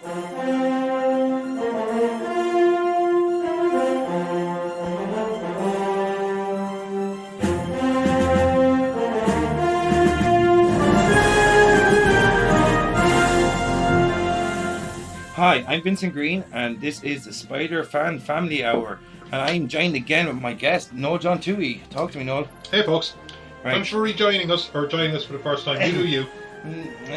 Hi, I'm Vincent Green, and this is the Spider Fan Family Hour. And I'm joined again with my guest, Noel John Toohey. Talk to me, Noel. Hey, folks. Right. Thanks for rejoining us, or joining us for the first time. You do you.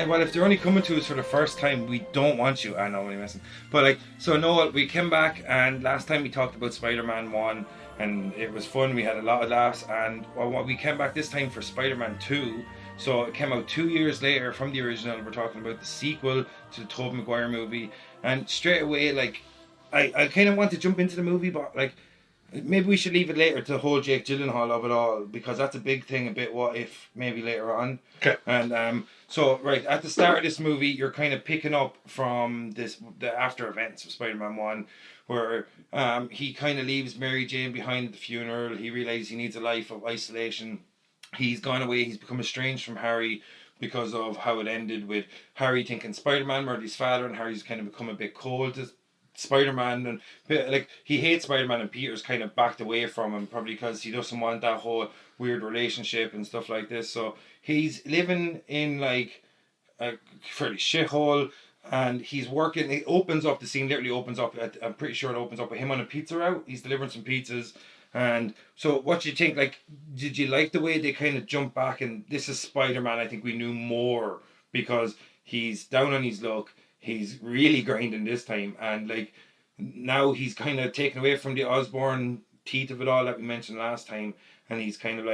Well, if they're only coming to us for the first time, we don't want you. I know, I'm messing. But, so Noel, we came back, and last time we talked about Spider-Man 1, and it was fun. We had a lot of laughs, and we came back this time for Spider-Man 2. So it came out 2 years later from the original. We're talking about the sequel to the Tobey Maguire movie. And straight away, I kind of want to jump into the movie, but maybe we should leave it later to the whole Jake Gyllenhaal of it all, because that's a big thing, a bit what if maybe later on. Okay. And so right at the start of this movie, you're kind of picking up from the after events of Spider-Man 1, where he kind of leaves Mary Jane behind at the funeral. He realizes he needs a life of isolation. He's gone away. He's become estranged from Harry because of how it ended, with Harry thinking Spider-Man murdered his father, and Harry's kind of become a bit cold to Spider-Man, and he hates Spider-Man, and Peter's kind of backed away from him, probably because he doesn't want that whole weird relationship and stuff like this. So he's living in a fairly shithole, and he's working. It opens up, the scene literally opens up. I'm pretty sure it opens up with him on a pizza route. He's delivering some pizzas. And so what do you think, did you like the way they kind of jump back, and this is Spider-Man? I think we knew more because he's down on his luck. He's really grinding this time, and now he's kind of taken away from the Osborn teeth of it all that we mentioned last time, and he's kind of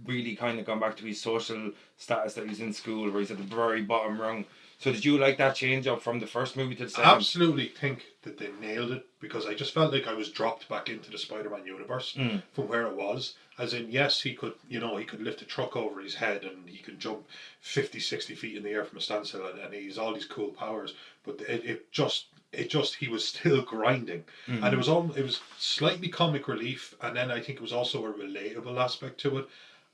really kind of gone back to his social status that he's in school, where he's at the very bottom rung. So did you like that change up from the first movie to the second? I absolutely think that they nailed it, because I just felt like I was dropped back into the Spider-Man universe from where it was. As in, yes, he could lift a truck over his head, and he could jump 50, 60 feet in the air from a standstill, and he's all these cool powers. But it just he was still grinding, and it was slightly comic relief, and then I think it was also a relatable aspect to it.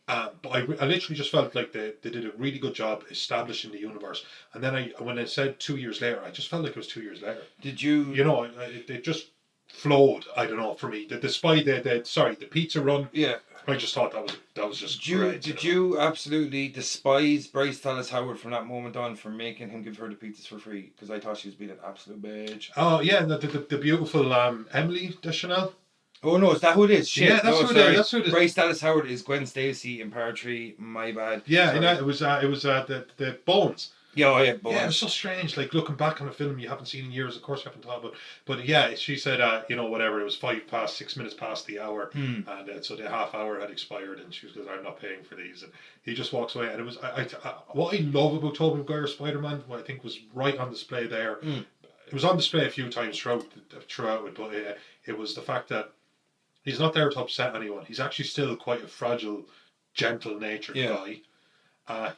But I literally just felt like they did a really good job establishing the universe. And then when I said 2 years later, I just felt like it was 2 years later. Did you? It just flowed. I don't know, for me. Despite the pizza run. Yeah. I just thought that was just great. Great. Did you absolutely despise Bryce Dallas Howard from that moment on for making him give her the pizzas for free? Because I thought she was being an absolute bitch. Oh yeah, the beautiful Emily Deschanel. Oh no, is that who it is? Shit. Yeah, that's who it is. Bryce Dallas Howard is Gwen Stacy in Part 3. My bad. Yeah, it was the Bones. Yeah, Bones. Yeah, it was so strange. Looking back on a film you haven't seen in years. Of course, you haven't thought about. But yeah, she said, whatever. It was 6 minutes past the hour, and so the half hour had expired, and she goes, "I'm not paying for these." And he just walks away. And it was what I love about Tobey Maguire Spider-Man, what I think was right on display there. It was on display a few times throughout it, but it was the fact that he's not there to upset anyone. He's actually still quite a fragile, gentle-natured guy.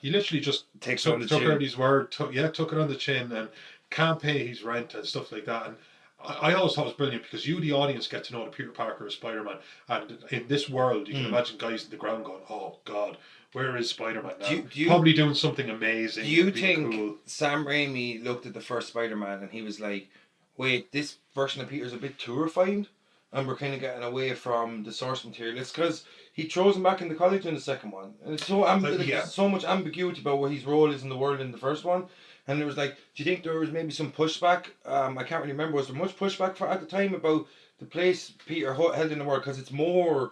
He literally just took her at his word, took it on the chin, and can't pay his rent and stuff like that. And I always thought it was brilliant, because you, the audience, get to know the Peter Parker of Spider-Man. And in this world, you can imagine guys in the ground going, "Oh God, where is Spider-Man now?" Probably doing something amazing. Do you think Sam Raimi looked at the first Spider-Man and he was like, "Wait, this version of Peter's a bit too refined, and we're kind of getting away from the source material"? It's because he throws him back into college in the second one, and it's so there's so much ambiguity about what his role is in the world in the first one. And it was do you think there was maybe some pushback? I can't really remember. Was there much pushback at the time about the place Peter held in the world? Because it's more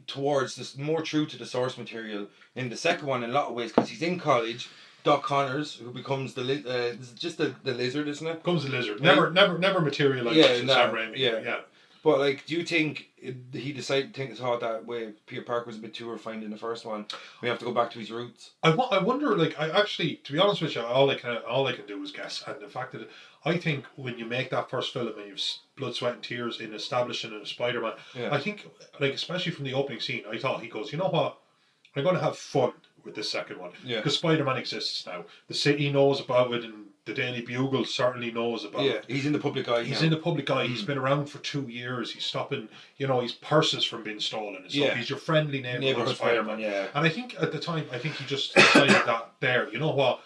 towards this, more true to the source material in the second one in a lot of ways, because he's in college. Doc Connors, who becomes the lizard, isn't it? Becomes the lizard. Never materialized in Sam Raimi. Yeah. But do you think he thought that way Peter Parker was a bit too refined in the first one? We have to go back to his roots. I wonder. I actually, to be honest with you, all I can do is guess. And the fact that I think when you make that first film and you've blood, sweat, and tears in establishing a Spider-Man, I think especially from the opening scene, I thought he goes, "You know what? I'm going to have fun with this second one, because Spider-Man exists now. The city knows about it, and the Daily Bugle certainly knows about it. He's in the public eye. He's in the public eye. He's been around for 2 years. He's stopping, his purses from being stolen and stuff. He's your friendly neighborhood Spider-Man. Yeah. And I think at the time, he just decided that there, you know what,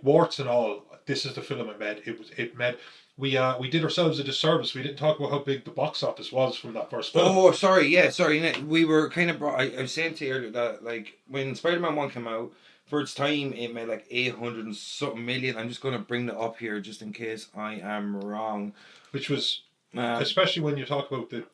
warts and all, this is the film I made. It made. We did ourselves a disservice. We didn't talk about how big the box office was from that first film. Oh, sorry. Yeah, sorry. We were kind of I was saying to you earlier that like when Spider-Man 1 came out, for its time it made like 800 and something million. I'm just going to bring that up here just in case I am wrong. Which was, especially when you talk about the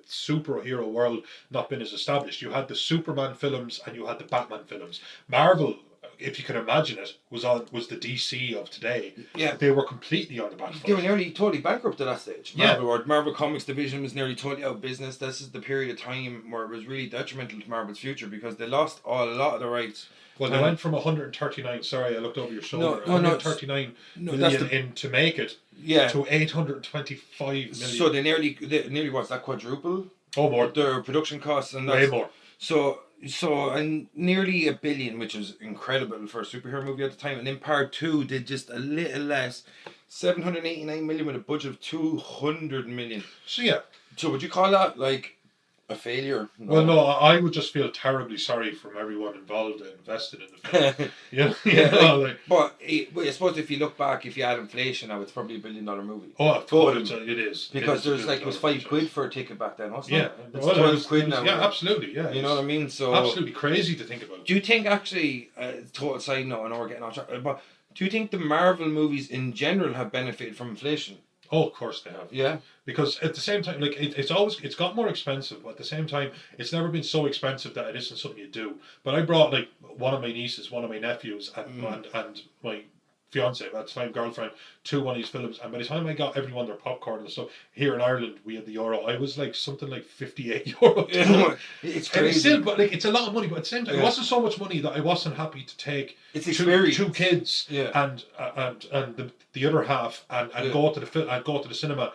superhero world not being as established. You had the Superman films and you had the Batman films. Marvel, if you can imagine it, was the DC of today. Yeah, they were completely on the back foot. They were nearly totally bankrupt at that stage. Yeah, Marvel Comics division was nearly totally out of business. This is the period of time where it was really detrimental to Marvel's future because they lost a lot of the rights. Well, they went from 139. Sorry, I looked over your shoulder. 139 million in to make it. Yeah. To 825 million. So they nearly what's that quadruple? Oh, more. Their production costs and way more. So and nearly $1 billion, which is incredible for a superhero movie at the time. And then part 2 did just a little less, 789 million with a budget of 200 million. So yeah. So would you call that like a failure? No. Well, no, I would just feel terribly sorry from everyone involved and invested in the film. But I suppose if you look back, if you add inflation now, it's probably $1 billion movie. Oh, it is. Because it was £5 for a ticket back then, wasn't it? Yeah, it's £12 now. Yeah, absolutely. Yeah, you know what I mean. So absolutely crazy to think about. Do you think actually? Total side note, I know we're getting off track, but do you think the Marvel movies in general have benefited from inflation? Oh, of course they have. Yeah. Because at the same time, like it's got more expensive, but at the same time, it's never been so expensive that it isn't something you do. But I brought like one of my nieces, one of my nephews, and my fiance at the time, girlfriend, to one of these films. And by the time I got everyone their popcorn and stuff, here in Ireland we had the euro. I was like something like €58. Yeah, it's crazy. And it's still, but like it's a lot of money. But at the same time, it wasn't so much money that I wasn't happy to take two kids and the other half and go to the cinema.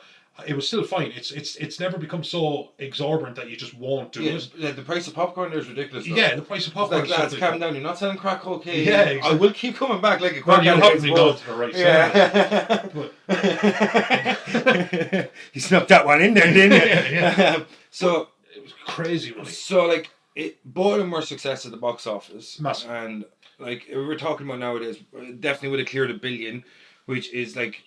It was still fine. It's never become so exorbitant that you just won't do it. Yeah, the price of popcorn there is ridiculous. Though. Yeah, the price of popcorn. It's like, lads, calm down. You're not selling crack cocaine. Yeah, exactly. I will keep coming back like a crack. Well, you haven't gone to the right cinema. You snuck that one in there, didn't you? Yeah. So it was crazy money. So like both of them were success at the box office. Massive. And like we're talking about nowadays, definitely would have cleared $1 billion, which is like.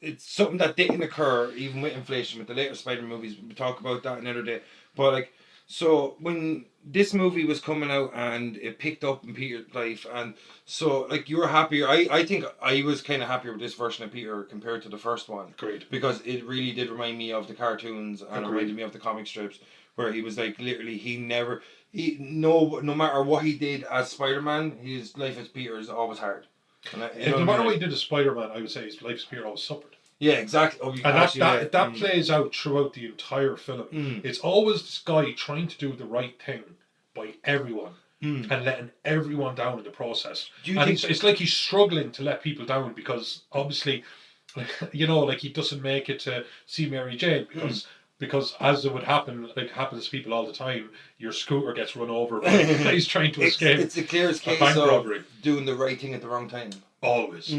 It's something that didn't occur even with inflation. With the later Spider-Man movies, we talk about that another day. But like, so when this movie was coming out and it picked up in Peter's life, and so like you were happier. I think I was kind of happier with this version of Peter compared to the first one. Agreed. Because it really did remind me of the cartoons and reminded me of the comic strips, where he was like literally no matter what he did as Spider-Man, his life as Peter is always hard. No matter what he did as Spider-Man, I would say his life as Peter always suffered. Yeah, exactly. Oh, and that plays out throughout the entire film. It's always this guy trying to do the right thing by everyone and letting everyone down in the process. It's like he's struggling to let people down because obviously, like he doesn't make it to see Mary Jane because as it would happen, like happens to people all the time, your scooter gets run over by guys trying to escape. It's the clearest case of robbery. Doing the right thing at the wrong time. Always.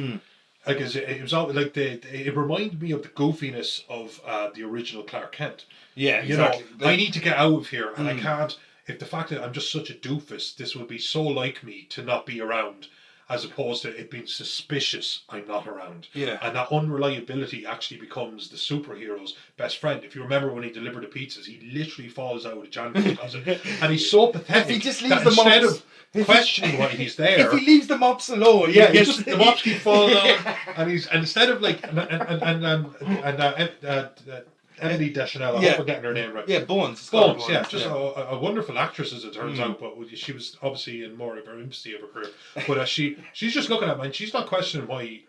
Like it was always like it reminded me of the goofiness of the original Clark Kent. Yeah, exactly. I need to get out of here, and I can't. If the fact that I'm just such a doofus, this would be so like me to not be around, as opposed to it being suspicious I'm not around. Yeah. And that unreliability actually becomes the superhero's best friend. If you remember when he delivered the pizzas, he literally falls out of the janitor's closet, and he's so pathetic. If he just leaves that instead of questioning why he's there, if he leaves the mops alone, the mops keep falling out, and instead of like Emily Deschanel, I hope I'm getting her name right. Yeah, Bones. Bones, yeah, just a wonderful actress as it turns out, but she was obviously in more of her infancy of her career. But she's just looking at me, and she's not questioning why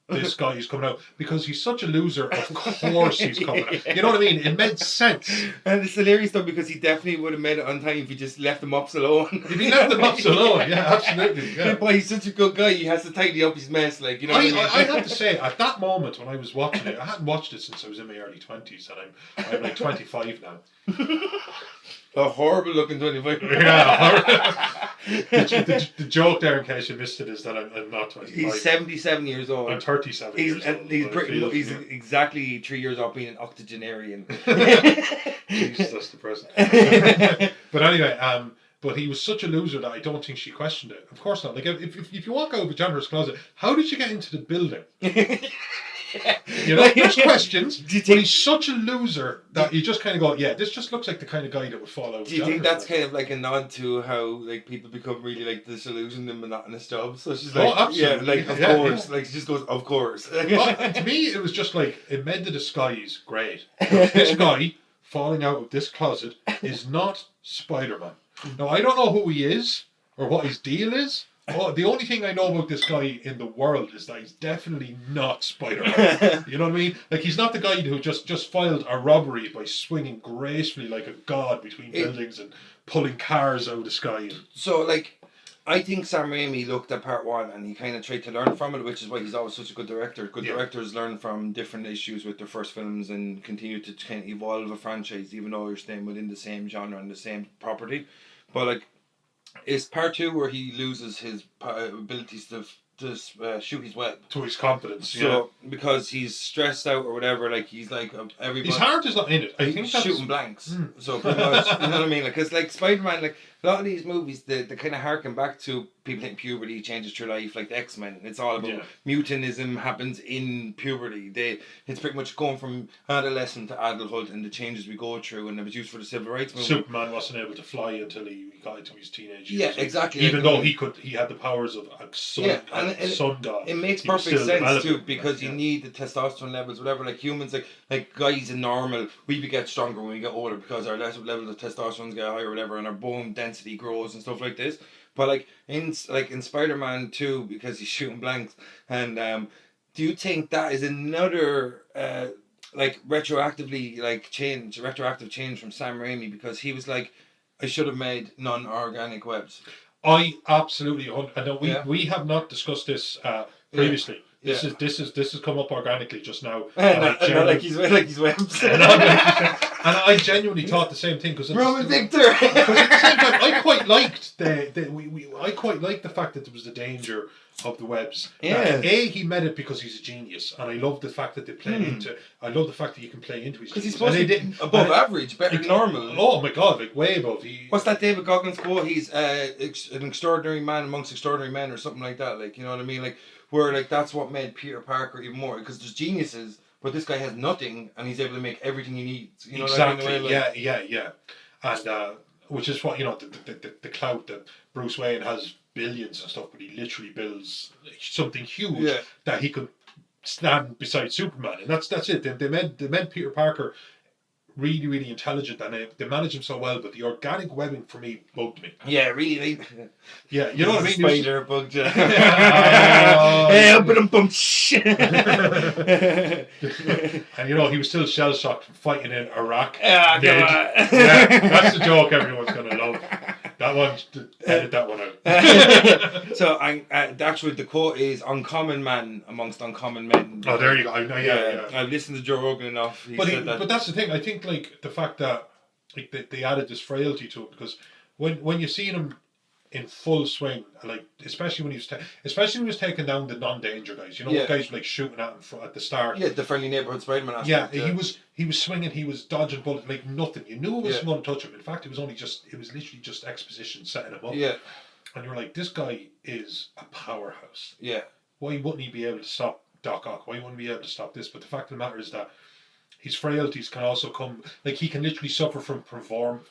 this guy is coming out, because he's such a loser. Of course he's coming out. You know what I mean? It made sense. And it's hilarious though, because he definitely would have made it on time if he just left the mops alone. If he left the mops alone, yeah, absolutely. Yeah. But he's such a good guy, he has to tidy up his mess, like, you know. I have to say, at that moment when I was watching it, I hadn't watched it since I was in my early 20s, and I'm like 25 now. A horrible looking 25. Yeah, the joke there, in case you missed it, is that I'm not 25. He's 77 years old. I'm 37 years old. He's exactly 3 years off being an octogenarian. Jesus, that's depressing. But anyway, But he was such a loser that I don't think she questioned it. Of course not. Like if you walk out of a janitor's closet, how did you get into the building? You know, there's questions. But he's such a loser that you just kind of go, yeah, this just looks like the kind of guy that would fall out. Do you think that's kind of like a nod to how like people become really like disillusioned in monotonous jobs? So she's like, absolutely. yeah, like of course, like she just goes, of course. Well, to me, it was just like it made the disguise great. This guy falling out of this closet is not Spider-Man. Now I don't know who he is or what his deal is. Oh, the only thing I know about this guy in the world is that he's definitely not Spider-Man. You know what I mean? Like, he's not the guy who just filed a robbery by swinging gracefully like a god between buildings and pulling cars out of the sky. So, like, I think Sam Raimi looked at part one and he kind of tried to learn from it, which is why he's always such a good director. Good directors learn from different issues with their first films and continue to kind of evolve a franchise, even though you're staying within the same genre and the same property. But, like, it's part two where he loses his abilities to shoot his web. To his confidence, So, because he's stressed out or whatever, like, he's like, everybody... His heart is not in it. I think he's that's... shooting blanks. So, pretty much, you know what I mean? Like, because, like, Spider-Man, like, a lot of these movies, they kind of harken back to people hitting puberty, changes through life, like the X-Men. It's all about mutanism happens in puberty. It's pretty much going from adolescent to adulthood and the changes we go through, and it was used for the civil rights movement. Superman wasn't able to fly until he got into his teenage years. Yeah, exactly. Even though he had the powers of a sun god. It makes perfect sense too, because you need the testosterone levels, whatever. Like humans, like guys in normal, we get stronger when we get older because our levels of testosterone get higher, or whatever, and our bone density grows and stuff like this. But like in Spider-Man 2, because he's shooting blanks, and do you think that is another retroactive change from Sam Raimi, because he was like, I should have made non-organic webs? I absolutely, I know we have not discussed this previously. This has come up organically just now. Like he's webs. And I genuinely thought the same thing, because Roman Victor. Because at the same time, I quite liked I quite liked the fact that there was the danger of the webs. Yeah. He made it because he's a genius, and I love the fact that they play into. I love the fact that you can play into his. Because he's supposed to be above average, better than normal. Oh my god, like way above. What's that David Goggins quote? He's an extraordinary man amongst extraordinary men, or something like that. Like, you know what I mean? Like, where like that's what made Peter Parker even more, because there's geniuses, but this guy has nothing and he's able to make everything he needs. You know exactly. What I mean? Like, yeah. And which is what, you know, the clout that Bruce Wayne has billions and stuff, but he literally builds something huge that he could stand beside Superman, and that's it. They made Peter Parker really, really intelligent, and they managed him so well, but the organic webbing for me bugged me. Yeah, really. Yeah, you know what I mean? Spider bugged you. And you know, he was still shell-shocked from fighting in Iraq. Yeah, that's the joke everyone's going to love. That one, edit that one out. So, actually, the quote is "uncommon man amongst uncommon men." Oh, there you go. Yeah. I've listened to Joe Rogan enough. But that's the thing. I think like the fact that like they added this frailty to it, because when you see him in full swing, like especially when he was taking down the non-danger guys, you know, guys like shooting at him at the start. Yeah, the friendly neighborhood Spider-Man aspect. Yeah, he was swinging, he was dodging bullets like nothing. You knew it wasn't going to touch him. In fact, it was literally just exposition setting him up. Yeah, and you're like, this guy is a powerhouse. Yeah, why wouldn't he be able to stop Doc Ock? Why wouldn't he be able to stop this? But the fact of the matter is that his frailties can also come, like he can literally suffer from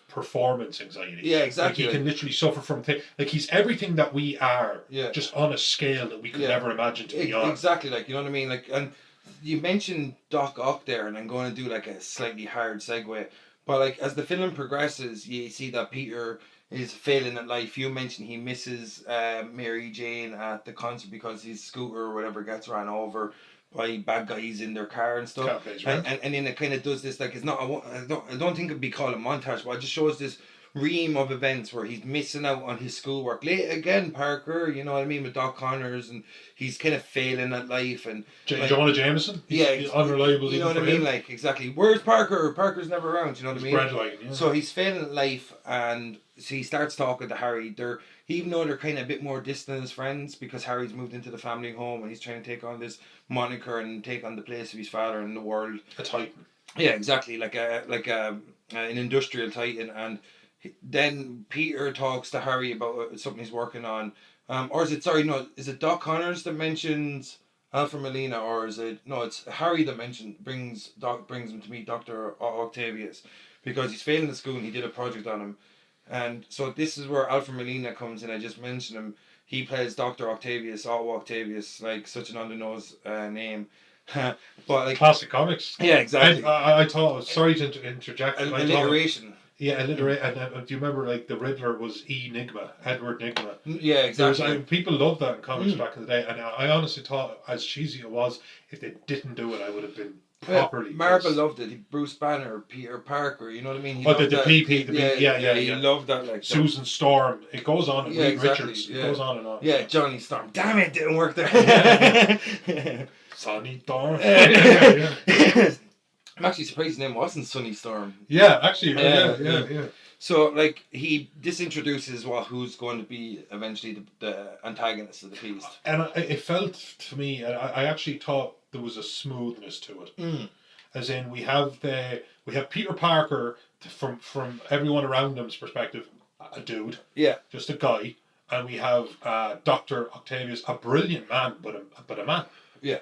performance anxiety. Yeah, exactly. Like he can literally suffer from like he's everything that we are, just on a scale that we could never imagine to be on. Exactly, like, you know what I mean? Like, and you mentioned Doc Ock there, and I'm going to do like a slightly hard segue, but like as the film progresses, you see that Peter is failing at life. You mentioned he misses Mary Jane at the concert because his scooter or whatever gets ran over by bad guys in their car and stuff. And then it kind of does this, like, it's not, I don't think it'd be called a montage, but it just shows this ream of events where he's missing out on his schoolwork. Late again, Parker, you know what I mean, with Doc Connors, and he's kind of failing at life. And Jonah Jameson? He's unreliable. You know what I mean? Like, exactly. Where's Parker? Parker's never around, you know what I mean? Breadline, So he's failing at life, and so he starts talking to Harry. Even though they're kind of a bit more distant as friends, because Harry's moved into the family home and he's trying to take on this moniker and take on the place of his father in the world. A titan. Yeah, exactly. Like an industrial titan. And then Peter talks to Harry about something he's working on. Or is it, sorry, no, is it Doc Connors that mentions Alfred Molina, or is it, no, it's Harry that brings him to meet Dr. Octavius, because he's failing at school and he did a project on him. And so this is where Alfred Molina comes in. I just mentioned him. He plays Dr. Octavius, Otto Octavius, like such an on-the-nose name. But like classic comics. Yeah, exactly. I thought, sorry to interject. Alliteration. Yeah, alliteration. And do you remember, like, the Riddler was Enigma, Edward Nigma? Yeah, exactly. People loved that in comics back in the day, and I honestly thought, as cheesy it was, if they didn't do it, I would have been properly. Marvel loved it. Bruce Banner, Peter Parker, you know what I mean? He the PP, he loved that. Like Susan Storm. It goes on. Yeah, exactly. Richards. It goes on and on. Yeah, Johnny Storm. Damn it, didn't work there. Sonny Storm. I'm actually surprised his name wasn't Sonny Storm. Yeah, actually. Yeah. So, like, this introduces who's going to be eventually the antagonist of the piece. And it felt to me, I actually thought there was a smoothness to it. As in, we have Peter Parker from everyone around him's perspective, a dude, just a guy, and we have Dr. Octavius, a brilliant man, but a man. Yeah.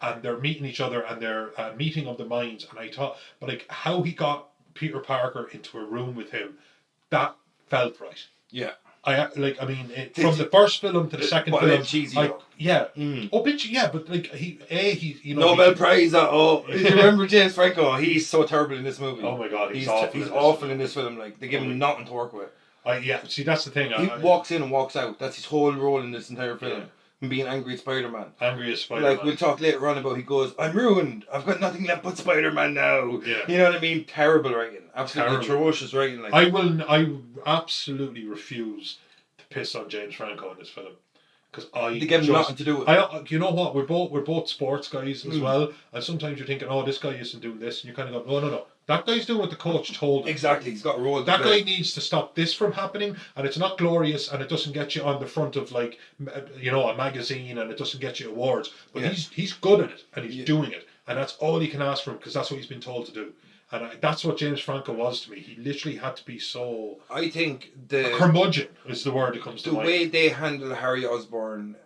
And they're meeting each other, and they're meeting of the minds. And I thought, but like how he got Peter Parker into a room with him, that felt right. Yeah. From the first film to the second film, cheesy. but like he Nobel Prize. You remember James Franco? He's so terrible in this movie. Oh my god, he's awful in this film. Like, they give him nothing to work with. See, that's the thing. He walks in and walks out. That's his whole role in this entire film. And being angry at Spider-Man. Angry at Spider-Man. Like, we'll talk later on about, he goes, I'm ruined. I've got nothing left but Spider-Man now. Yeah. You know what I mean? Terrible writing. Absolutely atrocious writing. Like, I absolutely refuse to piss on James Franco in this film. Because they give him nothing to do with it. You know what? We're both sports guys as well. And sometimes you're thinking, oh, this guy isn't doing this. And you kind of go, no. That guy's doing what the coach told him. Exactly, he's got a role. That guy needs to stop this from happening, and it's not glorious, and it doesn't get you on the front of, like, a magazine, and it doesn't get you awards. But he's good at it, and he's doing it, and that's all he can ask for him, because that's what he's been told to do. And that's what James Franco was to me. He literally had to be so. I think a curmudgeon is the word that comes to mind. The way they handle Harry Osborn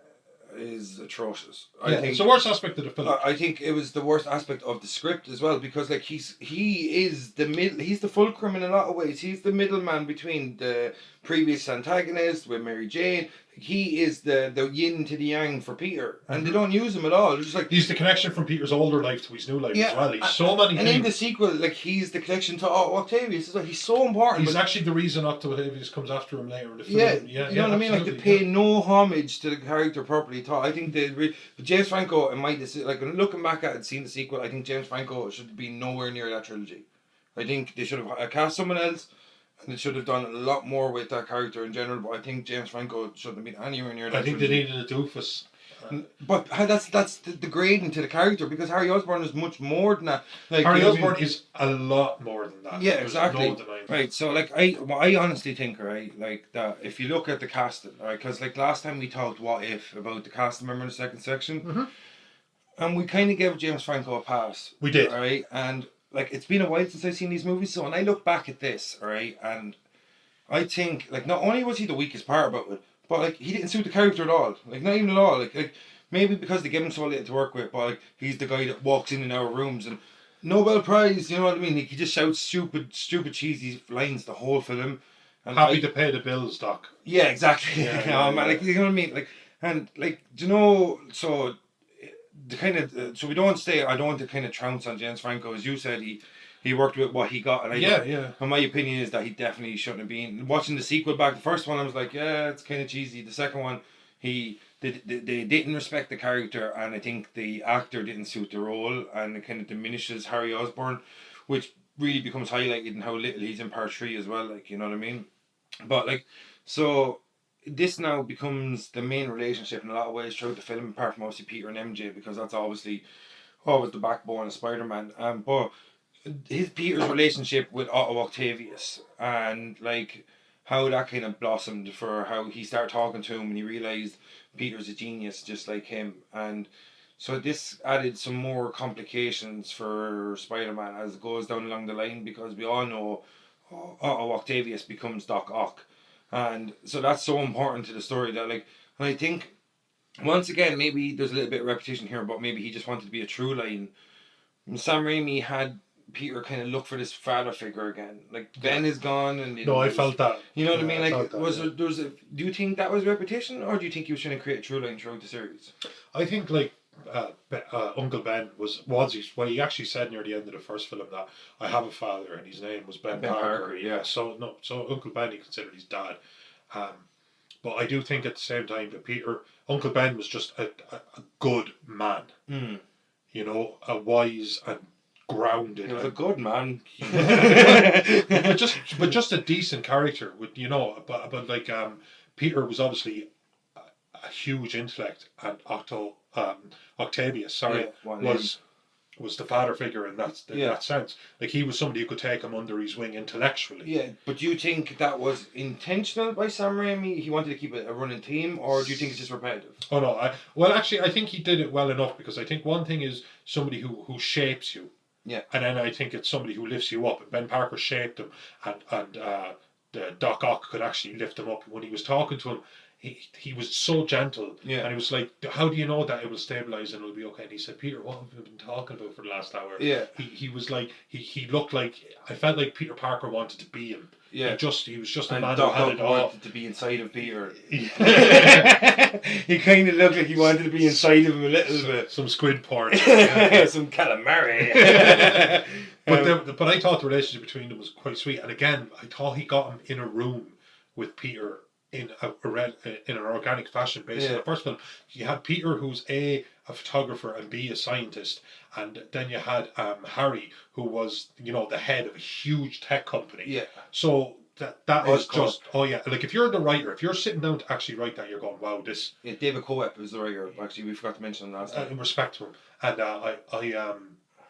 is atrocious. I think it's the worst aspect of the film. I think it was the worst aspect of the script as well, because like he's the fulcrum in a lot of ways. He's the middleman between the previous antagonist with Mary Jane. He is the yin to the yang for Peter, and they don't use him at all. It's just like he's the connection from Peter's older life to his new life as well. He's so many things. And in the sequel, like, he's the connection to Octavius. It's like, he's so important. He's actually the reason Octavius comes after him later in the film. You know what I mean? Like, they pay no homage to the character properly taught. I think James Franco, in my decision, like, looking back at it, seeing the sequel, I think James Franco should be nowhere near that trilogy. I think they should have cast someone else. And they should have done a lot more with that character in general, but I think James Franco shouldn't have been anywhere near that. I think they needed a doofus. But that's the grading to the character, because Harry Osborn is much more than that. Like, Harry Osborn is a lot more than that. Yeah, exactly. Right, so like I honestly think, right, like that if you look at the casting, right, because like last time we talked What If about the casting, remember, in the second section, and we kind of gave James Franco a pass. We did, right, and. Like, it's been a while since I've seen these movies, so when I look back at this, alright, and I think, like, not only was he the weakest part about it, but, like, he didn't suit the character at all. Like, not even at all. Like maybe because they give him so little to work with, but, like, he's the guy that walks in our rooms and Nobel Prize, you know what I mean? Like, he just shouts stupid, cheesy lines the whole film. And happy to pay the bills, Doc. Yeah, exactly. Like, you know what I mean? Like, and, like, do you know, so... the kind of so we don't stay. I don't want to kind of trounce on James Franco, as you said. He worked with what he got, and and my opinion is that he definitely shouldn't have been. Watching the sequel back, the first one I was like, yeah, it's kind of cheesy. The second one, they didn't respect the character, and I think the actor didn't suit the role, and it kind of diminishes Harry Osborn, which really becomes highlighted in how little he's in part 3 as well. Like, you know what I mean? But like, so. This now becomes the main relationship in a lot of ways throughout the film, apart from obviously Peter and MJ, because that's obviously always the backbone of Spider-Man. But Peter's relationship with Otto Octavius, and like how that kind of blossomed, for how he started talking to him and he realised Peter's a genius just like him. And so this added some more complications for Spider-Man as it goes down along the line, because we all know Otto Octavius becomes Doc Ock, and so that's so important to the story that like, and I think once again maybe there's a little bit of repetition here, but maybe he just wanted to be a true line. Sam Raimi had Peter kind of look for this father figure again. Like Ben is gone, and No, I felt that. You know what I mean? Like, that, do you think that was repetition, or do you think he was trying to create a true line throughout the series? I think like Uncle Ben was he actually said near the end of the first film that I have a father and his name was Ben Parker. Yeah. So Uncle Ben he considered his dad. But I do think at the same time that Uncle Ben was just a good man. Mm. You know, a wise and grounded. He was a good man. but just a decent character with but like Peter was obviously a huge intellect, and Octavius was the father figure in that sense. Like he was somebody who could take him under his wing intellectually. Yeah, but do you think that was intentional by Sam Raimi? He wanted to keep it a running theme, or do you think it's just repetitive? Oh no, I think he did it well enough, because I think one thing is somebody who shapes you. Yeah. And then I think it's somebody who lifts you up. And Ben Parker shaped him, and Doc Ock could actually lift him up. When he was talking to him, he was so gentle, and he was like, "How do you know that it will stabilize and it'll be okay?" And he said, "Peter, what have we been talking about for the last hour?" Yeah. He was like, he looked like, I felt like Peter Parker wanted to be him. Yeah. He was just a and man Doc who had Ock it all. wanted to be inside of Peter. He kind of looked like he wanted to be inside of him a little bit. Some squid porn. Some calamari. But I thought the relationship between them was quite sweet. And again, I thought he got him in a room with Peter in an organic fashion based on the first film. You had Peter, who's a photographer and B, a scientist, and then you had Harry, who was the head of a huge tech company. Yeah. So that is just like if you're the writer, if you're sitting down to actually write that, you're going, wow, this. Yeah, David Coep is the writer. Actually, we forgot to mention him last time. In respect to him, and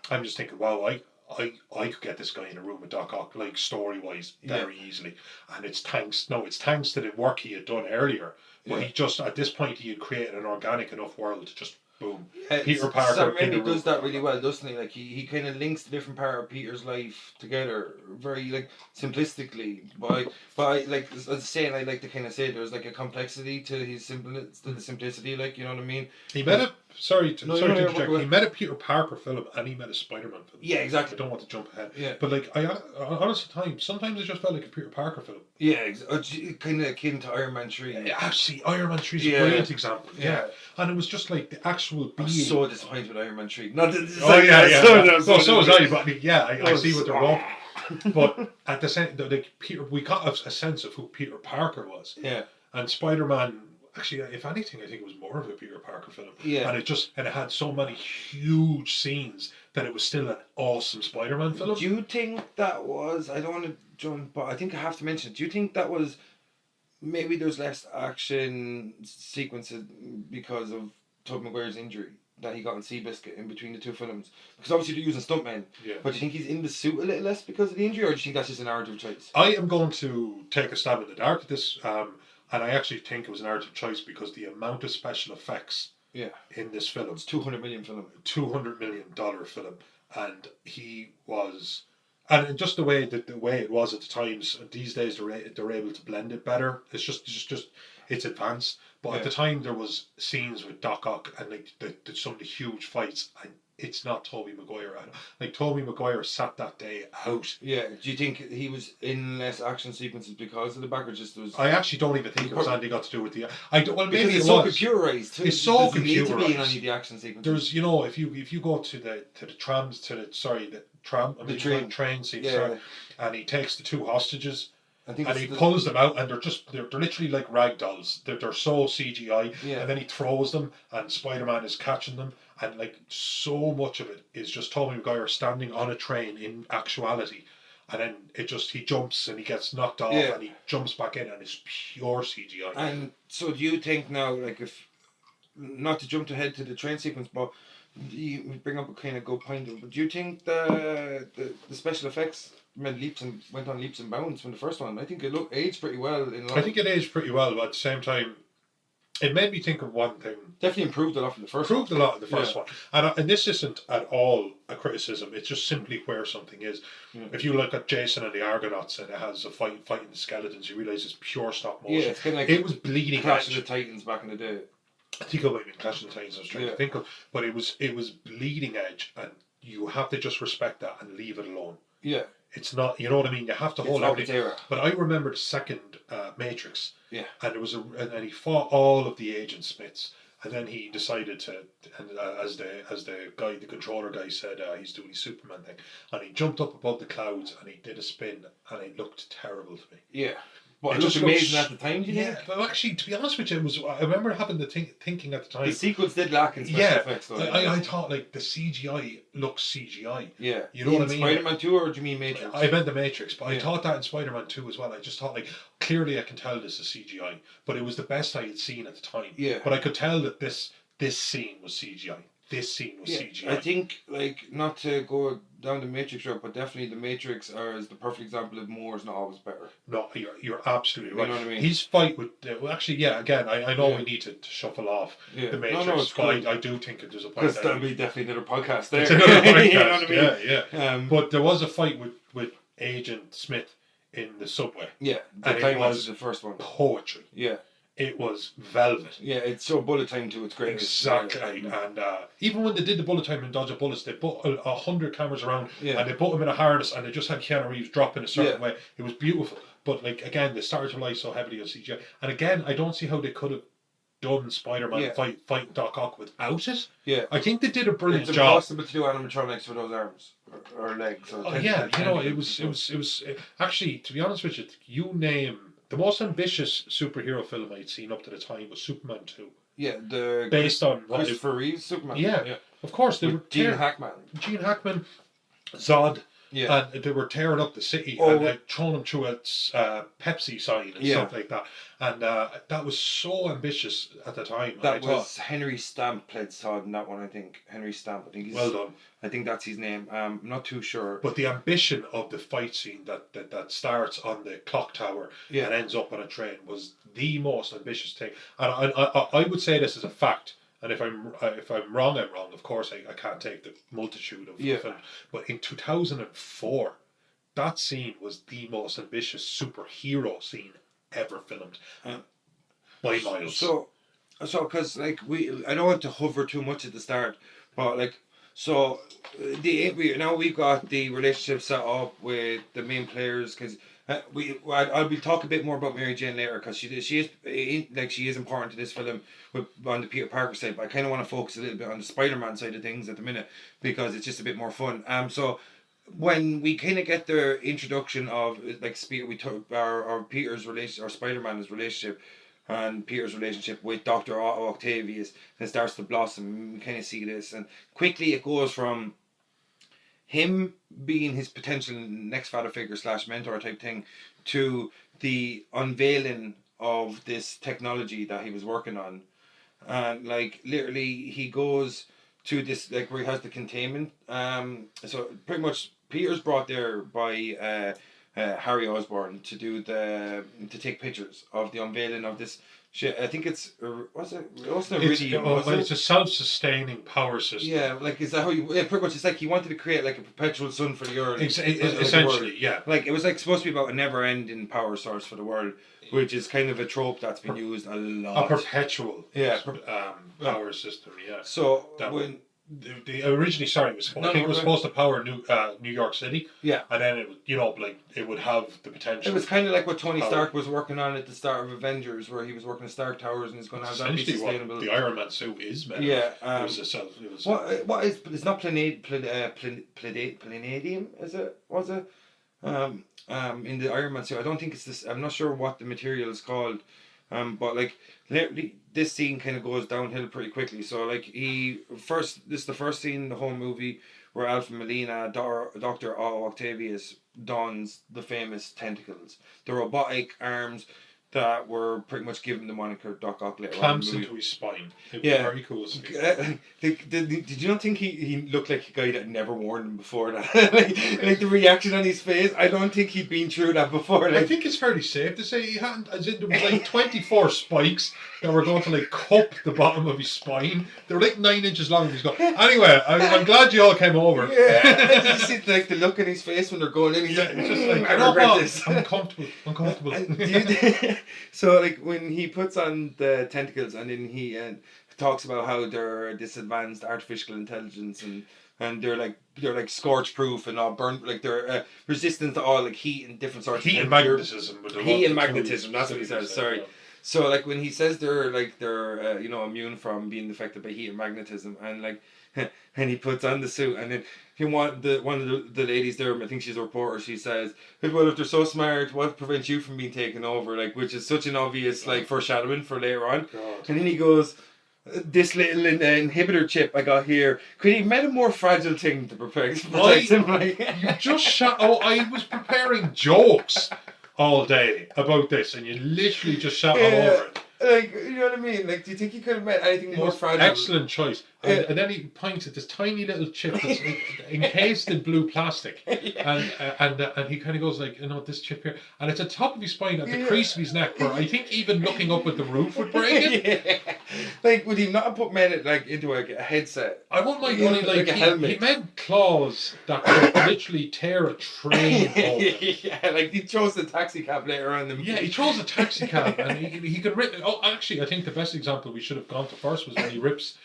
I'm just thinking, wow, I could get this guy in a room with Doc Ock, like story wise, very easily, and it's thanks to the work he had done earlier. But he just at this point he had created an organic enough world to just boom. Peter Parker. Sam Raimi does that really well, doesn't he? Like he kind of links the different part of Peter's life together very like simplistically. But like as I was saying, I like to kind of say there's like a complexity to the simplicity. Like, you know what I mean? He made a He made a Peter Parker film and he made a Spider-Man film. Yeah, exactly. I don't want to jump ahead. Yeah. But like sometimes it just felt like a Peter Parker film. Yeah, kind of akin to Iron Man 3. Yeah, actually, Iron Man 3 is a brilliant example. Yeah. And it was just like the actual being. I'm so disappointed with Iron Man 3. Not the so was I. But I see what they're wrong. But at the same, Peter, we got a sense of who Peter Parker was. Yeah. And Spider-Man, actually, if anything, I think it was more of a Peter Parker film. Yeah. And it had so many huge scenes that it was still an awesome Spider-Man film. Do you think that was? I don't want to jump, but I think I have to mention it. Do you think that was? Maybe there's less action sequences because of Tobey Maguire's injury that he got in Seabiscuit in between the two films. Because obviously they're using stuntmen. Yeah. But do you think he's in the suit a little less because of the injury, or do you think that's just a narrative choice? I am going to take a stab in the dark at this, and I actually think it was a narrative choice because the amount of special effects in this film. It's $200 million film. $200 million film. And he was... And just the way it was at the times, these days they're able to blend it better. It's just it's advanced. But at the time there was scenes with Doc Ock and like some of the huge fights, and it's not Tobey Maguire. Like Tobey Maguire sat that day out. Yeah. Do you think he was in less action sequences because of the back, or just was? I actually don't even think it was anything got to do with the. I don't. Well, maybe it's it so was. computerized too. It's so computerized. Need to be in any of the action sequences. There's if you go to the trams to the train scene, and he takes the two hostages. And he pulls them out, and they're literally like rag dolls. They're so CGI, and then he throws them, and Spider-Man is catching them, and like so much of it is just Tobey Maguire standing on a train in actuality, and then he jumps and he gets knocked off, and he jumps back in, and it's pure CGI. And so, do you think now, like, if not to jump ahead to the train sequence, but you bring up a kind of good point, but do you think the special effects went on leaps and bounds from the first one? I think it aged pretty well. I think it aged pretty well, but at the same time, it made me think of one thing. Definitely improved a lot from the first Improved one. a lot in the first one, and this isn't at all a criticism. It's just simply where something is. If you look at Jason and the Argonauts, and it has a fighting the skeletons, you realise it's pure stop motion. Yeah, it's kind of like it was bleeding Clash edge. of the Titans back in the day. I think it might be Clash of the Titans I was trying to think of, but it was bleeding edge, and you have to just respect that and leave it alone. Yeah. It's not, you know what I mean? You have to hold everything. Era. But I remember the second Matrix. Yeah. And it was and he fought all of the Agent Smiths, and then he decided to, and as the guy, the controller guy said, he's doing his Superman thing, and he jumped up above the clouds and he did a spin, and it looked terrible to me. Yeah. But it looked amazing at the time, do you think? But actually, to be honest with you, I remember having thinking at the time. The sequels did lack in special effects, though. I thought, like, the CGI looks CGI. Yeah. You know what I mean? Spider-Man 2, or do you mean Matrix? I meant the Matrix, but I thought that in Spider-Man 2 as well. I just thought, like, clearly I can tell this is CGI, but it was the best I had seen at the time. Yeah. But I could tell that this scene was CGI. This scene was CGI. I think, like, not to go down the Matrix route, but definitely the Matrix is the perfect example of more is not always better. No, you're absolutely right. You know what I mean? His fight with again, I know we need to shuffle off the Matrix, but I do think there's a point. Because that'll be definitely another podcast there. It's another podcast, you know what I mean? Yeah. But there was a fight with Agent Smith in the subway. Yeah, and it was the first one. Poetry. Yeah. It was velvet. Yeah, it's so bullet time too. It's great. Exactly, and even when they did the bullet time in Dodge of Bullets, they put 100 cameras around, and they put them in a harness, and they just had Keanu Reeves drop in a certain way. It was beautiful, but like again, they started to rely so heavily on CGI, and again, I don't see how they could have done Spider-Man fighting Doc Ock without it. Yeah, I think they did a brilliant job. It's impossible to do animatronics for those arms or legs. Or it was actually, to be honest with you, you name. The most ambitious superhero film I'd seen up to the time was Superman 2. Yeah, based on Christopher Reeve's Superman. Yeah, of course they were Gene Hackman, Zod, and they were tearing up the city and like throwing them through a Pepsi sign and stuff like that. And that was so ambitious at the time. That was Henry Stamp played Zod in that one. I think Henry Stamp. I think he's well done. I think that's his name. I'm not too sure. But the ambition of the fight scene that starts on the clock tower and ends up on a train was the most ambitious thing. And I would say this as a fact. And if I'm wrong, I'm wrong. Of course, I can't take the multitude of films. But in 2004, that scene was the most ambitious superhero scene ever filmed by miles. So because like I don't want to hover too much at the start, but like. So, we've got the relationship set up with the main players because I'll be talking a bit more about Mary Jane later because she is important to this film on the Peter Parker side, but I kind of want to focus a little bit on the Spider-Man side of things at the minute because it's just a bit more fun. So when we kind of get the introduction of like we took our Peter's relationship or Spider-Man's relationship. And Peter's relationship with Dr. Otto Octavius then starts to blossom. We kind of see this, and quickly it goes from him being his potential next father figure / mentor type thing to the unveiling of this technology that he was working on, and like literally he goes to this like where he has the containment. So pretty much Peter's brought there by. Harry Osborn to take pictures of the unveiling of this shit. I think it's it's a self-sustaining power system. Yeah, like is that how you? Yeah, pretty much. It's like he wanted to create like a perpetual sun for the earth. Essentially, yeah. Like it was like supposed to be about a never-ending power source for the world, which is kind of a trope that's been used a lot. A perpetual, power system. Yeah. So when. The originally, it was supposed to power New York City. Yeah, and then it would have the potential. It was kind of like what Tony Stark was working on at the start of Avengers, where he was working on Stark Towers, and he's going to have that be sustainable. What the Iron Man suit is, man. Yeah, what is? It's not palladium, is it? Was it? In the Iron Man suit, I don't think it's this. I'm not sure what the material is called. But like literally, this scene kind of goes downhill pretty quickly. So like this is the first scene in the whole movie where Alfred Molina, Dr. Otto Octavius, dons the famous tentacles, the robotic arms that were pretty much given the moniker Doc Ock later. Clamps into his spine. It was very cool. Did you not think he looked like a guy that never worn them before that? like the reaction on his face, I don't think he'd been through that before. I think it's fairly safe to say he hadn't, as in there was like 24 spikes that were going to like cup the bottom of his spine. They were like 9 inches long. He's going. Anyway, I'm glad you all came over. Yeah, you see like the look in his face when they're going in. He's like, It's just like, I regret this. I'm comfortable. So like when he puts on the tentacles and then he talks about how they're this advanced artificial intelligence and they're like scorch proof and all burnt, like they're resistant to all like heat and different sorts Heat of and magnetism. Heat and magnetism. That's what he says. Sorry. Yeah. So like when he says they're immune from being affected by heat and magnetism, and like and he puts on the suit, and then one of the ladies there, I think she's a reporter, she says, well, if they're so smart, what prevents you from being taken over? Like, which is such an obvious like foreshadowing for later on. God. And then he goes, this little inhibitor chip I got here, could he have made a more fragile thing to protect him? Like, You just shot. Oh, I was preparing jokes all day about this, and you literally just shot all over it. Like, you know what I mean? Like, do you think he could have made anything more fragile? Excellent choice. And then he points at this tiny little chip that's encased in blue plastic, and he kind of goes like, this chip here, and it's at the top of his spine, at the crease of his neck, where I think even looking up at the roof would break it. Like, would he not have made it like into a headset? I won't mind only like a helmet. He made claws that could literally tear a train open. Yeah, like he chose the taxi cab later on. Yeah, he chose a taxi cab, and he could rip. Oh, actually, I think the best example we should have gone to first was when he rips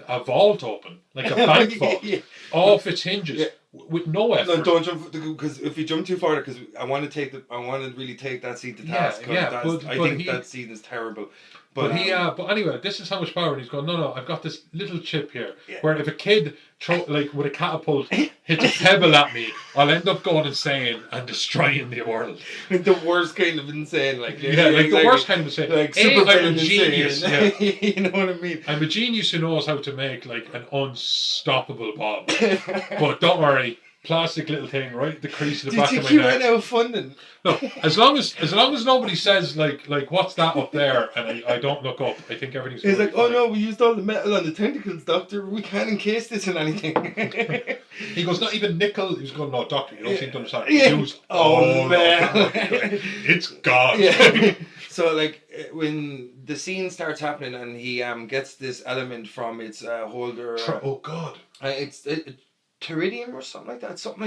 a vault open, like a bank vault, off its hinges with no effort. No, don't jump, because if you jump too far, because I want to really take that scene to task. I think that scene is terrible. But anyway, this is how much power, and he's going, no, I've got this little chip here, where if a kid with a catapult hits a pebble at me, I'll end up going insane and destroying the world. Like the worst kind of insane, the worst kind of insane. Like I'm a genius. You know what I mean? I'm a genius who knows how to make like an unstoppable bomb. But don't worry. Plastic little thing right at the crease of the back of my neck. Did you ran out of funding? No, as long as nobody says like what's that up there, and I don't look up, I think everything's. He's like, oh no, we used all the metal on the tentacles, doctor. We can't encase this in anything. He goes, not even nickel. He's going, no, doctor, you don't seem to understand. Yeah. Oh man, it's gone. Yeah. So like when the scene starts happening and he gets this element from its holder. Oh god. It's Pteridium or something like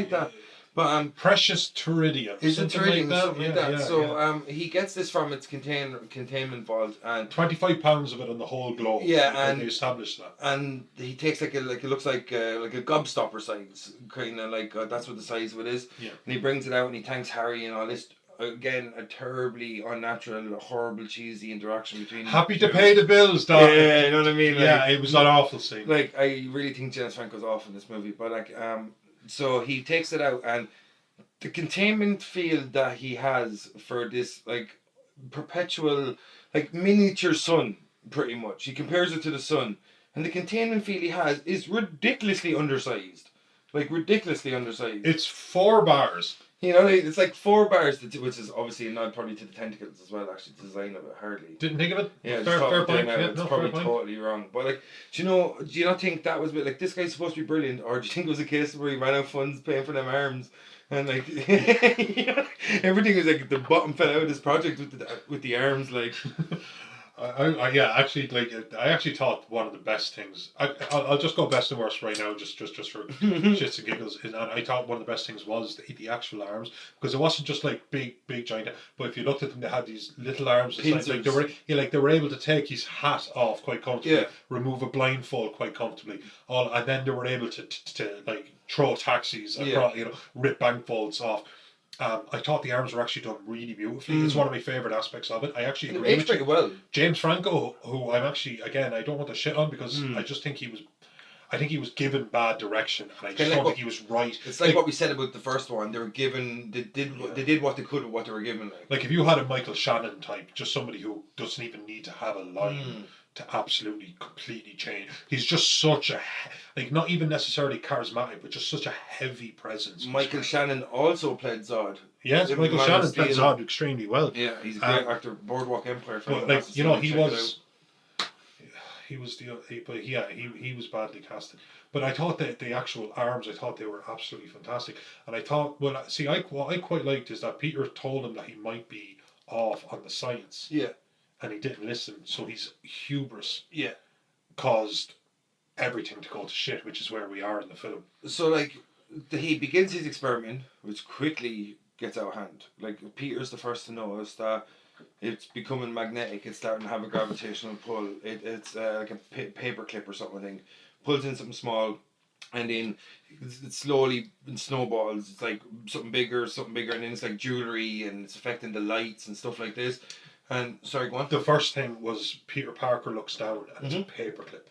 that. But precious Pteridium. Is it Pteridium or something like that? Yeah, so he gets this from its containment vault, and 25 pounds of it on the whole globe. Yeah, and they established that. And he takes it looks like a gobstopper size, kind of like that's what the size of it is. Yeah. And he brings it out and he thanks Harry and all this. Again, a terribly unnatural, horrible, cheesy interaction between. Happy to pay the bills, dog. Yeah, you know what I mean. Like, it was an awful scene. Like, I really think James Franco's off in this movie, but like, so he takes it out, and the containment field that he has for this like perpetual, like miniature sun, pretty much. He compares it to the sun, and the containment field he has is ridiculously undersized. Like ridiculously undersized. It's 4 bars. You know, it's like 4 bars, which is obviously a nod probably to the tentacles as well, actually, the design of it, hardly. Didn't think of it? Yeah, fair point. It's probably totally wrong. But, like, do you not think that was a bit, like, this guy's supposed to be brilliant, or do you think it was a case where he ran out of funds paying for them arms? And, like, everything was, like, the bottom fell out of this project with the arms, like... I actually thought one of the best things. I'll just go best and worst right now, just for shits and giggles. And I thought one of the best things was the actual arms, because it wasn't just like big giant. But if you looked at them, they had these little arms. Like they were able to take his hat off quite comfortably, remove a blindfold quite comfortably, and then they were able to like throw taxis across, rip bankfolds off. I thought the arms were actually done really beautifully. It's one of my favourite aspects of it. I actually agree with you. Well. James Franco, who I'm actually, again, I don't want to shit on, because I just think he was given bad direction, and I just don't think he was right. It's like what we said about the first one. They did what they could with what they were given. Like if you had a Michael Shannon type, just somebody who doesn't even need to have a line to absolutely completely change. He's just such a, like, not even necessarily charismatic, but just such a heavy presence. Michael Shannon also played Zod. Yes, Michael Shannon played Zod extremely well. Yeah, he's a great actor. Boardwalk Empire. But like, he was badly casted. But I thought that the actual arms, I thought they were absolutely fantastic. And I thought, what I quite liked is that Peter told him that he might be off on the science. Yeah. and he didn't listen. So his hubris Yeah. caused everything to go to shit, which is where we are in the film. So like he begins his experiment, which quickly gets out of hand. Like Peter's the first to notice that it's becoming magnetic. It's starting to have a gravitational pull. It's like a paper clip or something. I think pulls in something small, and then it slowly snowballs. It's like something bigger, and then it's like jewelry, and it's affecting the lights and stuff like this. And sorry, go on. The first thing was Peter Parker looks down and it's a paperclip.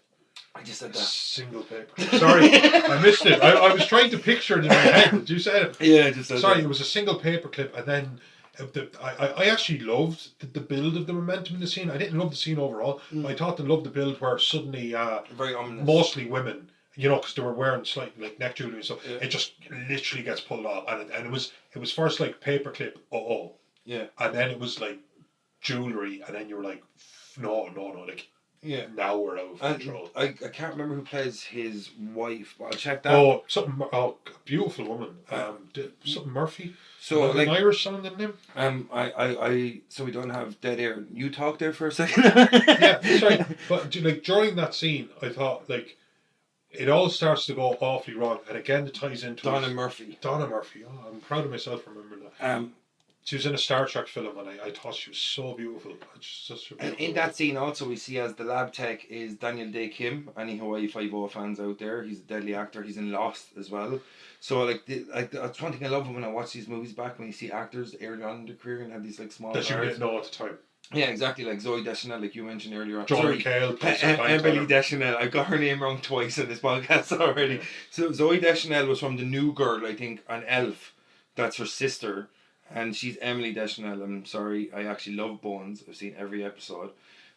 I just said that. Single paper. Sorry, I missed it. I was trying to picture it in my head. Did you say it? Yeah, I just said Sorry, that. it was a single paper clip, and then I actually loved the build of the momentum in the scene. I didn't love the scene overall, but I thought I loved the build where suddenly, very ominous. mostly women, because they were wearing slight like neck jewelry and stuff. Yeah. It just literally gets pulled off, and it was first like paperclip, Yeah. and then it was like jewelry, and then you were like, no, like. Yeah. Now we're out of control. I can't remember who plays his wife, but I'll check that. Beautiful woman. Something Murphy. So an like Irish sounding name. So we don't have dead air. You talk there for a second. Yeah, sorry. But like during that scene, I thought like it all starts to go awfully wrong, and again it ties into Donna Murphy. Donna Murphy. Oh, I'm proud of myself for remembering that. She was in a Star Trek film, and I thought she was so beautiful. And in that scene, also we see as the lab tech is Daniel Day Kim. Any Hawaii Five-O fans out there? He's a deadly actor. He's in Lost as well. So like that's one thing I love when I watch these movies back, when you see actors early on in their career and have these like small that you parts. didn't know at the time. Yeah, exactly. Like Zoe Deschanel, like you mentioned earlier on. Joy Cale. Emily Deschanel. I got her name wrong twice in this podcast already. Yeah. So Zoe Deschanel was from The New Girl, I think, on Elf. That's her sister. And she's Emily Deschanel. I'm sorry, I actually love Bones. I've seen every episode.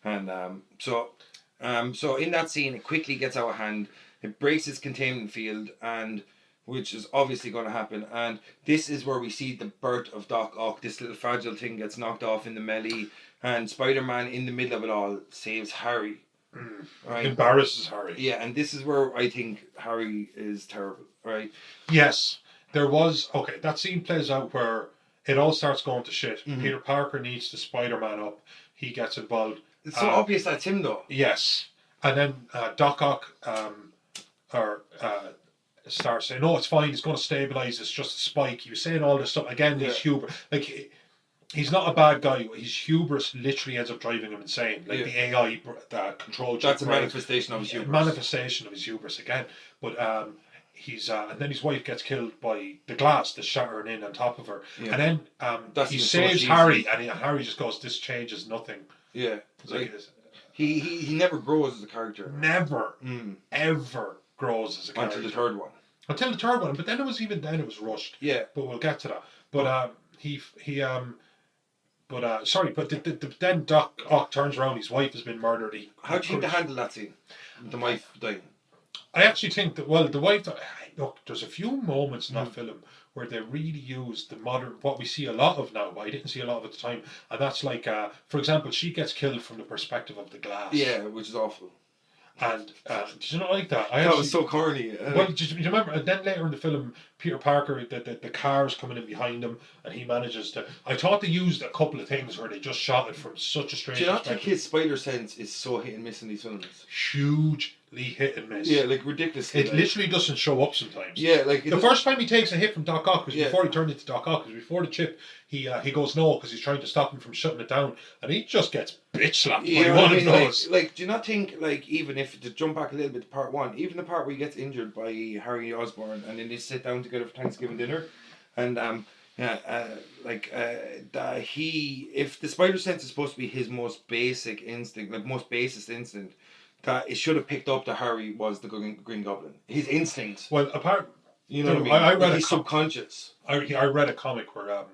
And so in that scene, it quickly gets out of hand. It breaks its containment field, and which is obviously going to happen. And this is where we see the birth of Doc Ock. This little fragile thing gets knocked off in the melee, and Spider-Man, in the middle of it all, saves Harry. Right? Embarrasses Harry. Yeah, and this is where I think Harry is terrible. Right? Yes, there was. Okay, that scene plays out where it all starts going to shit. Mm-hmm. Peter Parker needs to Spider-Man up. He gets involved. It's so obvious that's him, though. Yes. And then Doc Ock starts saying, no, it's fine, it's going to stabilise, it's just a spike. He was saying all this stuff. Again, he's hubris. Like, he's not a bad guy. His hubris literally ends up driving him insane. Like, the AI control... That's a manifestation of his hubris. Manifestation of his hubris, again. But... he's and then his wife gets killed by the glass that's shattering in on top of her, and then he saves Harry, and Harry just goes, "This changes nothing." Yeah, like, he never grows as a character. Never, ever grows as a character until the third one. Until the third one, but then it was rushed. Yeah, but we'll get to that. But then Doc Ock turns around. His wife has been murdered. How do you think they handle that scene? The wife dying. I actually think that, well, the wife... Look, there's a few moments in that film where they really use the modern... What we see a lot of now, but I didn't see a lot of at the time. And that's like, for example, she gets killed from the perspective of the glass. Yeah, which is awful. And did you not like that? That was so corny. Well, do you remember? And then later in the film, Peter Parker, the car's coming in behind him, and he manages to... I thought they used a couple of things where they just shot it from such a strange... Do you not think his spider sense is so hit and miss in these films? Hugely hit and miss. Yeah, like ridiculously. It literally doesn't show up sometimes. Yeah, like... The first time he takes a hit from Doc Ock was before he turned into Doc Ock, was before the chip. He goes no because he's trying to stop him from shutting it down, and he just gets bitch slapped by one of those. Like, do you not think, like, even if to jump back a little bit to part one, even the part where he gets injured by Harry Osborn, and then they sit down together for Thanksgiving dinner, and if the spider sense is supposed to be his most basic instinct, like most basest instinct, that it should have picked up that Harry was the Green Goblin. His instinct. Well, apart, you know what I mean. I read subconscious. I read a comic where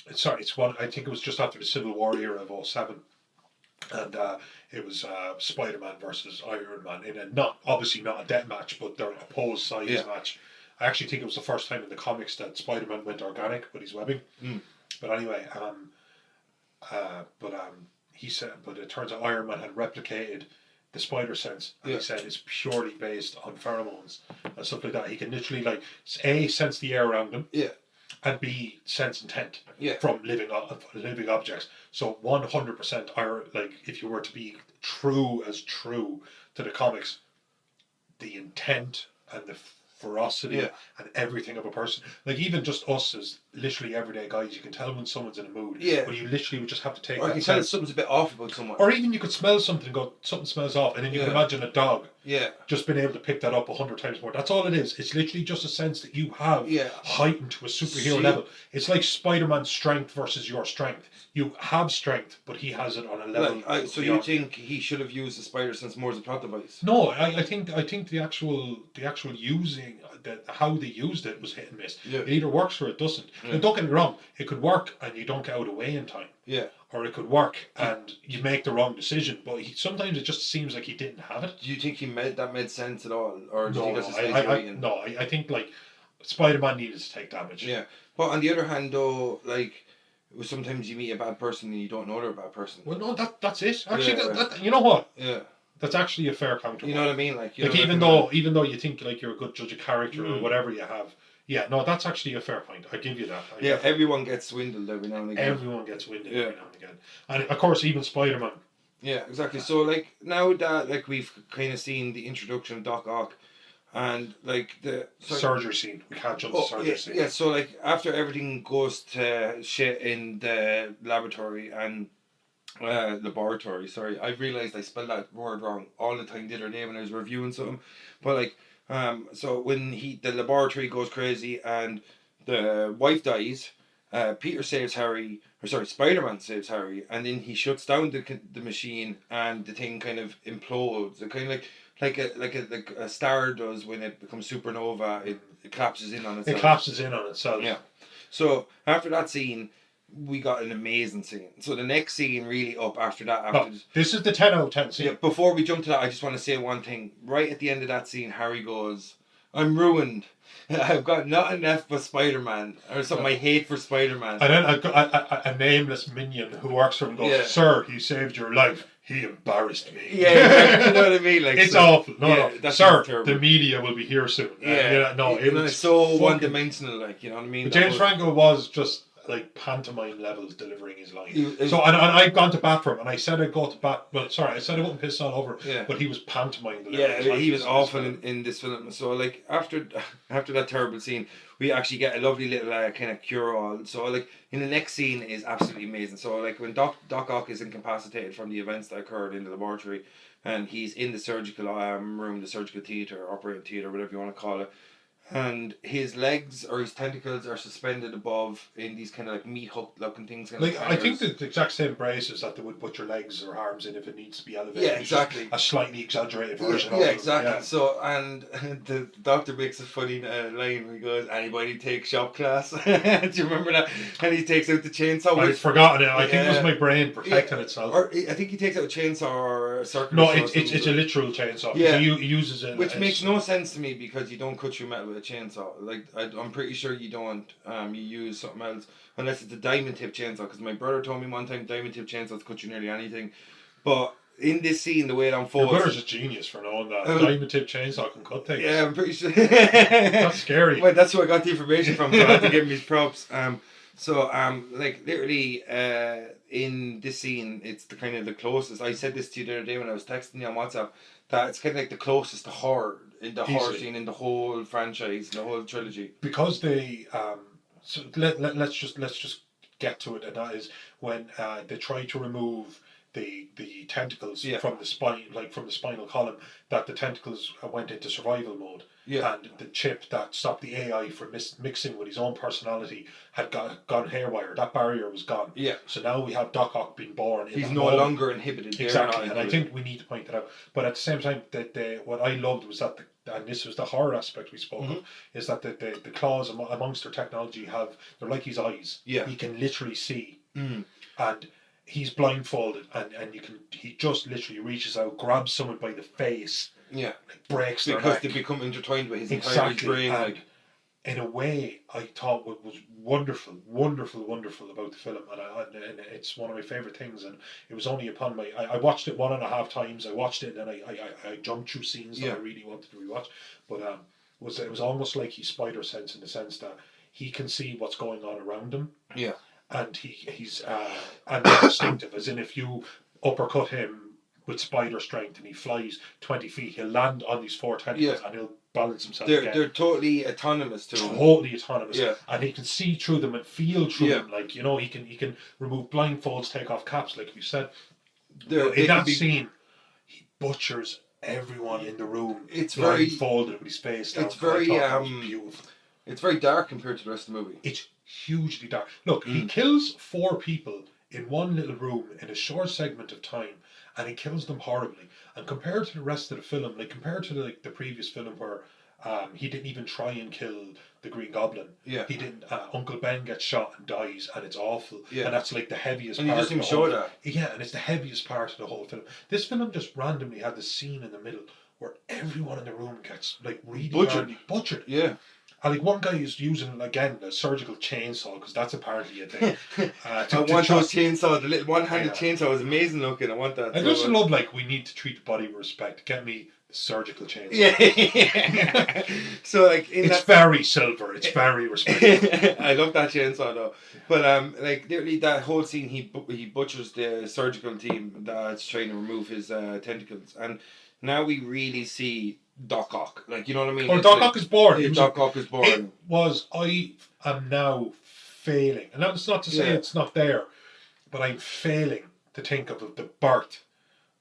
it's one. I think it was just after the Civil War era of 07, and it was Spider-Man versus Iron Man in a obviously not a death match, but they're opposed sides match. I actually think it was the first time in the comics that Spider-Man went organic with his webbing. But anyway, he said, but it turns out Iron Man had replicated the spider sense, and he said it's purely based on pheromones and stuff like that. He can literally sense the air around him. Yeah. and B, sense intent Yeah. from living objects. So 100% are like, if you were to be true to the comics, the intent and the ferocity and everything of a person. Like, even just us as literally everyday guys, you can tell when someone's in a mood. Yeah. But you literally would just have to take Or you that can tell if sense. something's a bit off about someone. Or even you could smell something and go, something smells off, and then you can imagine a dog just being able to pick that up 100 times more. That's all it is. It's literally just a sense that you have heightened to a superhero level. It's like Spider-Man's strength versus your strength. You have strength, but he has it on a level. So you think he should have used the spider sense more as a plot device? No, I think the actual using how they used it was hit and miss. Yeah. It either works or it doesn't. Yeah. And don't get me wrong, it could work and you don't get out of the way in time. Yeah. Or it could work and you make the wrong decision, but sometimes it just seems like he didn't have it. Do you think that made sense at all, or do you think that's I think like Spider-Man needed to take damage. Yeah, but on the other hand, though, like sometimes you meet a bad person and you don't know they're a bad person. Well, no, that's it. Actually, that you know what? Yeah. That's actually a fair counter. You know what I mean? Like even though you think like you're a good judge of character or whatever you have. Yeah, no, that's actually a fair point. I give you that. Everyone gets swindled every now and again. Everyone gets swindled every now and again. And of course, even Spider-Man. Yeah, exactly. So, like, now that like we've kind of seen the introduction of Doc Ock, and like the surgery scene, we can't jump the surgery scene. Yeah, so like after everything goes to shit in the laboratory, sorry, I realised I spelled that word wrong all the time the other day when I was reviewing something. But like, so when the laboratory goes crazy and the wife dies, Peter saves Harry, Spider-Man saves Harry, and then he shuts down the machine and the thing kind of implodes. It kind of like a star does when it becomes supernova. It collapses in on itself. It collapses in on itself. Yeah. So after that scene, we got an amazing scene. So the next scene really up after that. This is the 10 out of 10 scene. Yeah, before we jump to that, I just want to say one thing. Right at the end of that scene, Harry goes, "I'm ruined. I've got nothing left but Spider-Man," or something. I hate for Spider-Man. And then a nameless minion who works for him goes, "Sir, he saved your life. He embarrassed me." Yeah, exactly. You know what I mean? Like, it's awful. No, sir, terrible. the media will be here soon. It's so one-dimensional. Like, you know what I mean? James Franco was just like pantomime levels delivering his line. And I've gone to bat for him, and I said I'd go to bat. Well, sorry, I said I wouldn't piss all over. Yeah. But he was pantomime delivering. Yeah, he was awful in this film. So like after that terrible scene, we actually get a lovely little kind of cure-all. So like in the next scene is absolutely amazing. So like when Doc Ock is incapacitated from the events that occurred in the laboratory, and he's in the surgical room, the surgical theatre, operating theatre, whatever you want to call it. And his legs or his tentacles are suspended above in these kind of like meat hook looking things. Like I think the exact same braces that they would put your legs or arms in if it needs to be elevated. Yeah, exactly. A slightly exaggerated version of it. Yeah, exactly. Yeah. So, and the doctor makes a funny line where he goes, "Anybody take shop class?" Do you remember that? And he takes out the chainsaw. I'd forgotten it. I think it was my brain protecting itself. Or I think he takes out a chainsaw or a circular. No, it's a literal chainsaw. Yeah. He uses it. Which makes no sense to me because you don't cut through metal with a chainsaw. Like I'm pretty sure you don't. You use something else unless it's a diamond tip chainsaw. Because my brother told me one time diamond tip chainsaws cut you nearly anything. But in this scene, the way it unfolds, your brother's a genius for knowing that diamond tip chainsaw can cut things. Yeah, I'm pretty sure. That's scary. Well, that's where I got the information from. So I have to give him his props. Like literally, in this scene, it's the kind of the closest. I said this to you the other day when I was texting you on WhatsApp. That it's kind of like the closest to horror in the horror scene in the whole franchise, the whole trilogy. Because they, so let's just get to it, and that is when they try to remove the tentacles from the spine, like from the spinal column, that the tentacles went into survival mode. Yeah. And the chip that stopped the AI from mixing with his own personality had gone haywire. That barrier was gone. Yeah. So now we have Doc Ock being born. He's no longer inhibited. Exactly. And I think we need to point it out. But at the same time, what I loved was that, and this was the horror aspect we spoke of, is that the claws amongst their technology they're like his eyes. Yeah. He can literally see. And he's blindfolded, and he just literally reaches out, grabs someone by the face. Yeah, like breaks their neck. They become intertwined with his entire brain. And in a way, I thought what was wonderful about the film, and it's one of my favourite things. And it was only upon I watched it 1.5 times. I watched it, and then I jumped through scenes that I really wanted to rewatch. But it was almost like he spider sense in the sense that he can see what's going on around him. Yeah. And he's instinctive, as in if you uppercut him with spider strength and he flies 20 feet, he'll land on these 4 tentacles and he'll balance himself again. They're totally autonomous to him. Totally autonomous. Yeah. And he can see through them and feel through them. Like, you know, he can remove blindfolds, take off caps, like you said. In that scene, he butchers everyone in the room. It's blindfolded with his face down. It's very beautiful. It's very dark compared to the rest of the movie. It's hugely dark. Look, he kills 4 people in one little room in a short segment of time, and he kills them horribly. And compared to the rest of the film, like compared to the previous film where he didn't even try and kill the Green Goblin. Yeah. He didn't. Uncle Ben gets shot and dies, and it's awful. Yeah. And that's like the heaviest and part. And he doesn't even show that. Yeah, and it's the heaviest part of the whole film. This film just randomly had this scene in the middle where everyone in the room gets like really butchered. Yeah. And like one guy is using again a surgical chainsaw because that's apparently a thing. I want those chainsaws. The little one-handed chainsaw is amazing looking. I want that. I just love like we need to treat the body with respect. Get me the surgical chainsaw. Yeah. So like it's very silver. It's very respectful. I love that chainsaw though. But like literally that whole scene, he butchers the surgical team that's trying to remove his tentacles, and now we really see Doc Ock, like, you know what I mean? Oh, Doc Ock is born. Doc Ock is born. It was, I am now failing, and that's not to say it's not there, but I'm failing to think of the birth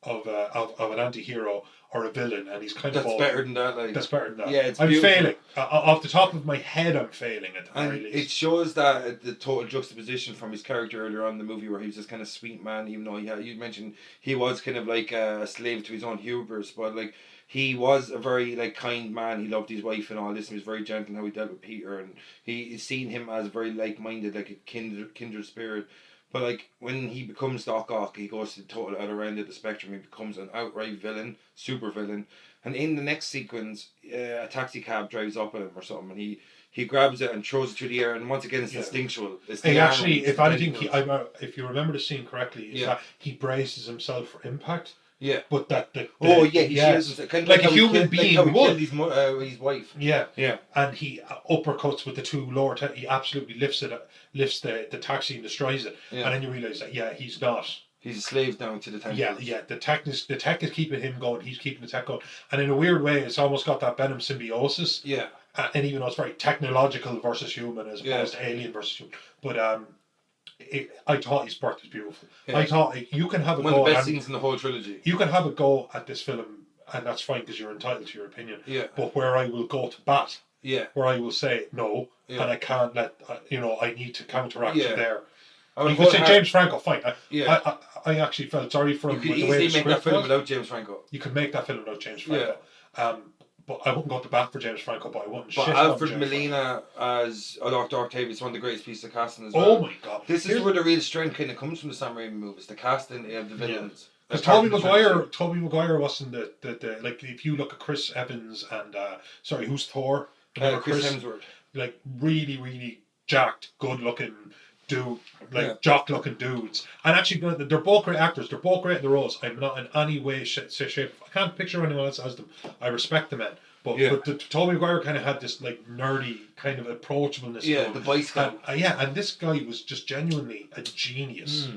of an anti-hero or a villain, and he's kind of better than that. Like, that's better than that. Yeah, it's I'm beautiful. failing. Off the top of my head, I'm failing at the very least. It shows that the total juxtaposition from his character earlier on in the movie, where he was this kind of sweet man, even though you mentioned he was kind of like a slave to his own hubris, but like, he was a very like kind man. He loved his wife and all this. And he was very gentle in how he dealt with Peter, and he seen him as very like-minded, like a kindred spirit. But like when he becomes Doc Ock, he goes to the total other end of the spectrum. He becomes an outright villain, super villain. And in the next sequence, a taxi cab drives up at him or something, and he grabs it and throws it through the air. And once again, it's instinctual. It's actually, if anything, if you remember the scene correctly, that he braces himself for impact. Yeah, but he is kind of like a human being would. His wife. Yeah, and he uppercuts with the 2 lower. He absolutely lifts the taxi and destroys it, and then you realise that he's not. He's a slave now to the tech. Yeah. The tech is keeping him going. He's keeping the tech going, and in a weird way, it's almost got that Venom symbiosis. Yeah, and even though it's very technological versus human as opposed to alien versus human, but I thought his birth was beautiful. Yeah. I thought you can have a go. One of the best scenes in the whole trilogy. You can have a go at this film, and that's fine because you're entitled to your opinion. Yeah. But where I will go to bat, where I will say no, and I can't let I need to counteract you there. You could say James Franco, fine. I actually felt sorry for him. You could easily make that film without James Franco. You could make that film without James Franco. Yeah. But I wouldn't go to bat for James Franco, but I wouldn't shit on Alfred James Molina as Dr. Octavius is one of the greatest pieces of casting as well. Oh my god. This is where the real strength kind of comes from the Sam Raimi movies, the casting of the villains. Because Tobey Maguire wasn't the like, if you look at Chris Evans and who's Thor? Chris Hemsworth. Like really, really jacked, good looking dude, jock looking dudes. And actually they're both great actors, they're both great in the roles. I'm not in any way shape. I can't picture anyone else as them. I respect the men. But Tobey Maguire kind of had this like nerdy kind of approachableness. Yeah, the Boy Scout. And this guy was just genuinely a genius.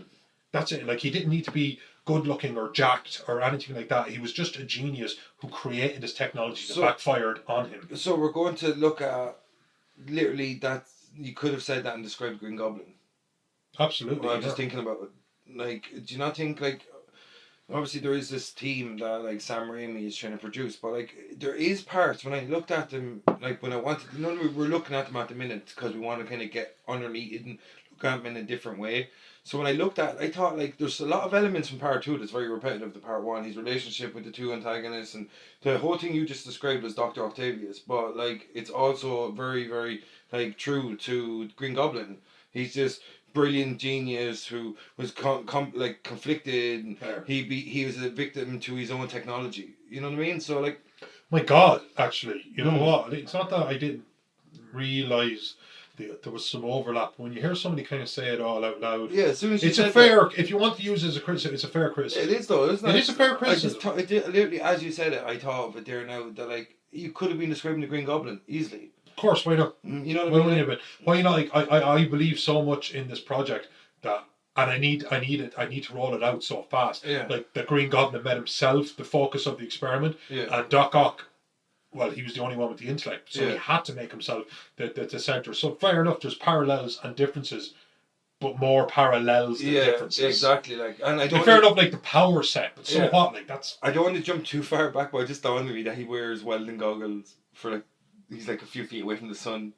That's it. Like, he didn't need to be good looking or jacked or anything like that. He was just a genius who created this technology that backfired on him. So we're going to look at literally that. You could have said that and described Green Goblin. Absolutely. Well, I'm just thinking about it. Like, do you not think like? Obviously, there is this team that like Sam Raimi is trying to produce, but like there is parts when I looked at them, like when I wanted, we're looking at them at the minute because we want to kind of get underneath it and look at them in a different way. So when I looked at it, I thought like there's a lot of elements from part 2 that's very repetitive to part 1. His relationship with the 2 antagonists and the whole thing you just described as Dr. Octavius, but like it's also very, very like true to Green Goblin. He's just brilliant genius who was conflicted, and he was a victim to his own technology. You know what I mean? So like, my God, actually, you know what? It's not that I didn't realize there was some overlap. When you hear somebody kind of say it all out loud, as soon as it's a fair. If you want to use it as a criticism, it's a fair criticism. It is though, isn't it? It is a fair criticism. Literally, as you said it, I thought of it there now that like you could have been describing the Green Goblin easily. Of course, why not? You know what I mean? Why not? Like, I believe so much in this project that, and I need to roll it out so fast. Yeah. Like the Green Goblin met himself, the focus of the experiment, and Doc Ock. Well, he was the only one with the intellect, so he had to make himself the center. So fair enough, there's parallels and differences, but more parallels than differences. Exactly. Like, and I don't. Fair enough, like the power set, but so what? Like that's. I don't want to jump too far back, but I just dawned on me that he wears welding goggles for like he's like a few feet away from the sun.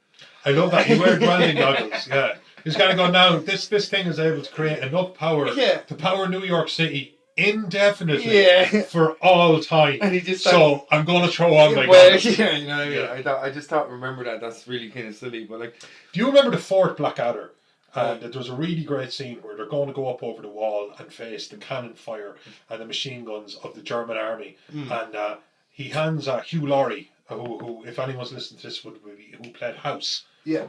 I love that he wears welding goggles. Yeah, he's kind of going now. This thing is able to create enough power to power New York City indefinitely for all time. And he just I'm going to throw on my goggles. Yeah, you know what I mean? I just thought remember that. That's really kind of silly, but like, do you remember the fourth Blackadder? And there's a really great scene where they're going to go up over the wall and face the cannon fire and the machine guns of the German army. And he hands Hugh Laurie, who if anyone's listening to this, who played House. Yeah.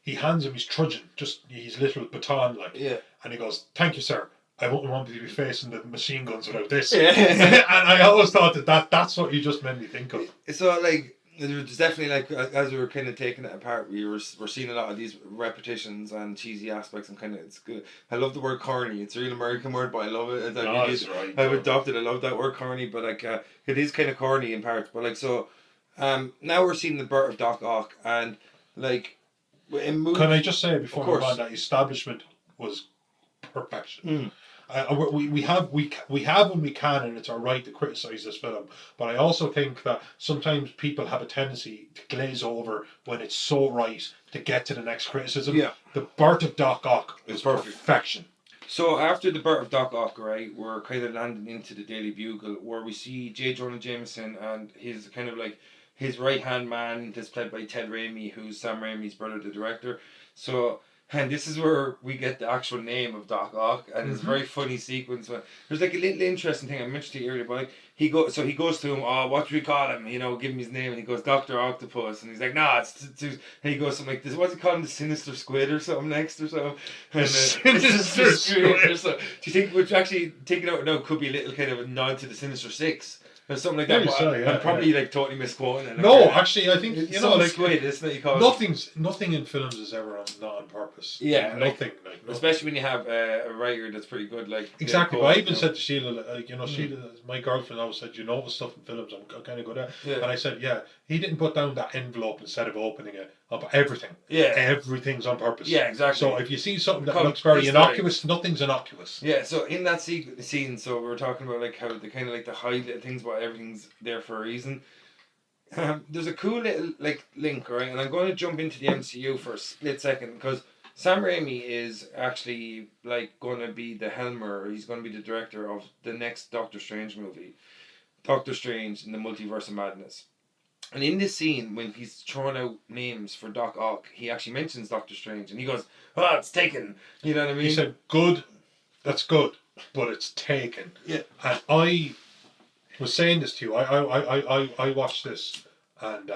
He hands him his trudgeon, just his little baton, like. Yeah. And he goes, "Thank you, sir. I wouldn't want to be facing the machine guns without this." Yeah. And I always thought that's what you just made me think of. So like. There's definitely like as we were kind of taking it apart, we're seeing a lot of these repetitions and cheesy aspects, and kind of it's good. I love the word corny. It's a real American word, but I love it. That's right. I've adopted. I love that word corny, but like it is kind of corny in parts. But like so, now we're seeing the birth of Doc Ock, and like in movies. Can I just say before we move on that establishment was perfection. We have when we can, and it's our right to criticise this film. But I also think that sometimes people have a tendency to glaze over when it's so right to get to the next criticism. Yeah. The birth of Doc Ock is perfection. So after the birth of Doc Ock, right, we're kind of landing into the Daily Bugle, where we see J. Jonah Jameson and his kind of like his right hand man, that's played by Ted Raimi, who's Sam Raimi's brother, the director. So. And this is where we get the actual name of Doc Ock, and it's a very funny sequence. There's like a little interesting thing I mentioned to you earlier, but like, he goes to him, "Oh, what do we call him?" You know, give him his name, and he goes, "Dr. Octopus," and he's like, "Nah, it's and he goes something like this. What's he calling the Sinister Squid or something next or something? And, Sinister Squid. So, do you think we're actually taking out now could be a little kind of a nod to the Sinister Six? Or something like that. I'm probably like totally misquoting it. No, actually, I think you know, like squid, isn't it? You call nothing in films is ever not on purpose. Yeah, nothing. Especially when you have a writer that's pretty good. Like exactly. But I even said to Sheila, like Sheila, my girlfriend, always said, "You know, the stuff in films I'm kind of good at." Yeah. And I said, "Yeah, he didn't put down that envelope instead of opening it up. Everything. Yeah, everything's on purpose. Yeah, exactly. So if you see something that looks very innocuous, nothing's innocuous. Yeah. So in that scene, so we were talking about like how they kind of like to hide little things, but everything's there for a reason. There's a cool little like link, right? And I'm going to jump into the MCU for a split second because Sam Raimi is actually like going to be the helmer. He's going to be the director of the next Doctor Strange movie, Doctor Strange in the Multiverse of Madness. And in this scene, when he's throwing out names for Doc Ock, he actually mentions Doctor Strange, and he goes, "Oh, it's taken." You know what I mean? He said, "Good, that's good, but it's taken." Yeah. And I was saying this to you. I watched this, and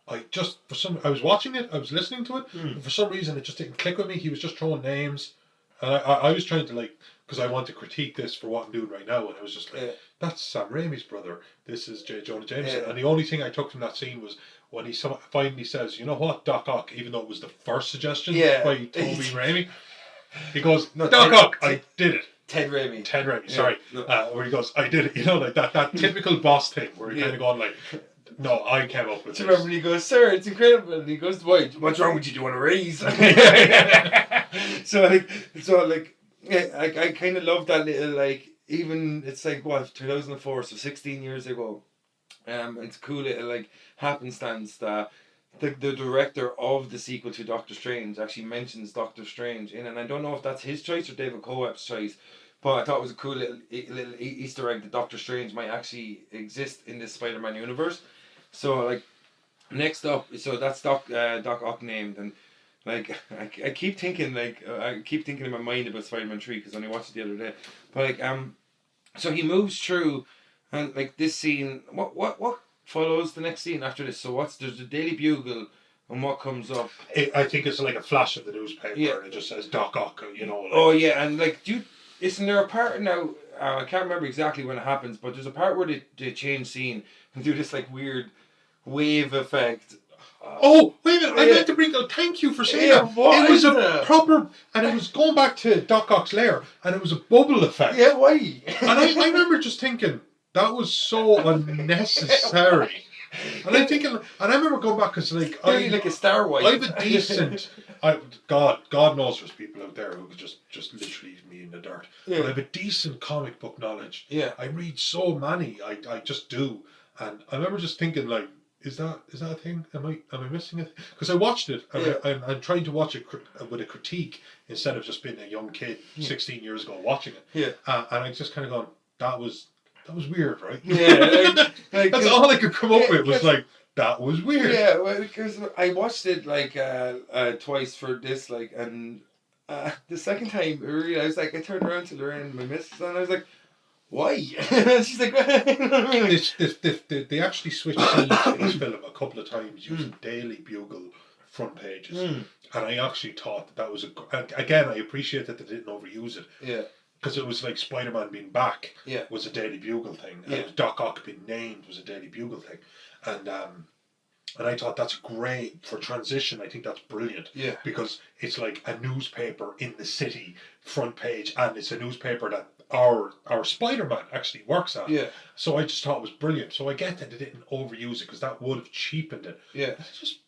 I was watching it, I was listening to it, and for some reason it just didn't click with me. He was just throwing names, and I was trying to like, because I want to critique this for what I'm doing right now, and I was just like, that's Sam Raimi's brother. This is J. Jonah Jameson. And the only thing I took from that scene was when he finally says, "You know what, Doc Ock," even though it was the first suggestion by Toby Raimi, he goes, "No, Doc Ock, I did it." Ted Raimi, sorry. Where he goes, "I did it." You know, like that typical boss thing where he kind of going like, "No, I came up with this." Remember when he goes, "Sir, it's incredible," and he goes, "Why? What's wrong with you? Do you want to raise?" I kind of love that little like. Even it's like what 2004, so 16 years ago. It's a cool little like happenstance that the director of the sequel to Doctor Strange actually mentions Doctor Strange in, and I don't know if that's his choice or David Coep's choice, but I thought it was a cool little Easter egg that Doctor Strange might actually exist in this Spider-Man universe. So like next up, so that's Doc Ock named, and like I keep thinking in my mind about Spider-Man 3 because I only watched it the other day, but like so he moves through, and like this scene, what follows the next scene after this? So there's the Daily Bugle, and what comes up? I think it's like a flash of the newspaper, and it just says Doc Ock, you know. Like, oh yeah, and like isn't there a part now? I can't remember exactly when it happens, but there's a part where they change scene and do this like weird wave effect Oh, wait a minute! I meant to bring. Thank you for saying that. It was a proper, and it was going back to Doc Ock's lair, and it was a bubble effect. Yeah, why? And I remember just thinking that was so unnecessary. And I'm thinking, and I remember going back because like like a Star Wars. I have a decent. God knows there's people out there who could just literally leave me in the dirt. Yeah. But I have a decent comic book knowledge. Yeah. I read so many. I just do, and I remember just thinking like, is that a thing? Am I missing it? Because I watched it. I'm trying to watch it with a critique instead of just being a young kid 16 years ago watching it. Yeah. And I just kind of gone, that was weird, right? Yeah. Like, that's all I could come up with was like, that was weird. Yeah, well, because I watched it like twice for this, like, and the second time I was like, I turned around to Lorraine and my missus, and I was like, why? She's like, they actually switched scenes in this film a couple of times using Daily Bugle front pages, and I actually thought that was again, I appreciate that they didn't overuse it. Yeah. Because it was like Spider-Man being back was a Daily Bugle thing, and Doc Ock being named was a Daily Bugle thing, and I thought that's great for transition. I think that's brilliant. Yeah. Because it's like a newspaper in the city front page, and it's a newspaper that our Spider-Man actually works at. Yeah. So I just thought it was brilliant. So I get that they didn't overuse it because that would have cheapened it. Yeah. It's just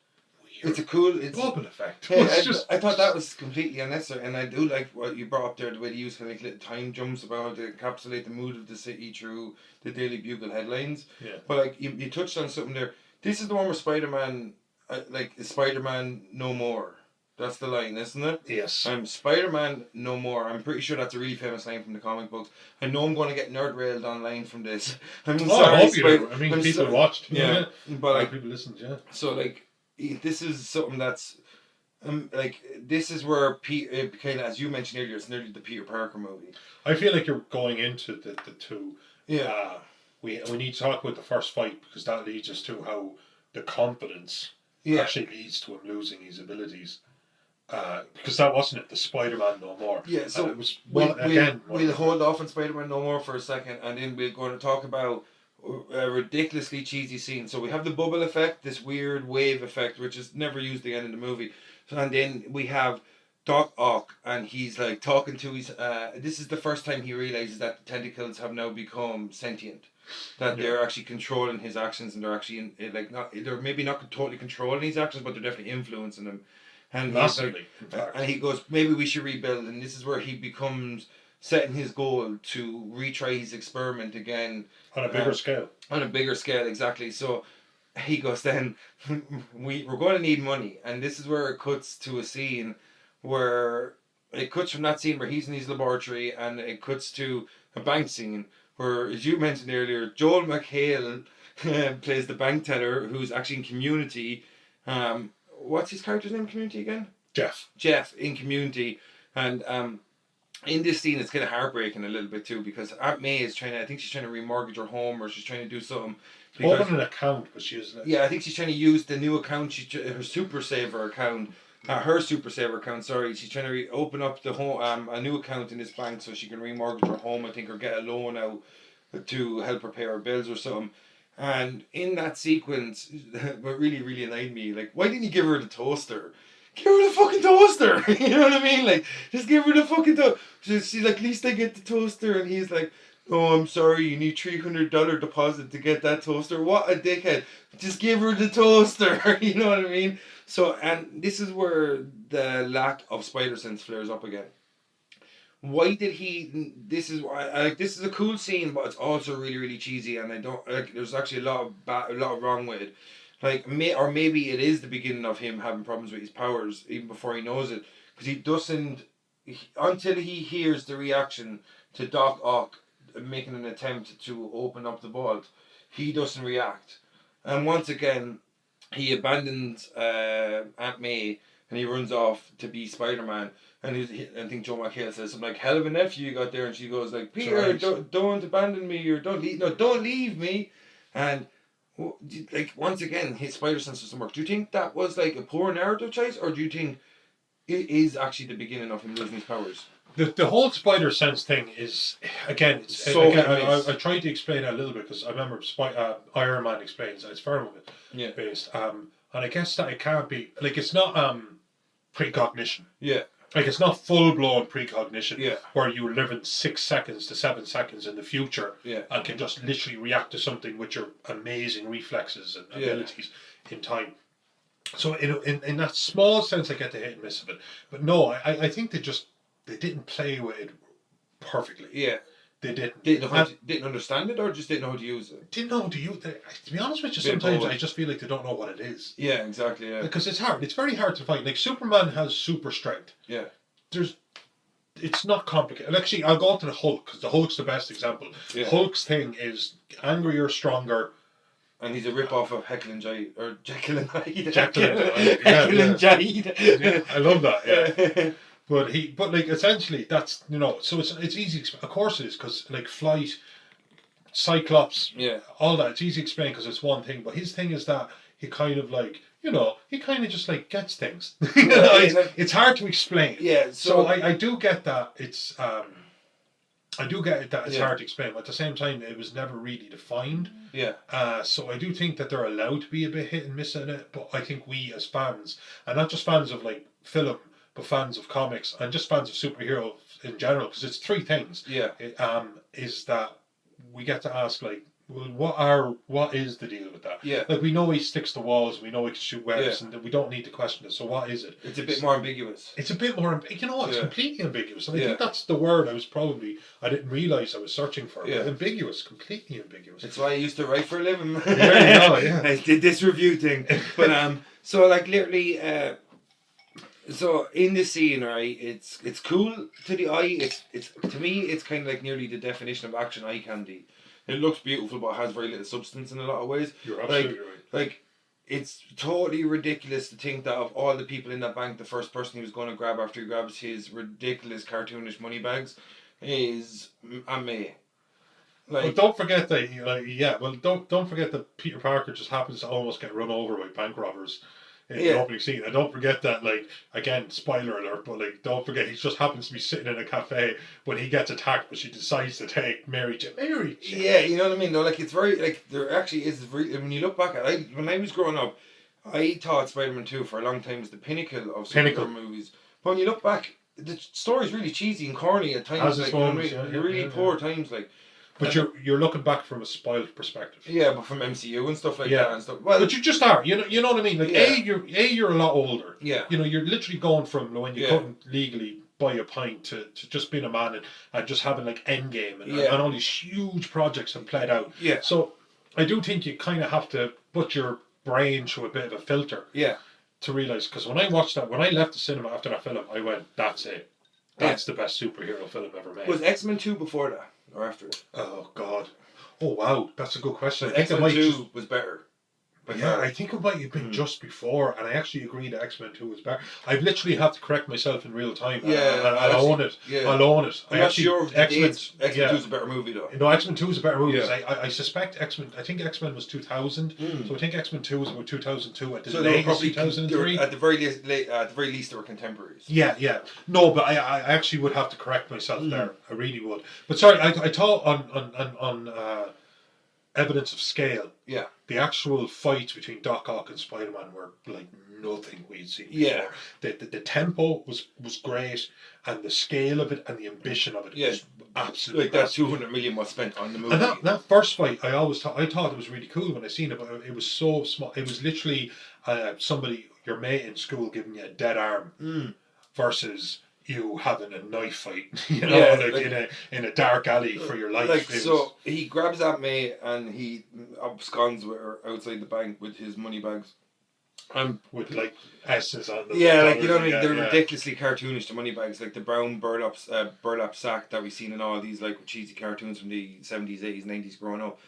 weird. It's a cool bubble effect. Yeah, I thought that was completely unnecessary, and I do like what you brought up there, the way they use kind of like little time jumps about to encapsulate the mood of the city through the Daily Bugle headlines. Yeah. But like you touched on something there. This is the one where Spider-Man, like, is Spider-Man no more. That's the line, isn't it? Yes. Spider-Man no more. I'm pretty sure that's a really famous line from the comic books. I know I'm going to get nerd railed online from this. I'm sorry. I hope you do. I mean, people watched. Yeah. But like, people listened, yeah. So like, this is something that's, like, this is where kind of, as you mentioned earlier, it's nearly the Peter Parker movie. I feel like you're going into the two. Yeah. We need to talk about the first fight because that leads us to how the confidence actually leads to him losing his abilities. Because that wasn't it, the Spider-Man no more. Yeah, so it was, we'll hold off on Spider-Man no more for a second, and then we're going to talk about a ridiculously cheesy scene. So we have the bubble effect, this weird wave effect, which is never used again in the movie. And then we have Doc Ock, and he's like talking to his. This is the first time he realizes that the tentacles have now become sentient, that they're actually controlling his actions, and they're actually they're maybe not totally controlling his actions, but they're definitely influencing him. And massively, and he goes, maybe we should rebuild, and this is where he becomes setting his goal to retry his experiment again on a bigger scale. On a bigger scale, exactly. So he goes, then we're going to need money, and this is where it cuts to a scene where it cuts from that scene where he's in his laboratory, and it cuts to a bank scene where, as you mentioned earlier, Joel McHale plays the bank teller who's actually in Community. What's his character's name in Community again? Jeff in Community, and in this scene it's kind of heartbreaking a little bit too, because Aunt May is I think she's trying to remortgage her home, or she's trying to do something. Open an account, but she isn't. Yeah, I think she's trying to use the new account, her Super Saver account. Sorry, she's trying to open up the home, a new account in this bank so she can remortgage her home, I think, or get a loan out to help her pay her bills or something. And in that sequence, what really, really annoyed me, like, why didn't you give her the toaster? Give her the fucking toaster! You know what I mean? Like, just give her the fucking toaster. She's like, at least I get the toaster. And he's like, oh, I'm sorry, you need $300 deposit to get that toaster. What a dickhead. Just give her the toaster. You know what I mean? So, and this is where the lack of spider sense flares up again. Why did he? This is why. This is a cool scene, but it's also really, really cheesy, and I don't like. There's actually a lot wrong with it. Like, or maybe it is the beginning of him having problems with his powers even before he knows it, because he doesn't until he hears the reaction to Doc Ock making an attempt to open up the vault. He doesn't react, and once again, he abandons Aunt May and he runs off to be Spider-Man. And I think Joe McHale says something like, hell of a nephew you got there. And she goes like, Peter, don't abandon me, or don't leave me. And like, once again, his spider sense doesn't work. Do you think that was like a poor narrative choice, or do you think it is actually the beginning of him losing his powers? The whole spider sense thing is, again, I tried to explain it a little bit, because I remember Iron Man explains, and it's very based. And I guess that it can't be like it's not precognition. Yeah. Like it's not full blown precognition. Yeah. Where you live in 6 seconds to 7 seconds in the future. Yeah. And can just literally react to something with your amazing reflexes and abilities in time. So in that small sense, I get the hit and miss of it. But no, I think they didn't play with it perfectly. Yeah. They didn't. Didn't understand it, or just didn't know how to use it? Didn't know how to use it. To be honest with you, sometimes I just feel like they don't know what it is. Yeah, exactly, yeah. Because it's hard. It's very hard to fight. Like, Superman has super strength. Yeah. It's not complicated. Actually, I'll go to the Hulk, because the Hulk's the best example. Yeah. Hulk's thing is angrier, stronger. And he's a rip-off of Jekyll and Hyde. Or Jekyll and Hyde. Jekyll and Hyde. Yeah, I love that, yeah. But like essentially that's so it's easy. Of course it is, because like flight, Cyclops, all that, it's easy to explain because it's one thing. But his thing is that he kind of like he kind of just like gets things. It's hard to explain. Yeah. So I do get that it's I do get that it's hard to explain, but at the same time it was never really defined. Yeah. So I do think that they're allowed to be a bit hit and miss in it, but I think we as fans, and not just fans of like film, but fans of comics and just fans of superheroes in general, because it's three things. Yeah. Is that we get to ask like, well, what is the deal with that? Yeah. Like, we know he sticks to walls, we know he can shoot webs, and we don't need to question it. So what is it? It's a bit more ambiguous. It's a bit more, it's completely ambiguous. And I think that's the word I didn't realise I was searching for. Yeah. Ambiguous, completely ambiguous. That's why I used to write for a living. There you go, yeah. I did this review thing. But so like literally so in this scene, right, it's cool to the eye. It's to me it's kind of like nearly the definition of action eye candy. It looks beautiful, but has very little substance in a lot of ways. You're absolutely right. Like, it's totally ridiculous to think that of all the people in that bank, the first person he was going to grab after he grabs his ridiculous cartoonish money bags is Aunt May. Like, well, don't forget that. Don't forget that Peter Parker just happens to almost get run over by bank robbers in the opening scene. And don't forget that, like, again, spoiler alert, but like, don't forget he just happens to be sitting in a cafe when he gets attacked, but she decides to take Mary Jane. Yeah, you know what I mean? No, like, it's very, like, there actually is, really, when you look back at it, when I was growing up, I thought Spider-Man 2 for a long time was the pinnacle of superhero movies. But when you look back, the story's really cheesy and corny at times. Like, moments, really poor times, like. But you're looking back from a spoiled perspective. Yeah, but from MCU and stuff like that and stuff. Well, but you just are. You know what I mean? Like you're a lot older. Yeah. You know, you're literally going from when you couldn't legally buy a pint to just being a man and just having like Endgame and all these huge projects and played out. Yeah. So I do think you kind of have to put your brain through a bit of a filter. Yeah. To realise, because when I watched that, when I left the cinema after that film, I went, "That's it. That's the best superhero film ever made." Was X-Men 2 before that? Or after it? Oh God! Oh wow, that's a good question. I think X-Men 2 was better. I think it might have been just before, and I actually agree that X-Men 2 was better. I've literally had to correct myself in real time. I'll own it. I'll own it. I'm not sure if X-Men 2 is a better movie though. No, X-Men 2 is a better movie. I suspect X-Men. I think X-Men was 2000, so I think X-Men 2 was about 2002 at the latest 2003. At the very least, they were contemporaries. Yeah. No, but I actually would have to correct myself there. I really would. But sorry, I thought on evidence of scale. Yeah. The actual fights between Doc Ock and Spider-Man were like nothing we'd seen before. Yeah. The tempo was great, and the scale of it and the ambition of it was absolutely like that 200 million was spent on the movie. And that first fight, I thought it was really cool when I seen it, but it was so small. It was literally somebody, your mate in school, giving you a dead arm versus you having a knife fight, in a dark alley for your life. Like, so he grabs Aunt May and he absconds with her outside the bank with his money bags. With like S's on them. Yeah, like, you know what I mean? They're ridiculously cartoonish, the money bags, like the brown burlap sack that we've seen in all these like cheesy cartoons from the 70s, 80s, 90s growing up.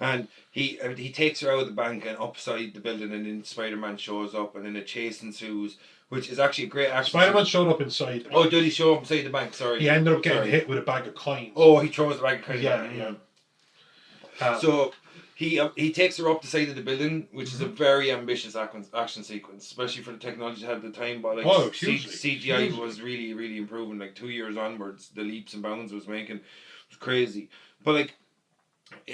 And he takes her out of the bank and upside the building, and then Spider-Man shows up, and then a chase ensues, which is actually a great action. Spider-Man showed up inside the bank. Oh, did he show up inside the bank? Sorry. He ended up getting hit with a bag of coins. Oh, he throws the bag of coins. Yeah. So he takes her up the side of the building, which is a very ambitious action sequence, especially for the technology they had at the time. But like CGI was really, really improving. Like 2 years onwards, the leaps and bounds it was making was crazy. But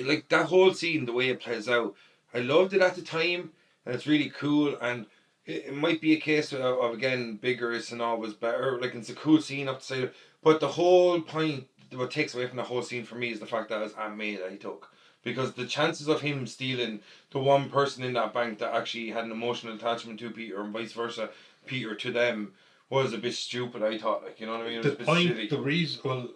like that whole scene, the way it plays out, I loved it at the time. and it's really cool. And it might be a case of again, bigger isn't always better. Like, it's a cool scene up the side, but the whole point, what takes away from the whole scene for me is the fact that it's Aunt May that he took. Because the chances of him stealing the one person in that bank that actually had an emotional attachment to Peter, and vice versa, Peter to them, was a bit stupid, I thought. Like, you know what I mean? It was The a bit point, silly. the reason, well,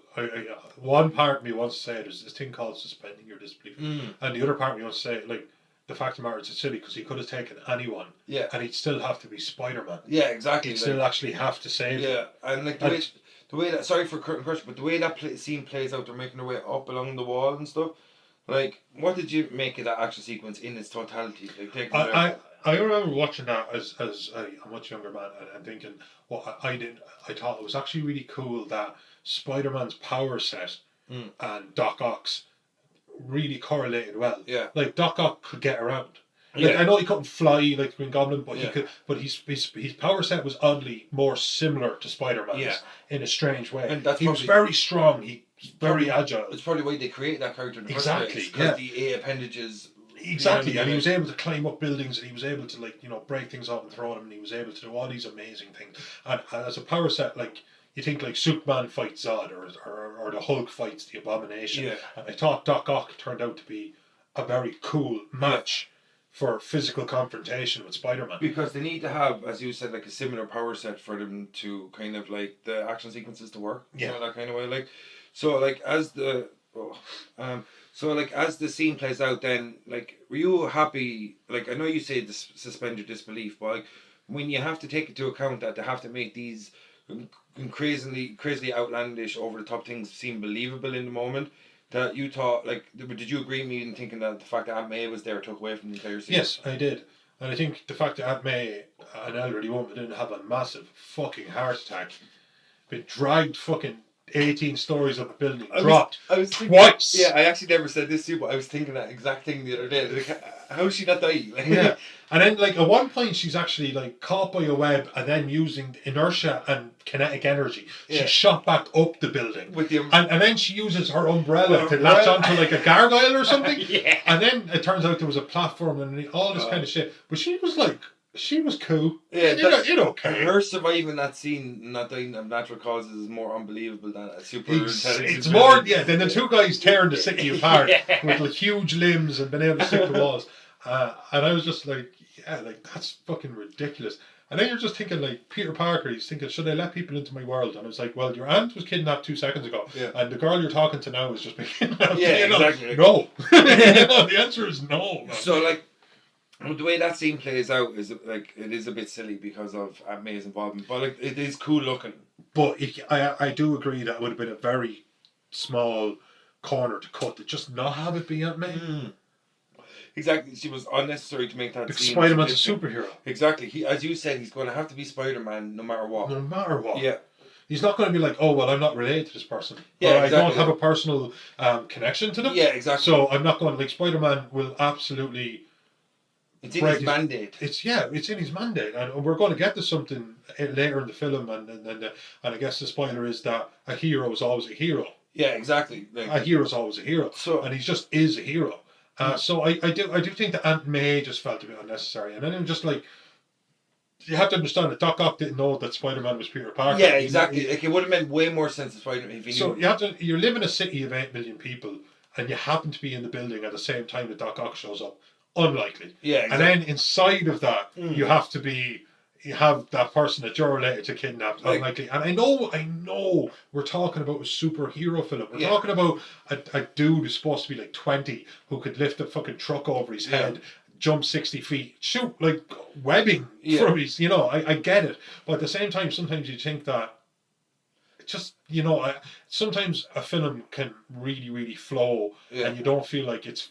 one part of me wants to say there's this thing called suspending your disbelief, and the other part of me wants to say, like, the fact of the matter is it's silly because he could have taken anyone, and he'd still have to be Spider-Man. Yeah, exactly. He'd still actually have to save him. And like the way that, sorry for cutting question, but the way that scene plays out, they're making their way up along the wall and stuff. Like, what did you make of that action sequence in its totality? Like, I remember watching that as a much younger man and thinking, what I did, I thought it was actually really cool that Spider-Man's power set and Doc Ock's really correlated well. Yeah. Like, Doc Ock could get around. Like, I know he couldn't fly like the Green Goblin, but he could. But his power set was oddly more similar to Spider-Man's in a strange way. And he was very strong. He was very agile. It's probably why they created that character in the first place. Exactly. Yeah. The A appendages. Exactly, and he was able to climb up buildings, and he was able to, like, you know, break things up and throw them, and he was able to do all these amazing things. And as a power set, like, you think like Superman fights Zod, or the Hulk fights the Abomination. Yeah. And I thought Doc Ock turned out to be a very cool match for physical confrontation with Spider-Man. Because they need to have, as you said, like a similar power set for them to kind of like the action sequences to work. Yeah. You know, that kind of way. Like, so like as the as the scene plays out, then like, were you happy? Like, I know you say suspend your disbelief, but like, when you have to take into account that they have to make these crazily outlandish, over the top things seem believable in the moment. That you thought, like, did you agree with me in thinking that the fact that Aunt May was there took away from the entire scene? Yes, I did. And I think the fact that Aunt May, an elderly woman, didn't have a massive fucking heart attack, been dragged fucking 18 stories up a building, dropped twice. Yeah, I actually never said this to you, but I was thinking that exact thing the other day. Like, how did she not die? Like, yeah. And then, like, at one point, she's actually, like, caught by a web, and then using inertia and kinetic energy, she's shot back up the building. With the and then she uses her umbrella to latch onto, like, a gargoyle or something. Yeah. And then it turns out there was a platform and all this kind of shit. But she was, like, she was cool. Yeah, you know, okay. Her surviving that scene, not dying of natural causes, is more unbelievable than a super intelligent. It's more, than the two guys tearing the city apart with, like, huge limbs and being able to stick to walls. And I was just like, yeah, like, that's fucking ridiculous. And then you're just thinking, like, Peter Parker, he's thinking, should I let people into my world? And I was like, well, your aunt was kidnapped 2 seconds ago, and the girl you're talking to now is just being kidnapped. Yeah, exactly. No. The answer is no. Man. So, like, the way that scene plays out is, like, it is a bit silly because of Aunt May's involvement, but, like, it is cool looking. But I do agree that it would have been a very small corner to cut to just not have it be Aunt May. Exactly, she was unnecessary to make that because scene. Spider-Man's a superhero. Exactly, he, as you said, he's going to have to be Spider-Man no matter what. No matter what. Yeah. He's not going to be like, oh, well, I'm not related to this person. Yeah, or exactly. I don't have a personal connection to them. Yeah, exactly. So I'm not going to, like, Spider-Man will absolutely... It's in his mandate. It's in his mandate. And we're going to get to something later in the film, and I guess the spoiler is that a hero is always a hero. Yeah, exactly. Like, a hero is always a hero. So, and he just is a hero. So I do think that Aunt May just felt a bit unnecessary, and then I'm just like, you have to understand that Doc Ock didn't know that Spider-Man was Peter Parker. Yeah, exactly. Like, it would have meant way more sense to Spider-Man if he knew. So you live in a city of 8 million people, and you happen to be in the building at the same time that Doc Ock shows up. Unlikely. Yeah, exactly. And then inside of that, you have that person that you're related to kidnapped. Like, unlikely. And I know we're talking about a superhero film. We're talking about a dude who's supposed to be like 20 who could lift a fucking truck over his head, jump 60 feet, shoot like webbing from his, I get it. But at the same time, sometimes you think that just, sometimes a film can really, really flow and you don't feel like it's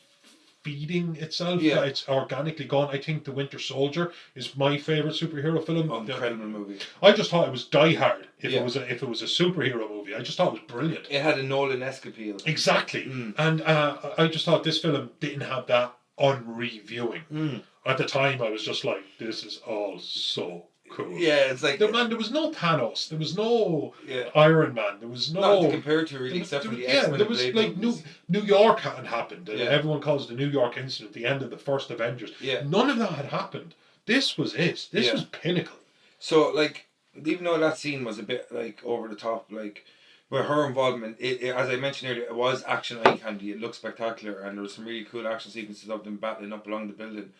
feeding itself, that it's organically gone. I think The Winter Soldier is my favourite superhero film. Incredible movie. I just thought it was Die Hard if it was a superhero movie. I just thought it was brilliant. It had a Nolan-esque appeal. Exactly. And I just thought this film didn't have that on reviewing. At the time I was just like, this is all so cool. Yeah, it's like there was no Thanos. There was no yeah. Iron Man. There was no. Not to compare to really, except for the X-Men. There was like New York hadn't happened. Yeah. Everyone calls it the New York incident, the end of the first Avengers. Yeah. None of that had happened. This was it. This was pinnacle. So like, even though that scene was a bit like over the top, like. With her involvement, it, as I mentioned earlier, it was action eye candy. It looked spectacular, and there was some really cool action sequences of them battling up along the building.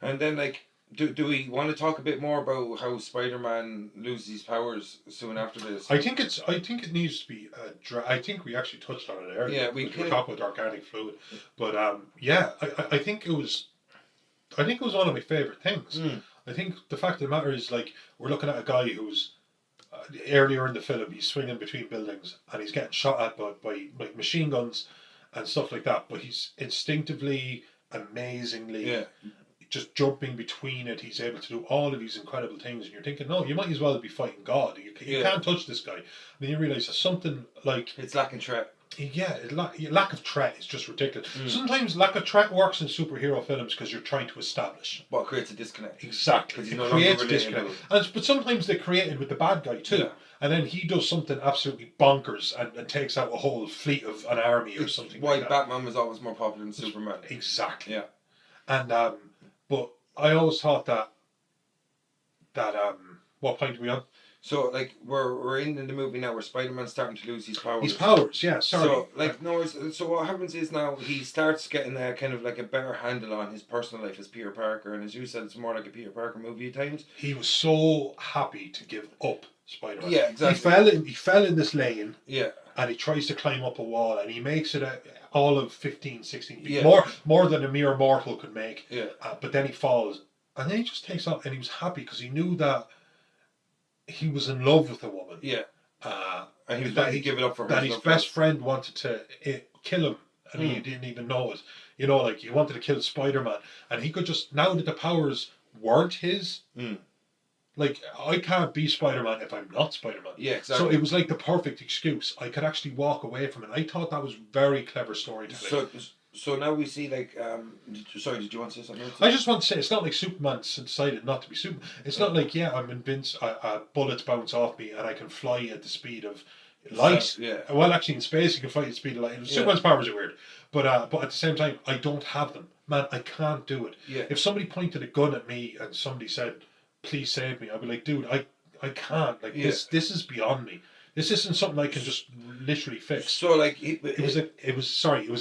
And then, like, do we want to talk a bit more about how Spider-Man loses his powers soon after this? I think it needs to be. I think we actually touched on it earlier. Yeah, we were talking about organic fluid, but I think it was. I think it was one of my favorite things. I think the fact of the matter is, like, we're looking at a guy who's. Earlier in the film, he's swinging between buildings and he's getting shot at by like machine guns and stuff like that. But he's instinctively, amazingly, just jumping between it. He's able to do all of these incredible things, and you're thinking, no, you might as well be fighting God. You can't touch this guy. And then you realise there's something like it's lacking threat. Yeah, lack of threat is just ridiculous. Sometimes lack of threat works in superhero films because you're trying to establish. What creates a disconnect. Exactly. It creates a disconnect. But sometimes they create it with the bad guy too. Yeah. And then he does something absolutely bonkers and takes out a whole fleet of an army or something like that. Why Batman was always more popular than Superman. Exactly. Yeah. And but I always thought that what point are we on? So, like, we're in the movie now where Spider-Man's starting to lose his powers. His powers, yeah, sorry. So, like, so what happens is now he starts getting a kind of like a better handle on his personal life as Peter Parker, and as you said, it's more like a Peter Parker movie at times. He was so happy to give up Spider-Man. Yeah, exactly. He fell in this lane. Yeah. And he tries to climb up a wall, and he makes it all of 15, 16 feet. Yeah. More than a mere mortal could make. Yeah. But then he falls. And then he just takes off, and he was happy because he knew that he was in love with a woman. Yeah. And he was that he give it up for her. That his best friend wanted to kill him, and he didn't even know it. You know, like, he wanted to kill Spider-Man. And he could just, now that the powers weren't his, like, I can't be Spider-Man if I'm not Spider-Man. Yeah, exactly. So it was like the perfect excuse. I could actually walk away from it. I thought that was very clever storytelling. So now we see, like, sorry, did you want to say something else? I just want to say, it's not like Superman's decided not to be Superman. It's not like, I'm invincible, bullets bounce off me and I can fly at the speed of light. Yeah. Well, actually, in space, you can fly at the speed of light. Superman's powers are weird. But at the same time, I don't have them. Man, I can't do it. Yeah. If somebody pointed a gun at me and somebody said, please save me, I'd be like, dude, I can't. Like, this is beyond me. This isn't something I can just literally fix. So, like, it was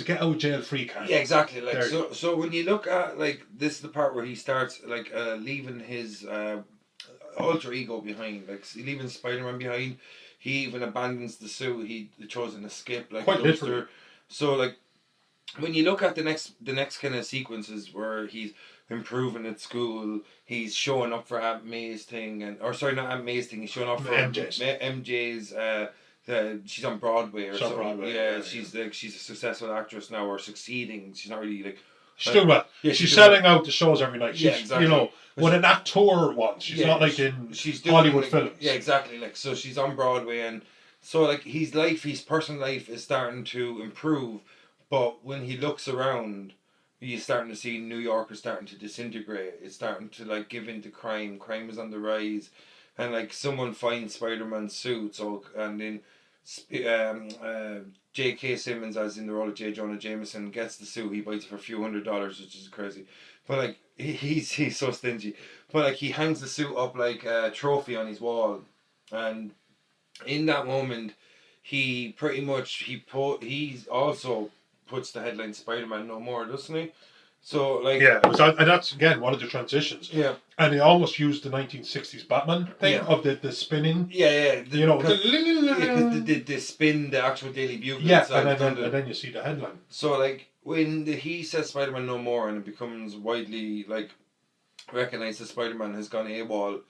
a get out of jail free card. Yeah, exactly. Like, so when you look at, like, this is the part where he starts, like, leaving his alter ego behind, like, leaving Spider-Man behind. He even abandons the suit. He chose an escape, like, quite literally. So, like, when you look at the next kind of sequences where he's improving at school, he's showing up for Aunt May's thing, not Aunt May's thing. He's showing up for MJ's. She's on Broadway or something. Broadway, yeah, she's a successful actress now, or succeeding. She's not really like. She's doing well. Yeah, she's selling out the shows every night. She's, exactly. You know, what an actor wants. She's not like in Hollywood films. Yeah, exactly. Like, so she's on Broadway, and so, like, his personal life is starting to improve, but when he looks around, he's starting to see New York is starting to disintegrate. It's starting to, like, give in to crime. Crime is on the rise, and, like, someone finds Spider-Man's suit. And then J.K. Simmons, as in the role of J. Jonah Jameson, gets the suit. He buys it for a few $100s, which is crazy. But, like, he's so stingy. But, like, he hangs the suit up like a trophy on his wall, and in that moment, he pretty much he's also puts the headline "Spider-Man No More," doesn't he? So, like, and that's again one of the transitions. Yeah, and he almost used the 1960s Batman thing of the spinning. Yeah. The spin, the actual Daily Bugle. Yeah, and then you see the headline. So, like, when he says "Spider-Man No More" and it becomes widely, like, recognized that Spider-Man has gone AWOL,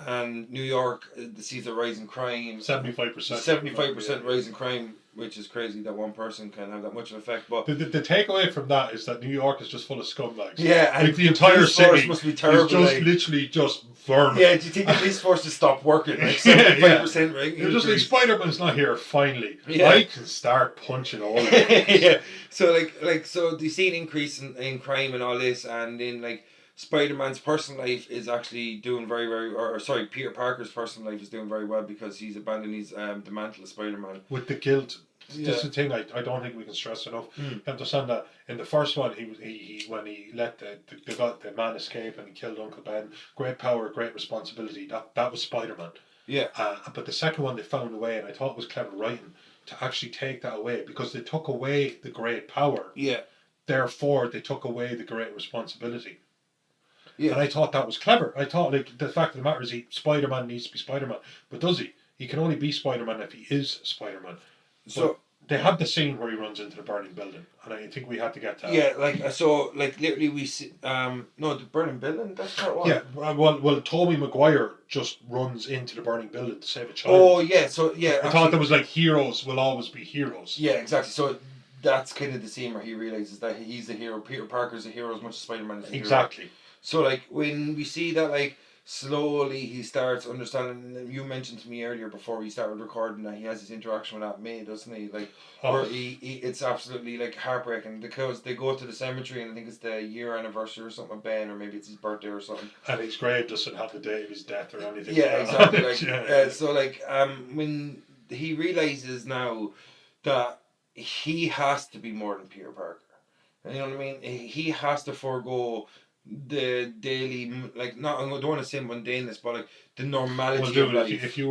and New York sees a rise in crime. 75% rise in crime, which is crazy that one person can have that much of an effect. But the takeaway from that is that New York is just full of scumbags. Yeah, and like the entire city must be terrible. Is just literally just vermin. Yeah, do you think the police force has stopped working? Like 75% right? They're just like, Spider-Man's not here. Finally, yeah. I can start punching all of yeah. So so do you see an increase in crime and all this, and then, like, Spider-Man's personal life is actually doing very, very, or sorry, Peter Parker's personal life is doing very well because he's abandoned his the mantle of Spider-Man. With the guilt. Yeah. This is the thing I don't think we can stress enough. You understand that in the first one, he when he let the man escape and he killed Uncle Ben, great power, great responsibility. That was Spider-Man. Yeah. But the second one, they found a way, and I thought it was clever writing to actually take that away because they took away the great power. Yeah. Therefore, they took away the great responsibility. Yeah. And I thought that was clever. I thought, like, the fact of the matter is, Spider-Man needs to be Spider-Man, but does he? He can only be Spider-Man if he is Spider-Man. So they had the scene where he runs into the burning building, and I think we had to get to that. Yeah, like literally we see no, the burning building. That's part one. Yeah, well, Tobey Maguire just runs into the burning building to save a child. Oh yeah, so yeah. I thought there was like heroes will always be heroes. Yeah, exactly. So that's kind of the scene where he realizes that he's a hero. Peter Parker's a hero as much as Spider-Man is a hero. Exactly. So like when we see that, like, slowly he starts understanding. You mentioned to me earlier before we started recording that he has this interaction with Aunt May, doesn't he? Like, where he it's absolutely like heartbreaking because they go to the cemetery and I think it's the year anniversary or something of Ben, or maybe it's his birthday or something. And his grave doesn't have the date of his death or anything. Yeah, exactly. Like, yeah. So like when he realizes now that he has to be more than Peter Parker, you know what I mean? He has to forego the daily, like, not, I don't want to say mundaneness, but like the normality of life. If you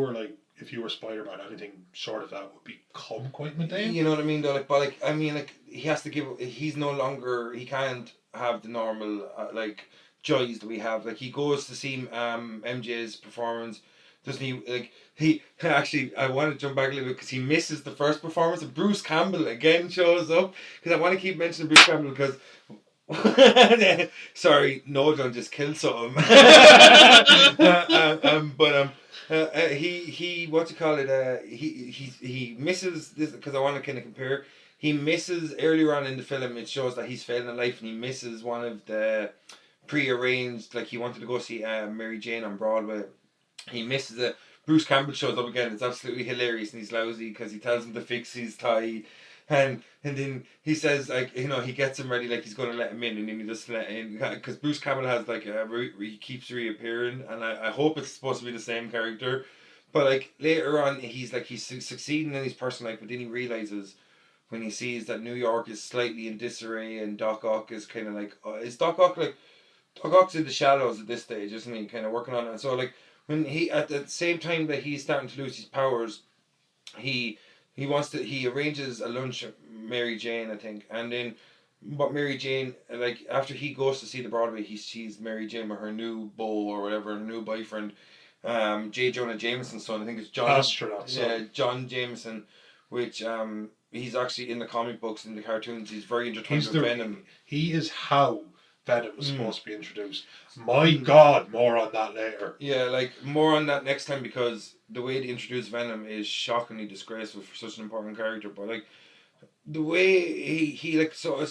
were Spider-Man, anything short of that would become quite mundane. You know what I mean? Though, like, but like, I mean, like, he has to give. He's no longer. He can't have the normal like joys that we have. Like, he goes to see MJ's performance. Doesn't he? Like, he actually. I want to jump back a little bit because he misses the first performance, and Bruce Campbell again shows up. Because I want to keep mentioning Bruce Campbell because. Sorry, no, don't just kill something. He what you call it? He misses this because I want to kind of compare. He misses earlier on in the film. It shows that he's failing in life, and he misses one of the pre-arranged. Like, he wanted to go see Mary Jane on Broadway. He misses it. Bruce Campbell shows up again. It's absolutely hilarious, and he's lousy because he tells him to fix his tie. And then he says, like, you know, he gets him ready, like he's going to let him in, and then he just let in, because Bruce Campbell has like he keeps reappearing, and I hope it's supposed to be the same character, but like later on he's succeeding in his personal life, but then he realizes when he sees that New York is slightly in disarray, and Doc Ock is kind of like, is Doc Ock like, Doc Ock's in the shadows at this stage, isn't he, kind of working on it, and so like when he, at the same time that he's starting to lose his powers, he arranges a lunch with Mary Jane, I think, and then, but Mary Jane, like, after he goes to see the Broadway, he sees Mary Jane with her new beau or whatever, her new boyfriend, J. Jonah Jameson's son, I think it's John. Astronaut. Yeah, John Jameson, which he's actually in the comic books and the cartoons. He's very intertwined with Venom. He is how Venom was supposed to be introduced. My God, more on that later. Yeah, like, more on that next time, because the way they introduce Venom is shockingly disgraceful for such an important character. But like, the way he like, so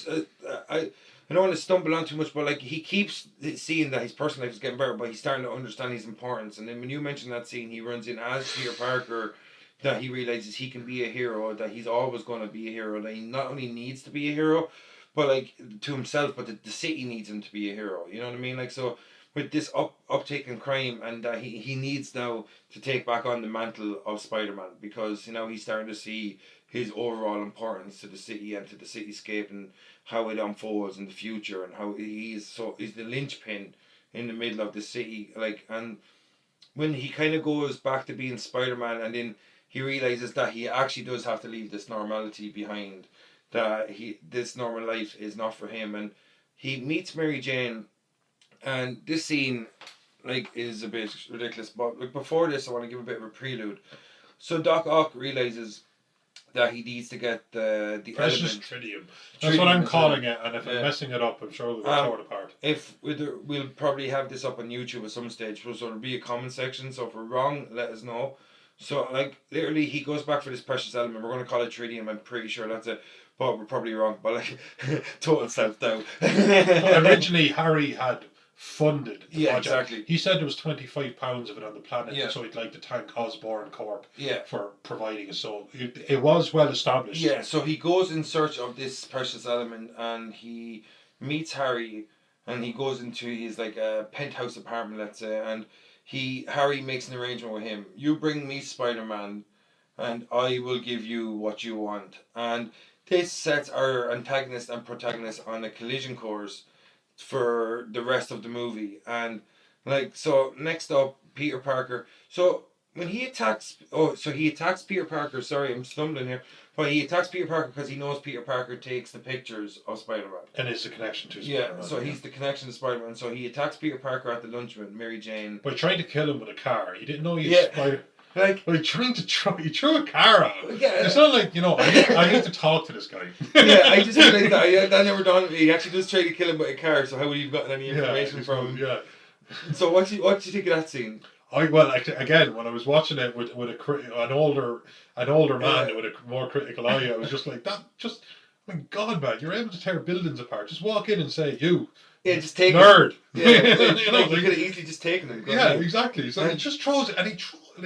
I don't want to stumble on too much, but like, he keeps seeing that his personal life is getting better, but he's starting to understand his importance. And then when you mention that scene, he runs in as Peter Parker, that he realizes he can be a hero, that he's always going to be a hero, that he not only needs to be a hero, but like to himself, but the city needs him to be a hero. You know what I mean? Like, so with this uptake in crime, and that he needs now to take back on the mantle of Spider-Man, because, you know, he's starting to see his overall importance to the city and to the cityscape and how it unfolds in the future, and how he's the linchpin in the middle of the city. Like, and when he kind of goes back to being Spider-Man, and then he realizes that he actually does have to leave this normality behind, that this normal life is not for him, and he meets Mary Jane. And this scene, like, is a bit ridiculous. But like, before this, I want to give a bit of a prelude. So Doc Ock realizes that he needs to get the precious element. tritium. That's what I'm calling it. And if I'm messing it up, I'm sure we'll throw it apart. If we'll probably have this up on YouTube at some stage, so there'll be a comment section. So if we're wrong, let us know. So like, literally, he goes back for this precious element. We're going to call it tritium. I'm pretty sure that's it. But we're probably wrong. But like, total self-doubt. Originally, Harry had funded the project. Exactly. He said there was £25 of it on the planet, Yeah. so he'd like to thank Osborne Corp Yeah. for providing it. So it was well established. Yeah, so he goes in search of this precious element, and he meets Harry, and he goes into his like a penthouse apartment, let's say, and Harry makes an arrangement with him. You bring me Spider-Man, and I will give you what you want. And this sets our antagonist and protagonist on a collision course for the rest of the movie. And like, so next up, Peter Parker. So when he attacks, he attacks Peter Parker. Sorry, I'm stumbling here. But he attacks Peter Parker because he knows Peter Parker takes the pictures of Spider-Man. And it's the connection to Spider-Man. Yeah, so he's the connection to Spider-Man. So he attacks Peter Parker at the lunch with Mary Jane. By trying to kill him with a car. He didn't know he was Spider-Man. Like, he threw a car at him. Yeah. It's not like, I need to talk to this guy. Yeah, I just realized that never dawned on me. He actually does try to kill him with a car, so how would you have gotten any information from him? Yeah. So what do you think of that scene? Again, when I was watching it with an older man with a more critical eye, I was just like, my God, man, you're able to tear buildings apart. Just walk in and say, you. Yeah, just take nerd. It. Yeah, you could have easily just taken it. Yeah, exactly. So he just throws it, and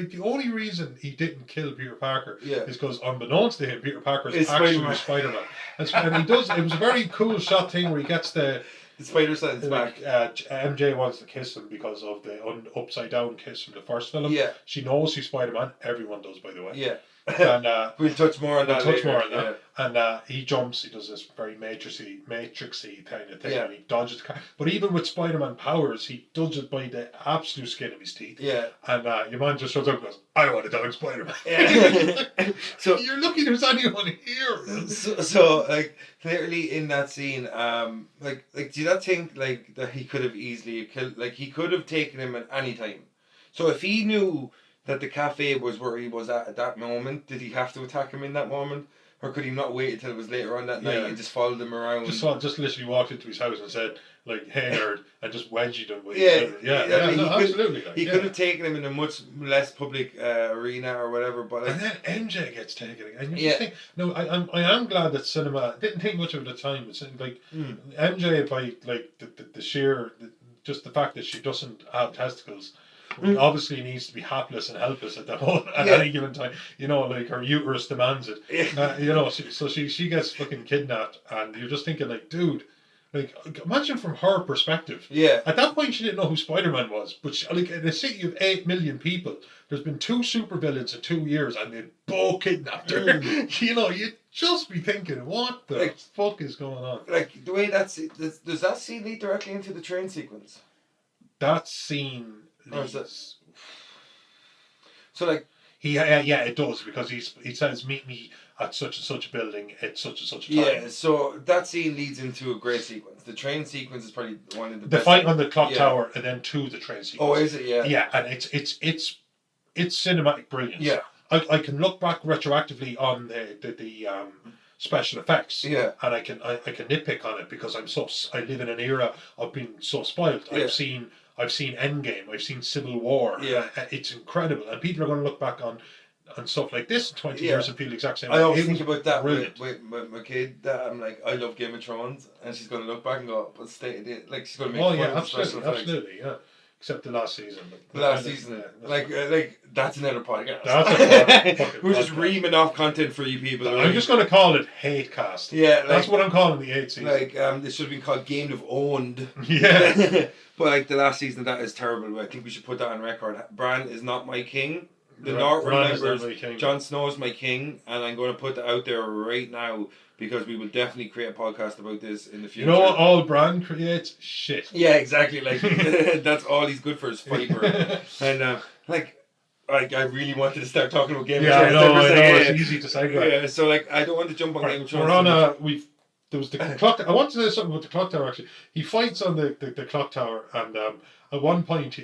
the only reason he didn't kill Peter Parker is because, unbeknownst to him, Peter Parker is actually Spider-Man. And he does. It was a very cool shot thing where he gets the spider sense back. MJ wants to kiss him because of the upside down kiss from the first film. Yeah, she knows he's Spider-Man. Everyone does, by the way. Yeah. And we'll touch more on that later. Yeah. And he jumps. He does this very matrixy kind of thing, and he dodges the car. But even with Spider-Man powers, he does it by the absolute skin of his teeth. Yeah. And your man just shows up and goes, "I want to dog Spider-Man." Yeah. So you're lucky there's anyone here. So like clearly in that scene, like do you not think like that he could have easily killed? Like he could have taken him at any time. So if he knew that the cafe was where he was at that moment, did he have to attack him in that moment? Or could he not wait until it was later on that night and just followed him around? Just literally walked into his house and said, like, "Hey nerd," and just wedged him. Absolutely. He could have taken him in a much less public arena or whatever. But and then MJ gets taken, and you just think, no, I am glad that cinema didn't think much of it at the time. It's like MJ by like the sheer just the fact that she doesn't have testicles. Obviously needs to be hapless and helpless at any given time. Like her uterus demands it. So she gets fucking kidnapped, and you're just thinking like, dude, like imagine from her perspective. Yeah. At that point, she didn't know who Spider-Man was, but like in a city of 8 million people, there's been 2 supervillains in 2 years, and they both kidnapped her. You'd just be thinking, what the fuck is going on? Like the way does that scene lead directly into the train sequence? That scene. So like it does, because he says meet me at such and such a building at such and such a time. Yeah, so that scene leads into a great sequence. The train sequence is probably one of the best. The fight on the clock tower and then to the train sequence. Oh, is it? Yeah. Yeah, and it's cinematic brilliance. Yeah. I can look back retroactively on the special effects. Yeah. And I can nitpick on it because I live in an era of being so spoiled. Yeah. I've seen Endgame. I've seen Civil War. Yeah. It's incredible. And people are going to look back on stuff like this in 20 years and feel the exact same. I always think about that with my kid. That I'm like, I love Game of Thrones, and she's going to look back and go, but like she's going to make fun of the special effects. Absolutely, yeah. Except the last season. That's another podcast. We're just reaming off content for you people. I'm just going to call it Hate Cast. Yeah, that's what I'm calling the 8th season. Like this should have been called Game of Owned. Yeah. But like the last season of that is terrible. I think we should put that on record. Bran is not my king. The North remembers Jon Snow is my king, and I'm going to put that out there right now because we will definitely create a podcast about this in the future. You know what all Bran creates? Shit. Yeah, exactly. Like that's all he's good for is fiber. And I really wanted to start talking about Game of Thrones. I know. It's easy to segue. Yeah, so like I don't want to jump on Game of Thrones. There was the clock. I want to say something about the clock tower. Actually, he fights on the clock tower, and at one point,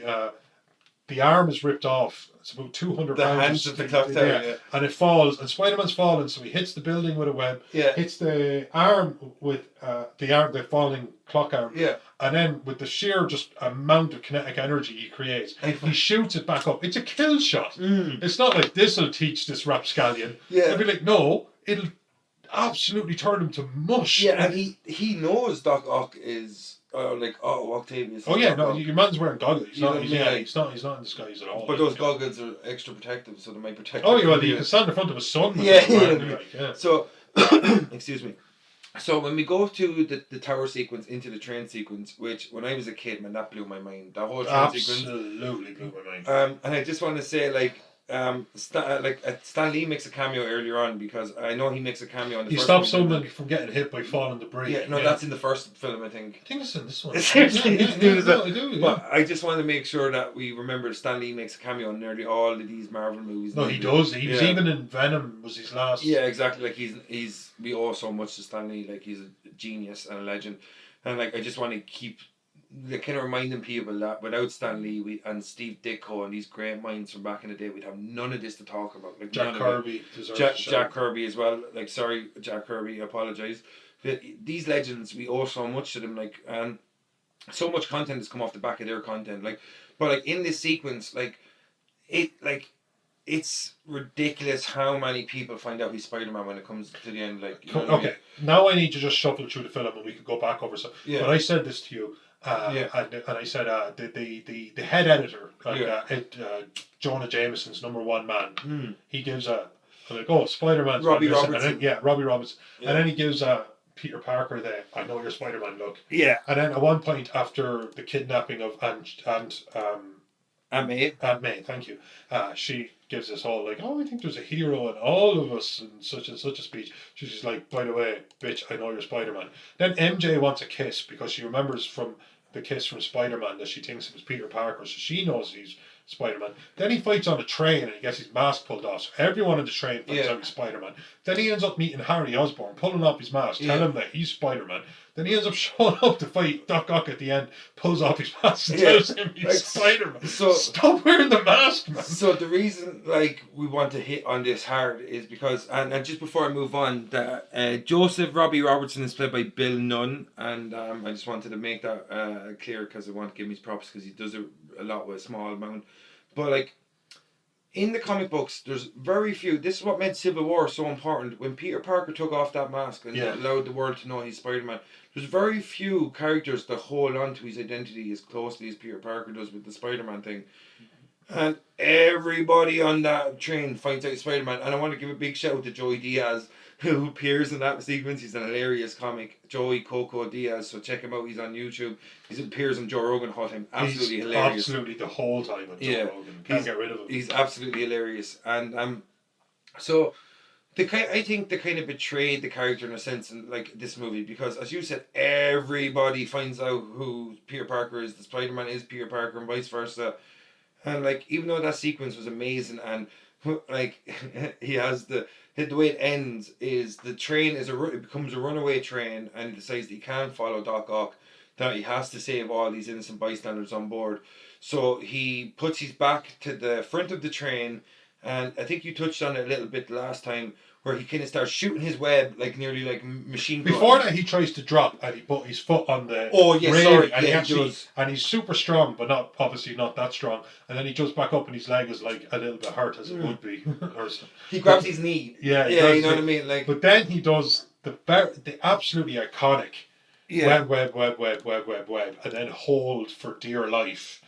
the arm is ripped off. It's about 200 pounds. The hands of the clock tower, and it falls. And Spider-Man's fallen, so he hits the building with a web. Yeah. Hits the arm with the falling clock arm. Yeah. And then with the sheer just amount of kinetic energy he creates, he shoots it back up. It's a kill shot. It's not like this will teach this rapscallion. Yeah. It'll be like, no, it'll absolutely turn him to mush. Yeah, and he knows Doc Ock is Octavius. Oh yeah, no, your man's wearing goggles. He's not in disguise at all. But those goggles are extra protective, so they might protect. Oh yeah, well, you can stand in front of a sun. Yeah. So, excuse me. So when we go to the tower sequence into the train sequence, which when I was a kid, man, that blew my mind. That whole train sequence absolutely blew my mind. and I just want to say, like, Stan Lee makes a cameo earlier on because I know he makes a cameo in the He first stops movie. someone from getting hit by falling debris. Yeah, no, that's in the first film, I think. I think it's in this one. Seriously, I do. But I just want to make sure that we remember that Stan Lee makes a cameo in nearly all of these Marvel movies. No, he does. He was even in Venom. Was his last? Yeah, exactly. Like he's we owe so much to Stan Lee. Like he's a genius and a legend, and like I just want to keep. Kind of reminding people that without Stan Lee and Steve Ditko and these great minds from back in the day, we'd have none of this to talk about. Like Jack Kirby deserves Jack Kirby as well. Like, sorry, Jack Kirby, I apologise. These legends, we owe so much to them. Like, and so much content has come off the back of their content. Like, but like in this sequence, it's ridiculous how many people find out he's Spider-Man when it comes to the end. Like, you know okay, I mean? Now I need to just shuffle through the film and we could go back over some. Yeah. But I said this to you. And I said the head editor, Jonah Jameson's #1 man, he gives Spider-Man's Robbie Robertson. Robbie Robertson, and then he gives Peter Parker I know you're Spider-Man look. Yeah. And then at one point after the kidnapping of Aunt May, thank you. She gives us all like, I think there's a hero in all of us, and such a speech. She's like, by the way, bitch, I know you're Spider-Man. Then MJ wants a kiss because she remembers from the kiss from Spider-Man that she thinks it was Peter Parker, so she knows he's Spider-Man. Then he fights on a train and he gets his mask pulled off, so everyone on the train finds out he's Spider-Man. Then he ends up meeting Harry Osborn, pulling off his mask, telling him that he's Spider-Man. Then he ends up showing up to fight Doc Ock at the end, pulls off his mask and tells him he's Spider-Man. So stop wearing the mask, man. So the reason we want to hit on this hard is because, and just before I move on, that Joseph Robbie Robertson is played by Bill Nunn, and I just wanted to make that clear because I want to give him his props because he does a lot with a small amount. But like, in the comic books, there's very few. This is what made Civil War so important. When Peter Parker took off that mask and allowed the world to know he's Spider-Man, there's very few characters that hold on to his identity as closely as Peter Parker does with the Spider-Man thing. And everybody on that train finds out he's Spider-Man. And I want to give a big shout out to Joey Diaz, who appears in that sequence. He's an hilarious comic, Joey Coco Diaz. So check him out. He's on YouTube. He appears on Joe Rogan all the time. Absolutely hilarious. Absolutely the whole time on Joe Rogan. Can't get rid of him. He's absolutely hilarious. And so I think they kind of betrayed the character in a sense in like this movie because, as you said, everybody finds out who Peter Parker is. The Spider-Man is Peter Parker, and vice versa. And like, even though that sequence was amazing, and like he has the way it ends is the train it becomes a runaway train, and he decides that he can't follow Doc Ock, that he has to save all these innocent bystanders on board. So he puts his back to the front of the train, and I think you touched on it a little bit last time, where he kind of starts shooting his web like nearly like machine gun. Before that, he tries to drop and he put his foot on the and he's super strong, but obviously not that strong. And then he jumps back up and his leg is like a little bit hurt as it would be. He grabs his knee. Yeah, you know what I mean. Like, but then he does the absolutely iconic web, and then hold for dear life.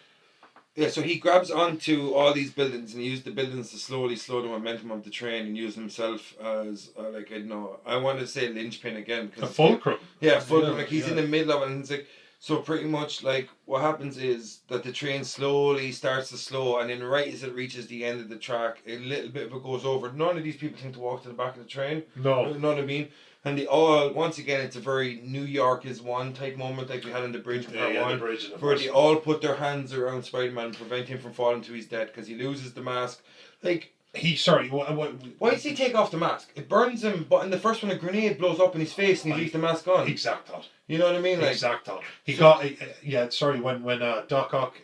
Yeah, so he grabs onto all these buildings and he used the buildings to slowly slow the momentum of the train and use himself as, I want to say linchpin again. A fulcrum. Yeah, fulcrum. Like he's in the middle of it and it's like, so pretty much like what happens is that the train slowly starts to slow and then right as it reaches the end of the track, a little bit of it goes over. None of these people think to walk to the back of the train. No. You know what I mean? And they all, once again, it's a very New York is one type moment like we had on the bridge in part one, where they all put their hands around Spider-Man and prevent him from falling to his death because he loses the mask. Like, why does he take off the mask? It burns him, but in the first one, a grenade blows up in his face and he leaves the mask on. Exact thought. You know what I mean? Like, exact thought. He got, when Doc Ock,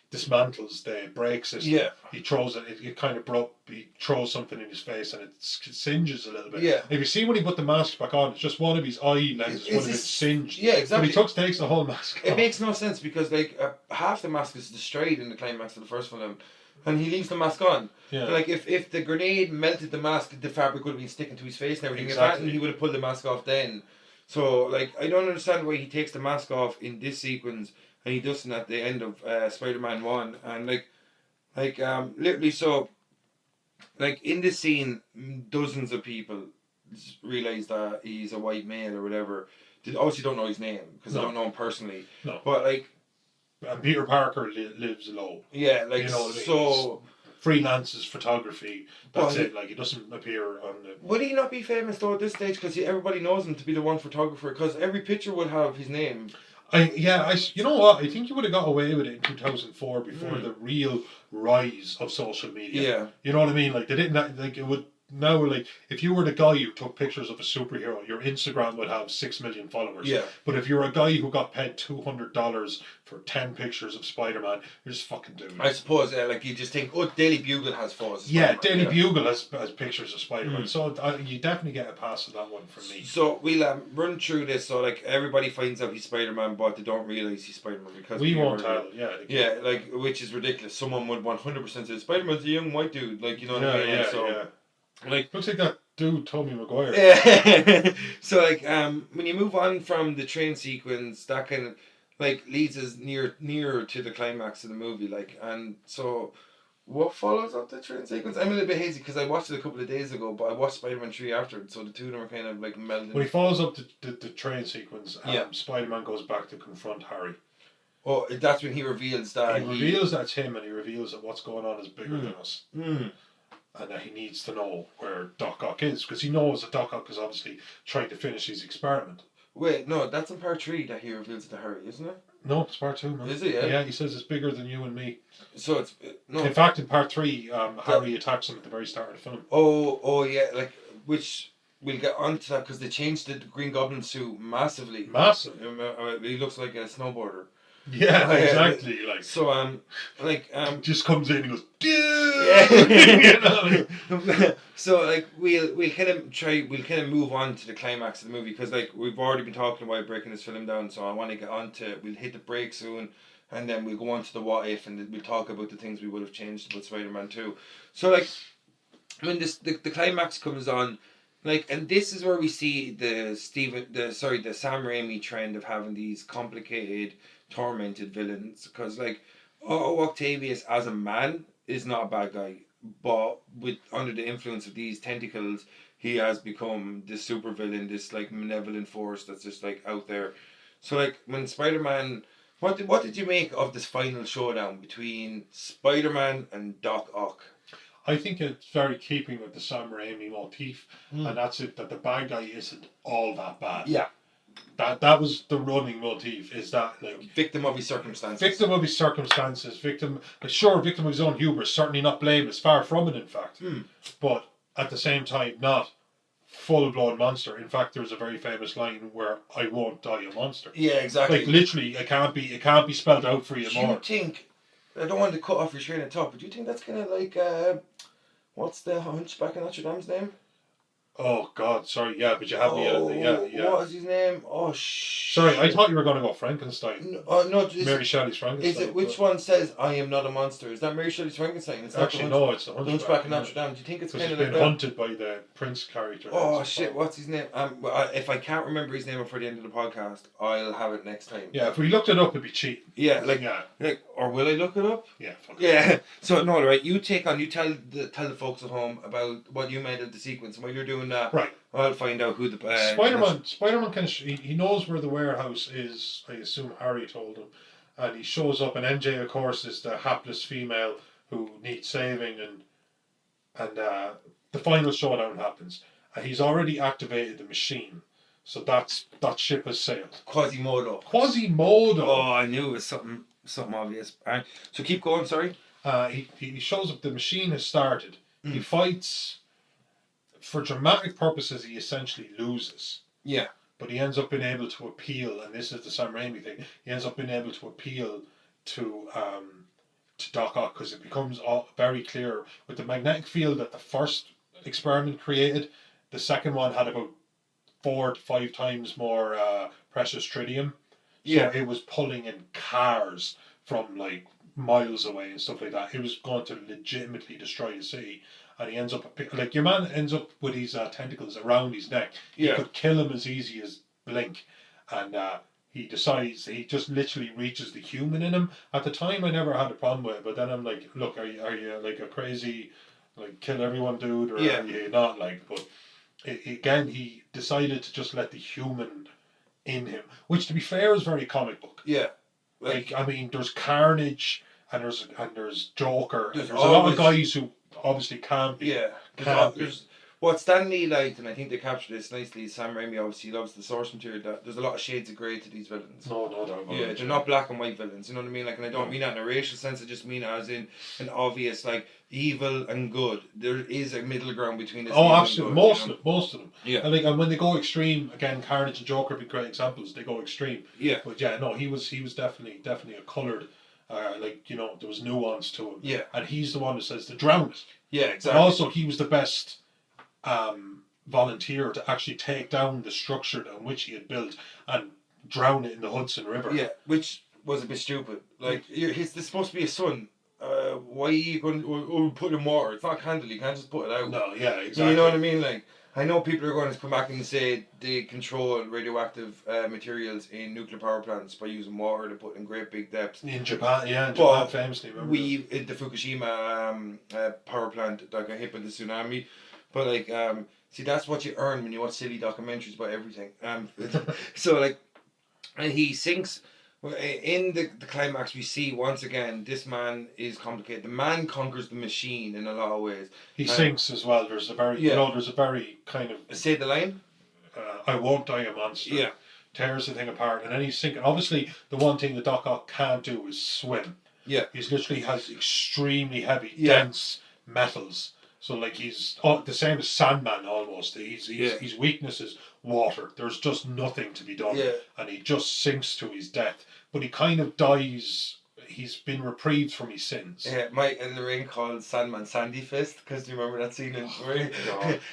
dismantles the brake system. Yeah. He throws it kind of broke. He throws something in his face and it singes a little bit. Yeah. If you see when he put the mask back on, it's just one of his eye lenses would have been singed. Yeah, exactly. But he takes the whole mask off. It makes no sense because like half the mask is destroyed in the climax of the first film, and he leaves the mask on. Yeah. But, like if the grenade melted the mask, the fabric would have been sticking to his face and everything. Exactly. If that, he would have pulled the mask off then. So like I don't understand why he takes the mask off in this sequence. And he does it at the end of Spider-Man 1. And literally so, like in this scene, dozens of people realise that he's a white male or whatever. Obviously don't know his name because I No. don't know him personally. No. But like, And Peter Parker lives low. yeah, like You know what I mean? so. Freelances photography. That's Well, it. Like he doesn't appear on the. Would he not be famous though at this stage? Because everybody knows him to be the one photographer. Because every picture would have his name. You know what? I think you would have got away with it in 2004 before the real rise of social media. Yeah. You know what I mean? Like they didn't like it would now. Like if you were the guy who took pictures of a superhero, your Instagram would have 6 million followers. Yeah. But if you're a guy who got paid $200 for 10 pictures of Spider-Man, you're just fucking doing it. I suppose, like you just think, oh, Daily Bugle has photos. Yeah, Daily Bugle has pictures of Spider-Man, so you definitely get a pass on that one from me. So we'll run through this. So like everybody finds out he's Spider-Man, but they don't realise he's Spider-Man because we won't tell. Yeah, like which is ridiculous. Someone would 100% say Spider-Man's a young white dude, like you know what I mean. Like looks like that dude Tobey Maguire. Yeah. So like when you move on from the train sequence, that kind of like leads us nearer to the climax of the movie, like, and so what follows up the train sequence? I'm a little bit hazy because I watched it a couple of days ago, but I watched Spider-Man 3 after, so the two of them are kind of like melding. When he follows up the train sequence, Yeah. Spider-Man goes back to confront Harry. Oh, that's when he reveals that he reveals that's him, and he reveals that what's going on is bigger than us. And that he needs to know where Doc Ock is, because he knows that Doc Ock is obviously trying to finish his experiment. Wait, no, that's in part 3 that he reveals it to Harry, isn't it? No, it's part 2, man. Is it? Yeah. Yeah, he says it's bigger than you and me. So it's no. In fact, in part 3, Harry attacks him at the very start of the film. Oh yeah, like which we'll get onto that because they changed the Green Goblin suit massively. Massive. He looks like a snowboarder. Yeah, exactly. Like so, just comes in and goes, dude. Yeah. So like we'll kind of move on to the climax of the movie because like we've already been talking about breaking this film down. So I want to get on to we'll hit the break soon, and then we'll go on to the what if, and we'll talk about the things we would have changed about Spider-Man 2. So like when the climax comes on. Like, and this is where we see the Sam Raimi trend of having these complicated, tormented villains. Because, like, Octavius as a man is not a bad guy, but under the influence of these tentacles, he has become this super villain, this like malevolent force that's just like out there. So, like, when Spider-Man, what did you make of this final showdown between Spider-Man and Doc Ock? I think it's very keeping with the Sam Raimi motif, and that's it. That the bad guy isn't all that bad. Yeah, that was the running motif. Is that like victim of his circumstances? Victim of his circumstances. Victim of his own hubris. Certainly not blameless. Far from it, in fact. But at the same time, not full blown monster. In fact, there's a very famous line where "I won't die a monster." Yeah, exactly. Like literally, it can't be spelled out for you more. Do you think? I don't want to cut off your train of thought, but do you think that's kind of like what's the Hunchback of Notre Dame's name? Oh God, sorry. Yeah, but you have me. Yeah. What is his name? Oh sorry, I thought you were going to go Frankenstein. No. Mary Shelley's Frankenstein. Is it which one says "I am not a monster"? Is that Mary Shelley's Frankenstein? It's actually no, it's the Hunchback of Notre Dame. Do you think it's kind of like been hunted by the Prince character? Oh shit! What's his name? If I can't remember his name before the end of the podcast, I'll have it next time. Yeah, if we looked it up, it'd be cheap. Yeah, or will I look it up? Yeah. Yeah. So no, right. You tell the folks at home about what you made of the sequence, and while you're doing that, right. I'll find out who the Spider-Man he knows where the warehouse is. I assume Harry told him, and he shows up. And MJ, of course, is the hapless female who needs saving, and the final showdown happens. And he's already activated the machine, so that ship has sailed. Quasimodo. Oh, I knew it was something obvious. Right. So keep going. Sorry. He shows up. The machine has started. He fights. For dramatic purposes, he essentially loses. Yeah. But he ends up being able to appeal, and this is the Sam Raimi thing. He ends up being able to appeal to Doc Ock because it becomes very clear with the magnetic field that the first experiment created. The second one had about 4 to 5 times more precious tritium. So it was pulling in cars from like miles away and stuff like that. It was going to legitimately destroy the city. And he ends up like your man ends up with his tentacles around his neck. You could kill him as easy as blink, and he decides he just literally reaches the human in him. At the time, I never had a problem with it, but then I'm like, look, are you like a crazy like kill everyone dude, or are you not like? But again, he decided to just let the human in him, which, to be fair, is very comic book. Yeah. Like, I mean, there's Carnage and there's Joker. There's And there's a lot of guys who obviously can't be. Yeah. There's what Stan Lee liked, and I think they captured this nicely. Sam Raimi obviously loves the source material. That there's a lot of shades of grey to these villains. No doubt about it. Yeah, they're not black and white villains. You know what I mean? Like, and I don't mean that in a racial sense. I just mean it as in an obvious like evil and good. There is a middle ground between this. Oh, absolutely. Good, most of them. Yeah. And like, and when they go extreme, again, Carnage and Joker be great examples. They go extreme. Yeah. But yeah, no, he was definitely a coloured. Like, you know, there was nuance to him. Yeah. And he's the one who says to drown it. Yeah, exactly. And also, he was the best volunteer to actually take down the structure on which he had built and drown it in the Hudson River. Yeah, which was a bit stupid. Like, this supposed to be a son. Why are you going to put it in water? It's not candle. You can't just put it out. No, yeah, exactly. You know what I mean? Like, I know people are going to come back and say they control radioactive materials in nuclear power plants by using water to put in great big depths. In Japan, Japan famously. Remember the Fukushima power plant that got hit by the tsunami, but like see, that's what you earn when you watch silly documentaries about everything. So like, and he sinks. In the climax, we see once again this man is complicated. The man conquers the machine in a lot of ways. He sinks as well. There's a very, there's a very kind of say the line. I won't die a monster. Yeah, tears the thing apart, and then he's sinking. Obviously, the one thing the Doc Ock can't do is swim. Yeah, he's literally has extremely heavy, dense metals. So like he's the same as Sandman almost. His weakness is water. There's just nothing to be done, and he just sinks to his death. But he kind of dies. He's been reprieved from his sins. Yeah, Mike and Lorraine called Sandman Sandy Fist because do you remember that scene?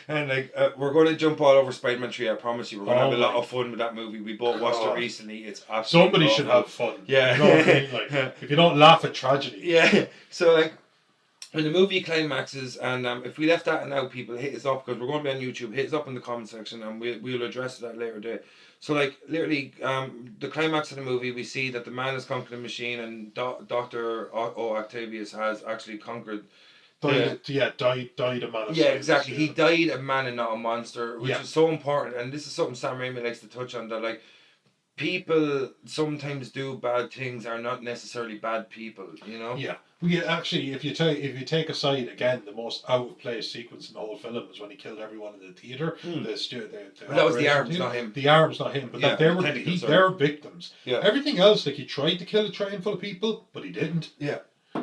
And like we're going to jump all over Spider-Man 3. I promise you, we're going to have a lot of fun with that movie. We both watched it recently. It's absolutely somebody should have fun. Yeah, you know what I mean? Like if you don't laugh at tragedy. Yeah. So like, when the movie climaxes, and if we left that now, people hit us up because we're going to be on YouTube. Hit us up in the comment section, and we'll address that later day. So like literally, the climax of the movie, we see that the man has conquered the machine, and Dr. O. Octavius has actually conquered. Died a man. Yeah, exactly. He died a man and not a monster, which is so important. And this is something Sam Raimi likes to touch on. That like, people sometimes do bad things are not necessarily bad people. You know. Yeah. Actually, if you take aside again the most out of place sequence in the whole film is when he killed everyone in the theater. That was the arms, not him. The arms, not him. But they're victims. Yeah. Everything else, like he tried to kill a train full of people, but he didn't. Yeah.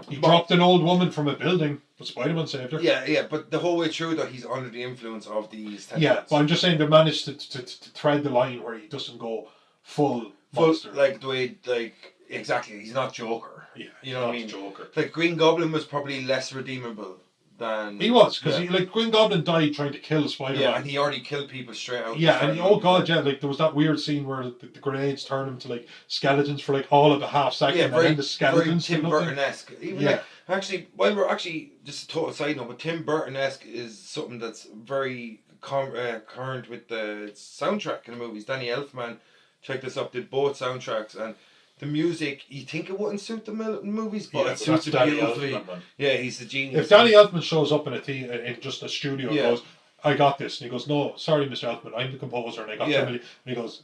He dropped an old woman from a building, but Spider-Man saved her. Yeah. But the whole way through, though, he's under the influence of these tentacles. Yeah, but I'm just saying they managed to thread the line where he doesn't go full monster. Like the way, like exactly, he's not Joker. Yeah, you know what I mean. Joker. Like Green Goblin was probably less redeemable than he was because Green Goblin died trying to kill Spider-Man. Yeah, and he already killed people straight out. Yeah, and like there was that weird scene where the grenades turned him to like skeletons for like all of a half second. Yeah, and then the skeletons. Very Tim Burton-esque. Even like actually, while we're actually just a total side note, but Tim Burton-esque is something that's very current with the soundtrack in the movies. Danny Elfman, check this up, did both soundtracks and. The music, you think it wouldn't suit the movies, but it suits it beautifully. Yeah, he's a genius. If Danny Elfman shows up in just a studio and goes, I got this, and he goes, no, sorry, Mr. Elfman, I'm the composer, and I got somebody, and he goes,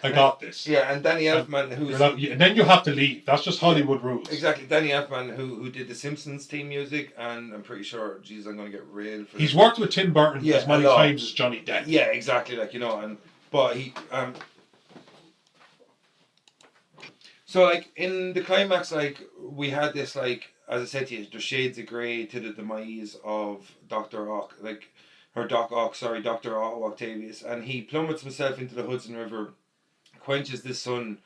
I got this. Yeah, and Danny Elfman, and then you have to leave. That's just Hollywood rules. Exactly, Danny Elfman, who did the Simpsons theme music, and I'm pretty sure, Jesus, I'm going to get railed for He's worked with Tim Burton as many times as Johnny Depp. Yeah, exactly, but he. So, like, in the climax, like, we had this, like, as I said to you, there's shades of grey to the demise of Dr. Ock, Dr. Otto Octavius, and he plummets himself into the Hudson River, quenches the sun,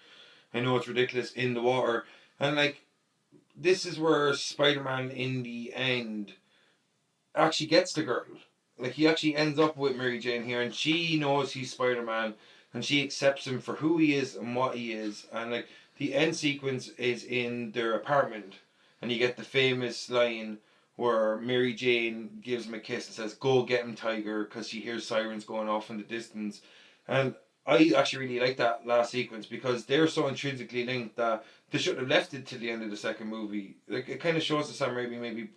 I know it's ridiculous, in the water, and, like, this is where Spider-Man, in the end, actually gets the girl. Like, he actually ends up with Mary Jane here, and she knows he's Spider-Man, and she accepts him for who he is and what he is, and, like, the end sequence is in their apartment, and you get the famous line where Mary Jane gives him a kiss and says, "Go get him, Tiger," because she hears sirens going off in the distance. And I actually really like that last sequence because they're so intrinsically linked that they shouldn't have left it till the end of the second movie. Like, it kind of shows that Sam Raimi maybe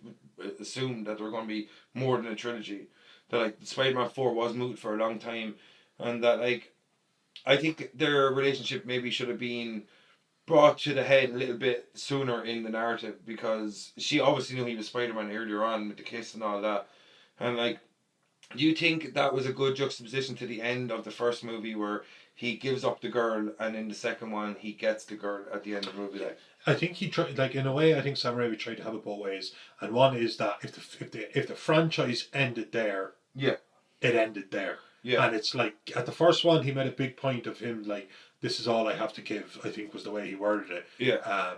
assumed that there were going to be more than a trilogy. that like Spider-Man 4 was moot for a long time, and that like I think their relationship maybe should have been brought to the head a little bit sooner in the narrative, because she obviously knew he was Spider-Man earlier on with the kiss and all that, and like, do you think that was a good juxtaposition to the end of the first movie where he gives up the girl, and in the second one he gets the girl at the end of the movie? Like, I think he tried, like in a way. I think Sam Raimi tried to have it both ways, and one is that if the franchise ended there, yeah, it ended there. Yeah. And it's like at the first one, he made a big point of him like, "This is all I have to give." I think was the way he worded it. Yeah.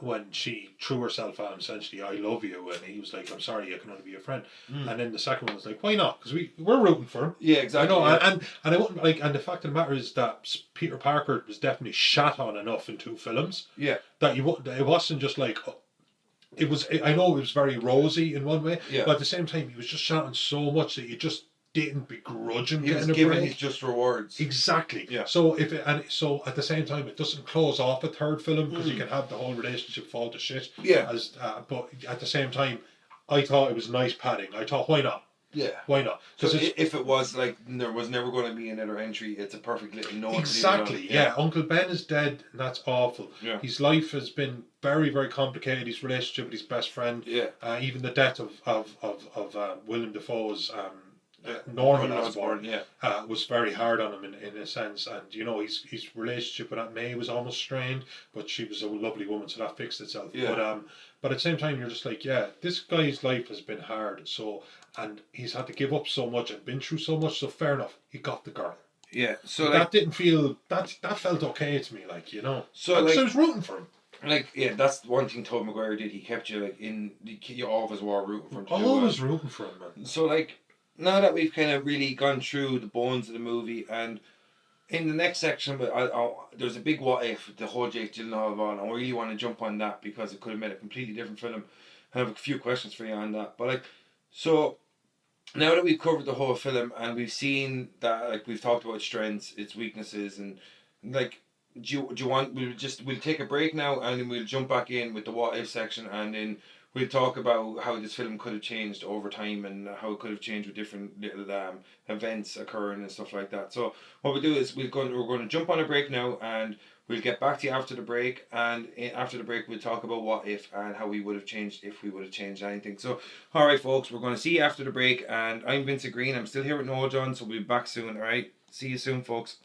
When she threw herself at him, essentially, "I love you," and he was like, "I'm sorry, I can only be your friend." And then the second one was like, "Why not?" Because we're rooting for him. Yeah, exactly. You know, yeah. and I wouldn't like. And the fact of the matter is that Peter Parker was definitely shat on enough in 2 films. Yeah. That it wasn't just like. It was. I know it was very rosy in one way, Yeah. but at the same time, he was just shouting so much that you just didn't begrudge him He was getting a given break. his just rewards. Exactly. Yeah. So so at the same time, it doesn't close off a third film because you can have the whole relationship fall to shit. Yeah. But at the same time, I thought it was nice padding. I thought, why not? Yeah. Why not? So if it was like there was never going to be another entry, it's a perfect little note. Exactly. Yeah. Uncle Ben is dead, and that's awful. Yeah. His life has been very, very complicated. His relationship with his best friend. Yeah. Even the death of Willem Dafoe's Norman Osborn was very hard on him in a sense, and you know his relationship with Aunt May was almost strained, but she was a lovely woman, so that fixed itself. Yeah. But at the same time, you're just like, yeah, this guy's life has been hard, so, and he's had to give up so much and been through so much, so fair enough, he got the girl. Yeah. So that didn't feel that felt okay to me, like, you know. So I was rooting for him. Like, yeah, that's one thing Tobey Maguire did. He kept you like you always were rooting for him. Always rooting for him, man. So like, now that we've kind of really gone through the bones of the movie, and in the next section, but there's a big what if, the whole Jake Gyllenhaal one, and I really want to jump on that because it could have made a completely different film. I have a few questions for you on that. But like, so now that we've covered the whole film and we've seen that, like, we've talked about its strengths, its weaknesses, and like, do you want, we'll take a break now and then we'll jump back in with the what if section, and then we'll talk about how this film could have changed over time and how it could have changed with different little events occurring and stuff like that. So what we'll do is we're going to jump on a break now, and we'll get back to you after the break, and after the break we'll talk about what if and how we would have changed if we would have changed anything. So alright folks, we're going to see you after the break, and I'm Vincent Green. I'm still here with Noel John, so we'll be back soon. Alright, see you soon folks.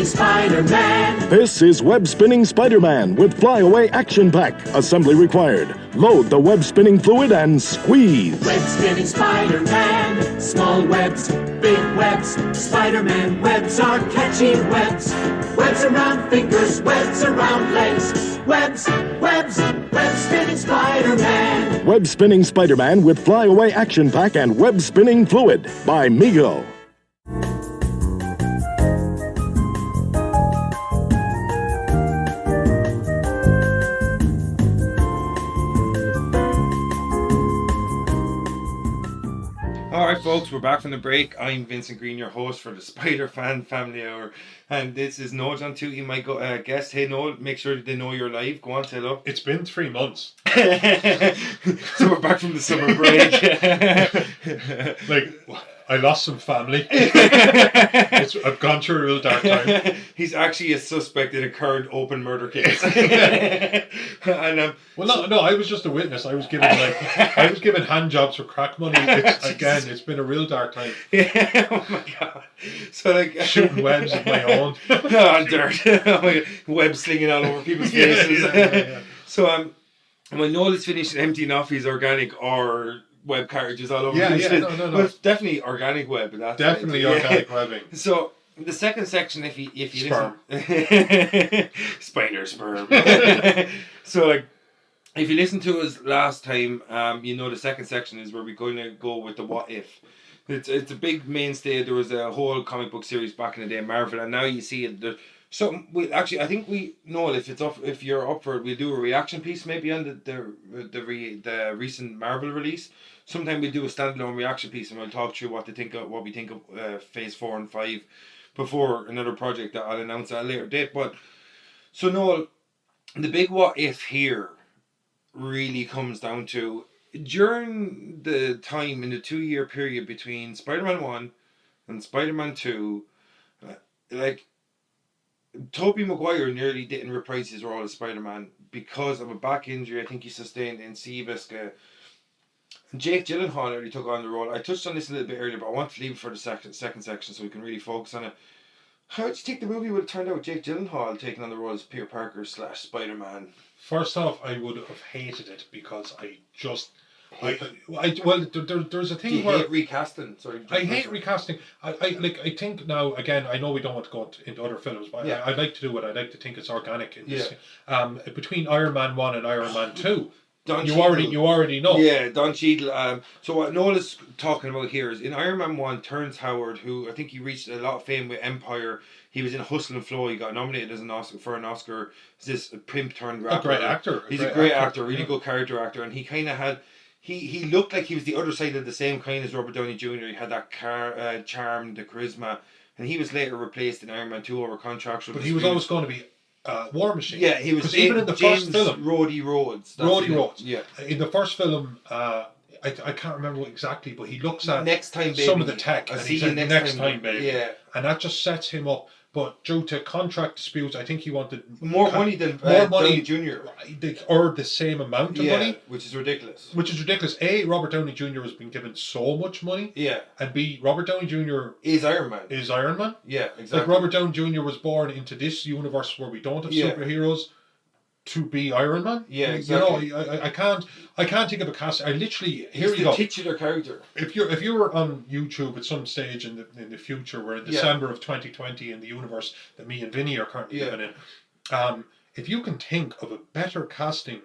Spider-Man. This is Web Spinning Spider-Man with Flyaway Action Pack. Assembly required. Load the web spinning fluid and squeeze. Web spinning Spider-Man. Small webs, big webs. Spider-Man webs are catchy webs. Webs around fingers, webs around legs. Webs, web spinning Spider-Man. Web Spinning Spider-Man with Flyaway Action Pack and Web Spinning Fluid by Mego. Alright folks, we're back from the break. I'm Vincent Green, your host for the Spider Fan Family Hour, and this is Noel John Tootie, my guest. Hey Noel, make sure they know you're live. Go on, say hello. It's been 3 months. So we're back from the summer break. Like, I lost some family. I've gone through a real dark time. He's actually a suspect in a current open murder case. And well, no, I was just a witness. I was given hand jobs for crack money. It's been a real dark time. Yeah, oh my god. So like shooting webs of my own. Oh, dirt. Oh my god. Web slinging all over people's faces. Yeah. So when Noel is finished emptying off his organic or web cartridges all over. No. Well, it's definitely organic web. But that's definitely organic webbing. So the second section, if you sperm. Listen, spider sperm. So like, if you listen to us last time, you know the second section is where we're going to go with the what if. It's a big mainstay. There was a whole comic book series back in the day, Marvel, and now you see it. So we actually, I think we know if it's up, if you're up for it, we'll do a reaction piece maybe on the recent Marvel release. Sometime we'll do a standalone reaction piece and we'll talk through what we think of Phase 4 and 5 before another project that I'll announce at a later date. But so Noel, the big what if here really comes down to during the time in the 2 year period between Spider-Man 1 and Spider-Man 2, like Tobey Maguire nearly didn't reprise his role as Spider-Man because of a back injury I think he sustained in Seaviska. Jake Gyllenhaal already took on the role. I touched on this a little bit earlier, but I want to leave it for the second section so we can really focus on it. How do you think the movie would have turned out? Jake Gyllenhaal taking on the role as Peter Parker / Spider-Man. First off, I would have hated it because there's a thing do you where hate recasting. Sorry, I hate recasting. I think now again. I know we don't want to go into other films, but yeah. I'd like to do it. I'd like to think it's organic in this. Between Iron Man 1 and Iron Man 2. You already know. Yeah, Don Cheadle. So what Noel is talking about here is in Iron Man 1, Terrence Howard, who I think he reached a lot of fame with Empire. He was in Hustle and Flow. He got nominated as an Oscar for an Oscar. He's this pimp turned rapper. A great actor. He's a great actor, really good character actor, and he kind of had. He looked like he was the other side of the same kind as Robert Downey Jr. He had that charm, the charisma, and he was later replaced in Iron Man 2 over contractual. But he was always going to be War Machine. Yeah, he was even in the first film. Roddy Rhodes. Yeah. In the first film, I can't remember exactly, but he looks at next time, baby. Some of the tech and he's like, next time, baby. Yeah. And that just sets him up. But due to contract disputes, I think he wanted more money than Downey Jr. Or the same amount of money. Which is ridiculous. A, Robert Downey Jr. has been given so much money. Yeah. And B, Robert Downey Jr. is Iron Man. Yeah, exactly. Like Robert Downey Jr. was born into this universe where we don't have superheroes to be Iron Man. Yeah, exactly. You know, I can't think of a cast. I literally He's the titular character. If you were on YouTube at some stage in the future, we're in December of 2020 in the universe that me and Vinny are currently living in. If you can think of a better casting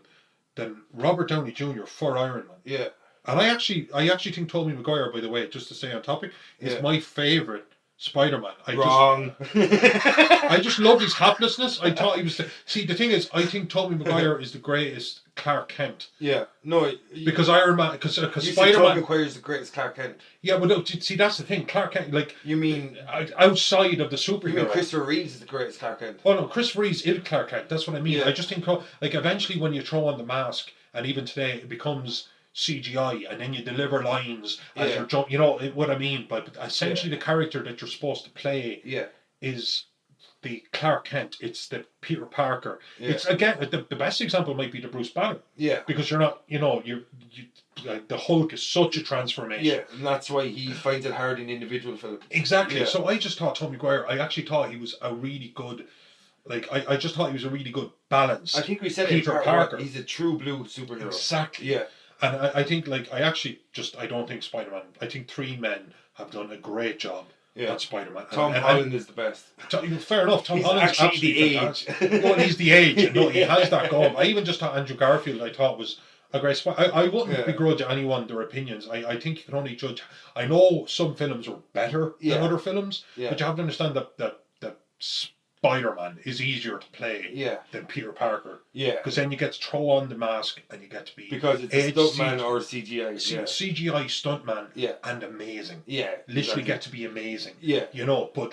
than Robert Downey Jr. for Iron Man. Yeah. And I actually think Tobey Maguire, by the way, just to stay on topic, is my favourite Spider-Man. I just love his haplessness. I thought he was. See, the thing is, I think Tobey Maguire is the greatest Clark Kent. Yeah, no, because Iron Man, because Spider-Man. Tobey Maguire is the greatest Clark Kent. Yeah, but no, see, that's the thing. Clark Kent, like you mean outside of the superhero. You mean Christopher Reeves is the greatest Clark Kent? Oh no, Christopher Reeves is Clark Kent. That's what I mean. Yeah. I just think like eventually when you throw on the mask, and even today it becomes CGI, and then you deliver lines as you're jumping. You know what I mean? But essentially, the character that you're supposed to play is the Clark Kent. It's the Peter Parker. Yeah. It's again the best example might be the Bruce Banner. Yeah, because you're not. You know, you like the Hulk is such a transformation. Yeah, and that's why he finds it hard in individual films. Exactly. Yeah. So I just thought Tobey Maguire. I actually thought he was a really good. Like I just thought he was a really good balance. I think we said Peter Parker. He's a true blue superhero. Exactly. Yeah. And I think, like, I don't think Spider-Man, I think three men have done a great job at Spider-Man. Tom Holland is the best. Fair enough, Tom Holland's absolutely fantastic. Well, he's the age, and no, he has that going. I even just thought Andrew Garfield, I thought was a great Spider-Man. I wouldn't begrudge anyone their opinions. I think you can only judge. I know some films are better than other films, but you have to understand that Spider-Man is easier to play than Peter Parker. Yeah. Because then you get to throw on the mask and you get to be... Because it's a stuntman or CGI. CGI stuntman and amazing. Yeah. Literally get to be amazing. Yeah. You know, but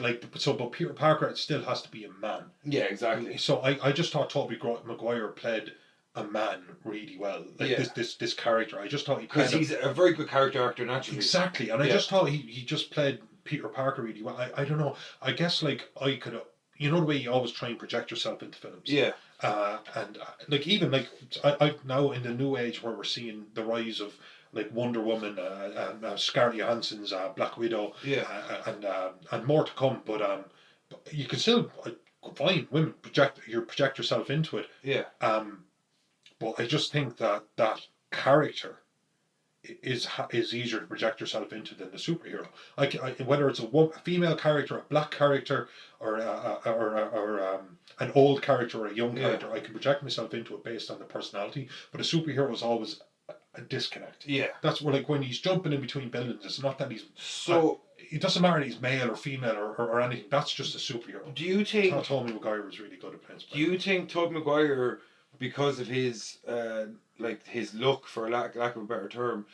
Peter Parker still has to be a man. Yeah, exactly. So I just thought Tobey Maguire played a man really well. Like this character. I just thought he played... Because he's a very good character actor naturally. Exactly. And I just thought he just played Peter Parker really well. I don't know. I guess like I could have... You know the way you always try and project yourself into films. Yeah. And like even like I now in the new age where we're seeing the rise of like Wonder Woman, Scarlett Johansson's Black Widow, and more to come. But you can still find women project yourself into it. Yeah. But I just think that character is easier to project yourself into than the superhero. Whether it's a female character, a black character, or an old character or a young character, I can project myself into it based on the personality. But a superhero is always a disconnect. Yeah, that's where like when he's jumping in between buildings, it's not that he's it doesn't matter if he's male or female or anything. That's just a superhero. Do you think Tobey Maguire was really good at playing Do you think Tobey Maguire, because of his like his look, for lack of a better term,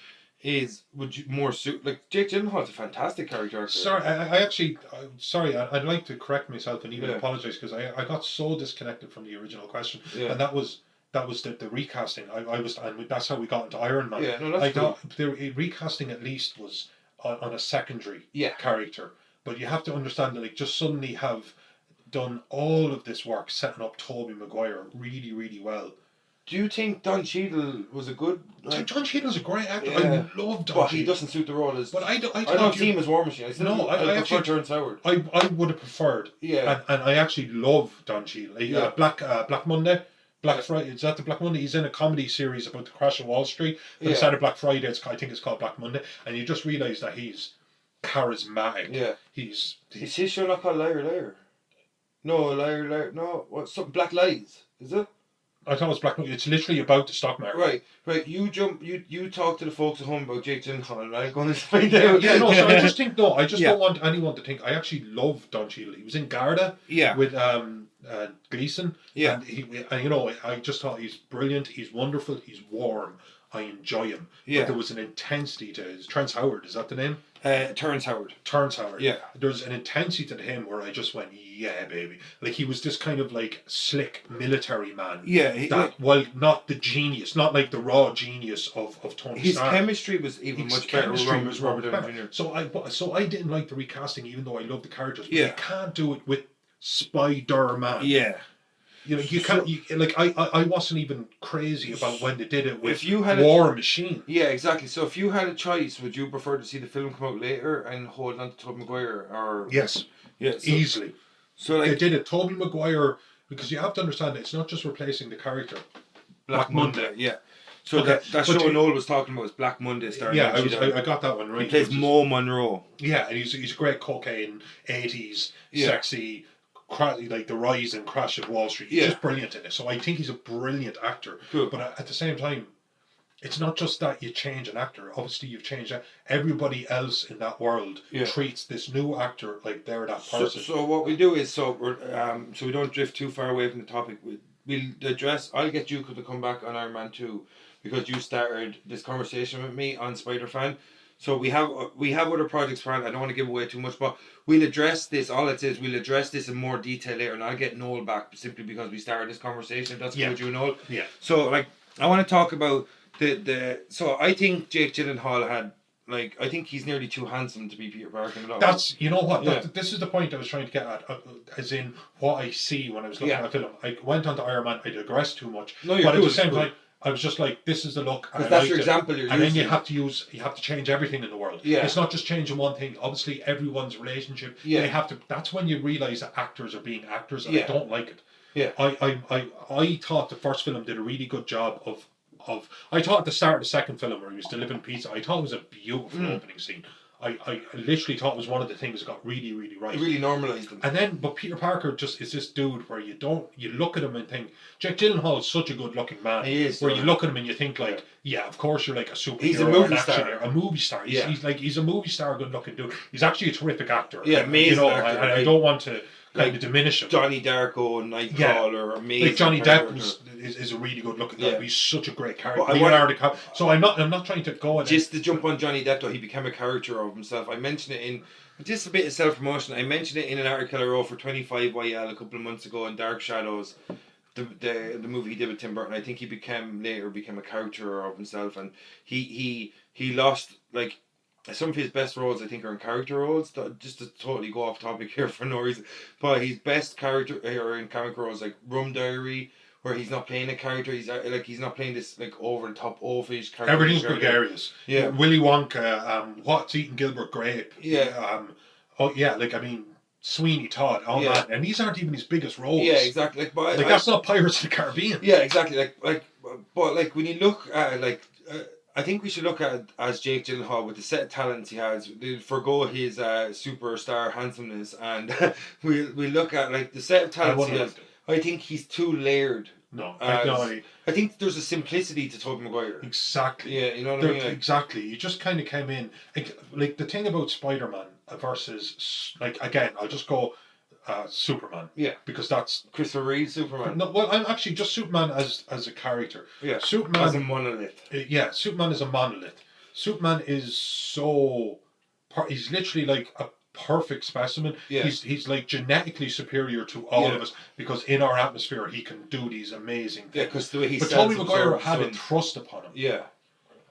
would you more suit like Jake Gyllenhaal's a fantastic character actor. Sorry, I actually I'd like to correct myself and even apologize because I got so disconnected from the original question, and that was the recasting. I was, and that's how we got into Iron Man. Yeah, no, that's cool. thought the recasting at least was on a secondary character, but you have to understand that like just suddenly have done all of this work setting up Tobey Maguire really, really well. Do you think Don Cheadle was a good? Don Cheadle's a great actor. I love Don Cheadle. But he doesn't suit the role as. But I don't see him as War Machine. I actually Terrence Howard. I would have preferred. Yeah. And I actually love Don Cheadle. Black Monday. Black Friday, is that the Black Monday? He's in a comedy series about the crash of Wall Street. And instead of Black Friday, I think it's called Black Monday. And you just realise that he's charismatic. Yeah. He's Is his show not called Liar Liar? No, Liar. No, what's something Black Lies? Is it? I thought it was Black Monday. It's literally about the stock market. Right. You talk to the folks at home about Jake Gyllenhaal, and I'm going to find out. Yeah, no. So I just think I don't want anyone to think. I actually love Don Cheadle. He was in Garda. Yeah. With Gleason. Yeah. And I just thought he's brilliant. He's wonderful. He's warm. I enjoy him. Yeah. But there was an intensity to it. Terrence Howard, is that the name? Terrence Howard. Terrence Howard. Yeah. There's an intensity to him where I just went, yeah, baby. Like he was this kind of like slick military man. Yeah. Well, not the genius, not like the raw genius of Tony His Stark. chemistry was even much better with Robert Downey Jr. So I didn't like the recasting, even though I love the characters. But you can't do it with Spider-Man. Yeah. You know, you can't. I wasn't even crazy about when they did it with War Machine. Yeah, exactly. So if you had a choice, would you prefer to see the film come out later and hold on to Tobey Maguire, or yes, easily. So like they did it, Tobey Maguire, because you have to understand it's not just replacing the character. Black Monday. Yeah. So that show Noel was talking about was Black Monday. I got that one right. He plays Mo Monroe. Yeah, and he's a great cocaine 80s sexy. Like the rise and crash of Wall Street. He's just brilliant in it. So I think he's a brilliant actor. Cool. But at the same time, it's not just that you change an actor. Obviously, you've changed that. Everybody else in that world treats this new actor like they're that person. So what we do is, so we don't drift too far away from the topic. We'll address. I'll get you to come back on Iron Man 2 because you started this conversation with me on Spider-Fan. So we have other projects planned. I don't want to give away too much, but we'll address this. All it is, we'll address this in more detail later, and I'll get Noel back simply because we started this conversation. If that's good with you, Noel. Yeah. So I want to talk about the. So I think Jake Gyllenhaal had I think he's nearly too handsome to be Peter Parker. That's you know what. This is the point I was trying to get at, as in what I see when I was looking at the film. I went on to Iron Man. I digressed too much. No, but at the same time, I was just like, this is the look. And that's your example you're and using. then you have to change everything in the world. Yeah. It's not just changing one thing. Obviously, everyone's relationship. Yeah. They have to. That's when you realise that actors are being actors, and I don't like it. Yeah. I thought the first film did a really good job of. I thought at the start of the second film where he was delivering pizza, I thought it was a beautiful opening scene. I literally thought it was one of the things that got really, really right. It really normalised him. And then, but Peter Parker just is this dude where you look at him and think, Jake Gyllenhaal is such a good looking man. He is. Where you look at him and you think like, yeah, of course you're like a superhero. He's a movie star. He's a movie star, good looking dude. He's actually a terrific actor. Yeah, amazing actor. And I don't want to kind of diminish him. Johnny Darko and Nightcrawler, amazing. Like Johnny Depp is a really good looking guy. He's such a great character. Well, so I'm not trying to go just to jump on Johnny Depp though, he became a character of himself. I mentioned it in just a bit of self promotion. I mentioned it in an article I wrote for 25YL a couple of months ago in Dark Shadows, the movie he did with Tim Burton. I think he later became a character of himself, and he lost some of his best roles. I think are in character roles. Just to totally go off topic here for no reason, but his best character are in comic roles like Rum Diary, where he's not playing a character. He's not playing this over the top oafish character. Everything's gregarious. Yeah. Willy Wonka. What's Eating Gilbert Grape. Yeah. Sweeney Todd. All that, and these aren't even his biggest roles. Yeah, exactly. That's not Pirates of the Caribbean. Yeah, exactly. But when you look at I think we should look at it as Jake Gyllenhaal with the set of talents he has. We forgo his superstar handsomeness, and we look at the set of talents he has. I think he's too layered. No, I think there's a simplicity to Tobey Maguire. Exactly. Yeah, you know what I mean? Exactly. You just kind of came in like the thing about Spider-Man versus, like, again, I'll just go Superman. Yeah. Because that's Christopher Reeve Superman. no. Well, I'm actually just Superman as a character. Yeah. Superman as a monolith. Yeah, Superman is a monolith. Superman is so. He's literally like a perfect specimen. Yeah. He's like genetically superior to all Yeah. of us because in our atmosphere he can do these amazing things. Yeah, because the way he But sells Tobey Maguire himself, had a son. trust upon him. Yeah.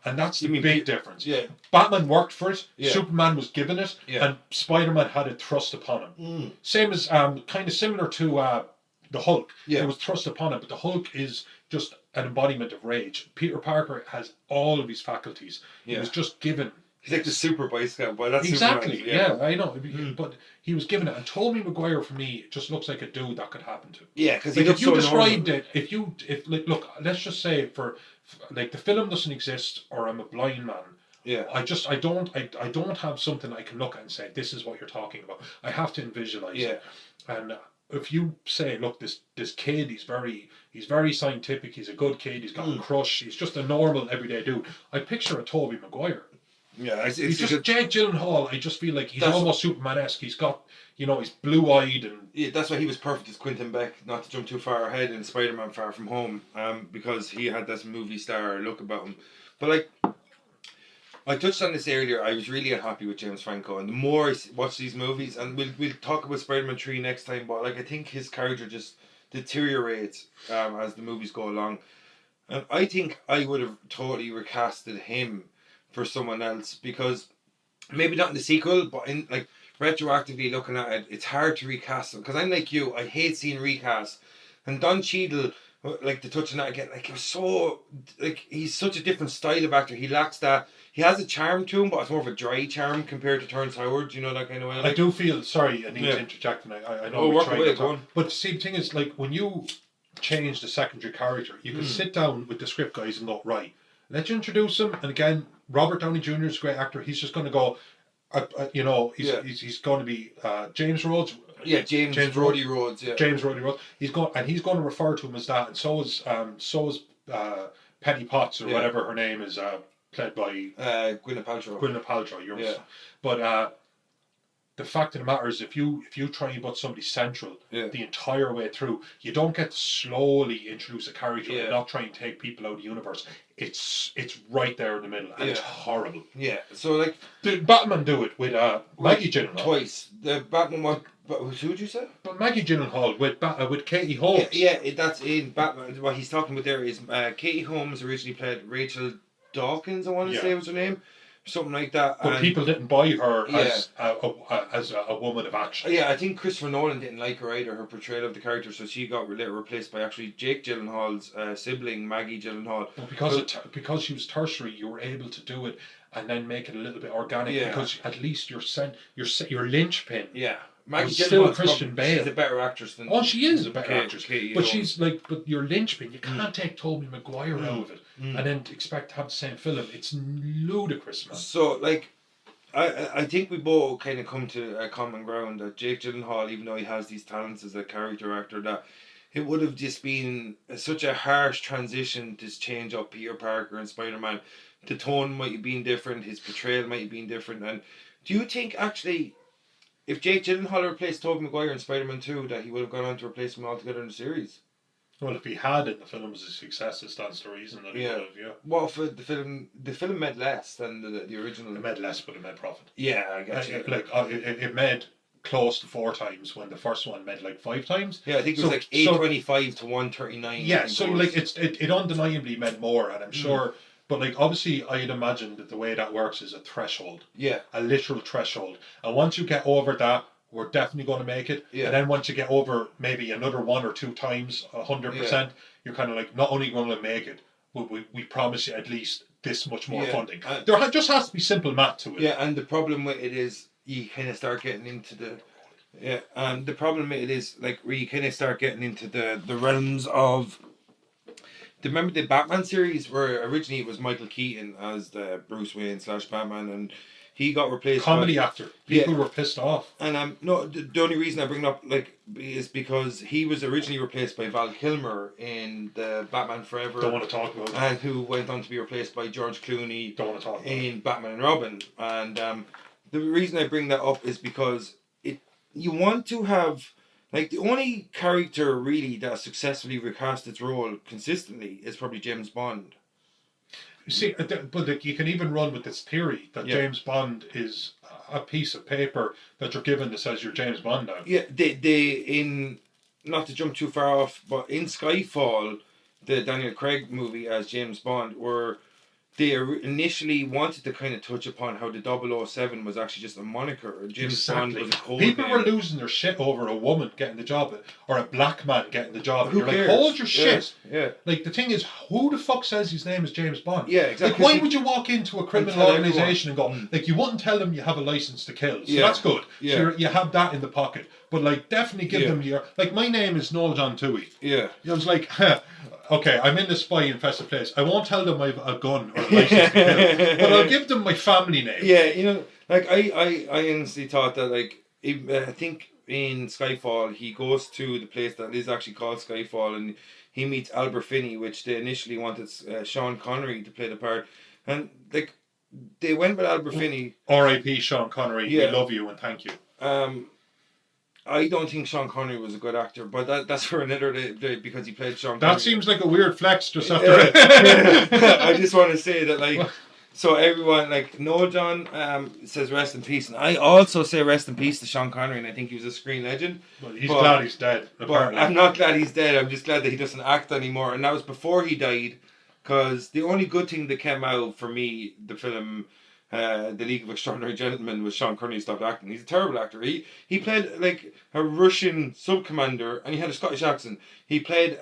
And that's the You mean big difference. Yeah. Batman worked for it, Yeah. Superman was given it, Yeah. and Spider-Man had a trust upon him. Same as, kind of similar to the Hulk. Yeah. There was trust upon it, but the Hulk is just an embodiment of rage. Peter Parker has all of his faculties. He Yeah. was just given. He's like the super Boy Scout, but that's Exactly, Superman. yeah, I know. But he was given it. And Tobey Maguire, for me, just looks like a dude that could happen to. Yeah, because he Like, looks if you so described normal. it, like, look, let's just say like the film doesn't exist, or I'm a blind man. Yeah. I don't have something I can look at and say this is what you're talking about. I have to visualize it. And if you say, look, this kid, he's very scientific. He's a good kid. He's got a crush. He's just a normal everyday dude. I picture a Tobey Maguire. Yeah, He's just Jake Gyllenhaal. I just feel like he's That's- almost Superman-esque. He's got, he's blue-eyed and. Yeah, that's why he was perfect as Quentin Beck, not to jump too far ahead in Spider-Man Far From Home, because he had this movie star look about him. But like, I touched on this earlier, I was really unhappy with James Franco, and the more I watch these movies, and we'll talk about Spider-Man 3 next time, but like I think his character just deteriorates as the movies go along. And I think I would have totally recasted him for someone else, because maybe not in the sequel, but in like retroactively looking at it, it's hard to recast him, because I'm like you, I hate seeing recast. And Don Cheadle, like, to touch on that again, like, it was so, like, he's such a different style of actor. He lacks that. He has a charm to him, but it's more of a dry charm compared to Terrence Howard. You know, that kind of way. I do feel, sorry, I need to interject, and I know Oh, we work tried away, to go talk, on. but see, the thing is, like, when you change the secondary character, you can sit down with the script guys and go, right, let's introduce him, and again, Robert Downey Jr. is a great actor. He's just going to go, he's going to be James Rhodes. Yeah, James Rhodey Rhodes. Yeah, James Rhodey Rhodes. He's going to refer to him as that, and so is Penny Potts or whatever her name is, played by Gwyneth Paltrow. Gwyneth Paltrow. But the fact of the matter is, if you try and put somebody central the entire way through, you don't get to slowly introduce a character and not try and take people out of the universe. It's right there in the middle, and it's horrible. Yeah, so like The Batman do it with Maggie Gyllenhaal twice. The Batman one. But who would you say? But Maggie Gyllenhaal with Katie Holmes. Yeah, that's in Batman. What he's talking about there is Katie Holmes originally played Rachel Dawkins, I want to say was her name. Something like that. But people didn't buy her as a woman of action. Yeah, I think Christopher Nolan didn't like her either, her portrayal of the character, so she got replaced by actually Jake Gyllenhaal's sibling, Maggie Gyllenhaal. But because she was tertiary, you were able to do it and then make it a little bit organic because at least your linchpin. Yeah. Maggie still Christian Bale. She's a better actress than. Oh, she is a better actress. Katie but Holmes. she's like, but your linchpin, you can't take Tobey Maguire out of it and then expect to have the same film. It's ludicrous, man. So, like, I think we both kind of come to a common ground that Jake Gyllenhaal, even though he has these talents as a character actor, that it would have just been such a harsh transition to change up Peter Parker and Spider-Man. The tone might have been different, his portrayal might have been different. And do you think, actually, if Jake Gyllenhaal replaced Tobey Maguire in Spider-Man 2, that he would have gone on to replace him altogether in the series? Well, if he had it, the film was a success. It stands to reason that he would have. Well, for the film made less than the original. It made less, but it made profit. Yeah, I guess. It made close to 4 times when the first one made like 5 times. Yeah, I think it was like 825 to 139. Yeah, so like it undeniably meant more, and I'm sure. But like obviously, I'd imagine that the way that works is a threshold. Yeah. A literal threshold, and once you get over that, we're definitely going to make it. Yeah. And then once you get over maybe another 1 or 2 times 100%, you're kind of like not only going to make it, but we promise you at least this much more funding. There just has to be simple math to it. Yeah, and the problem with it is you kind of start getting into the. Yeah, and the problem with it is like where you kind of start getting into the realms of. Remember the Batman series where originally it was Michael Keaton as the Bruce Wayne / Batman, and he got replaced comedy actor. People were pissed off. And no, the only reason I bring it up is because he was originally replaced by Val Kilmer in the Batman Forever. Don't want to talk about it. And who went on to be replaced by George Clooney. Don't want to talk about in Batman and Robin. And the reason I bring that up is because you want to have, like, the only character really that successfully recast its role consistently is probably James Bond. You see, but you can even run with this theory that James Bond is a piece of paper that you're given that says you're James Bond now. Yeah, they not to jump too far off, but in Skyfall, the Daniel Craig movie as James Bond, where they initially wanted to kind of touch upon how the 007 was actually just a moniker. James Bond was a code People name. were losing their shit over a woman getting the job, or a black man getting the job. Who You're cares? like, hold your shit. Yeah. Like, the thing is, who the fuck says his name is James Bond? Yeah, exactly. Like, why would you walk into a criminal tell organisation and go, like, you wouldn't tell them you have a license to kill. So Yeah. that's good. Yeah. So you have that in the pocket. But, like, definitely give them your... Like, my name is Noel John Toohey. Yeah. I was like, okay, I'm in the spy-infested place. I won't tell them I've a gun or a license to kill, but I'll give them my family name. Yeah, you know, like, I honestly thought that, like, I think in Skyfall, he goes to the place that is actually called Skyfall, and he meets Albert Finney, which they initially wanted Sean Connery to play the part. And, like, they went with Albert Finney. R.I.P. Sean Connery, we love you and thank you. I don't think Sean Connery was a good actor, but that's for another day because he played Sean Connery. That seems like a weird flex just after it. I just want to say that, like, so everyone, like, Noel John says rest in peace, and I also say rest in peace to Sean Connery, and I think he was a screen legend. Well, he's glad he's dead, apparently. But I'm not glad he's dead, I'm just glad that he doesn't act anymore, and that was before he died, because the only good thing that came out for me, the film... The League of Extraordinary Gentlemen, was Sean Connery stopped acting. He's a terrible actor. He played like a Russian sub-commander and he had a Scottish accent. He played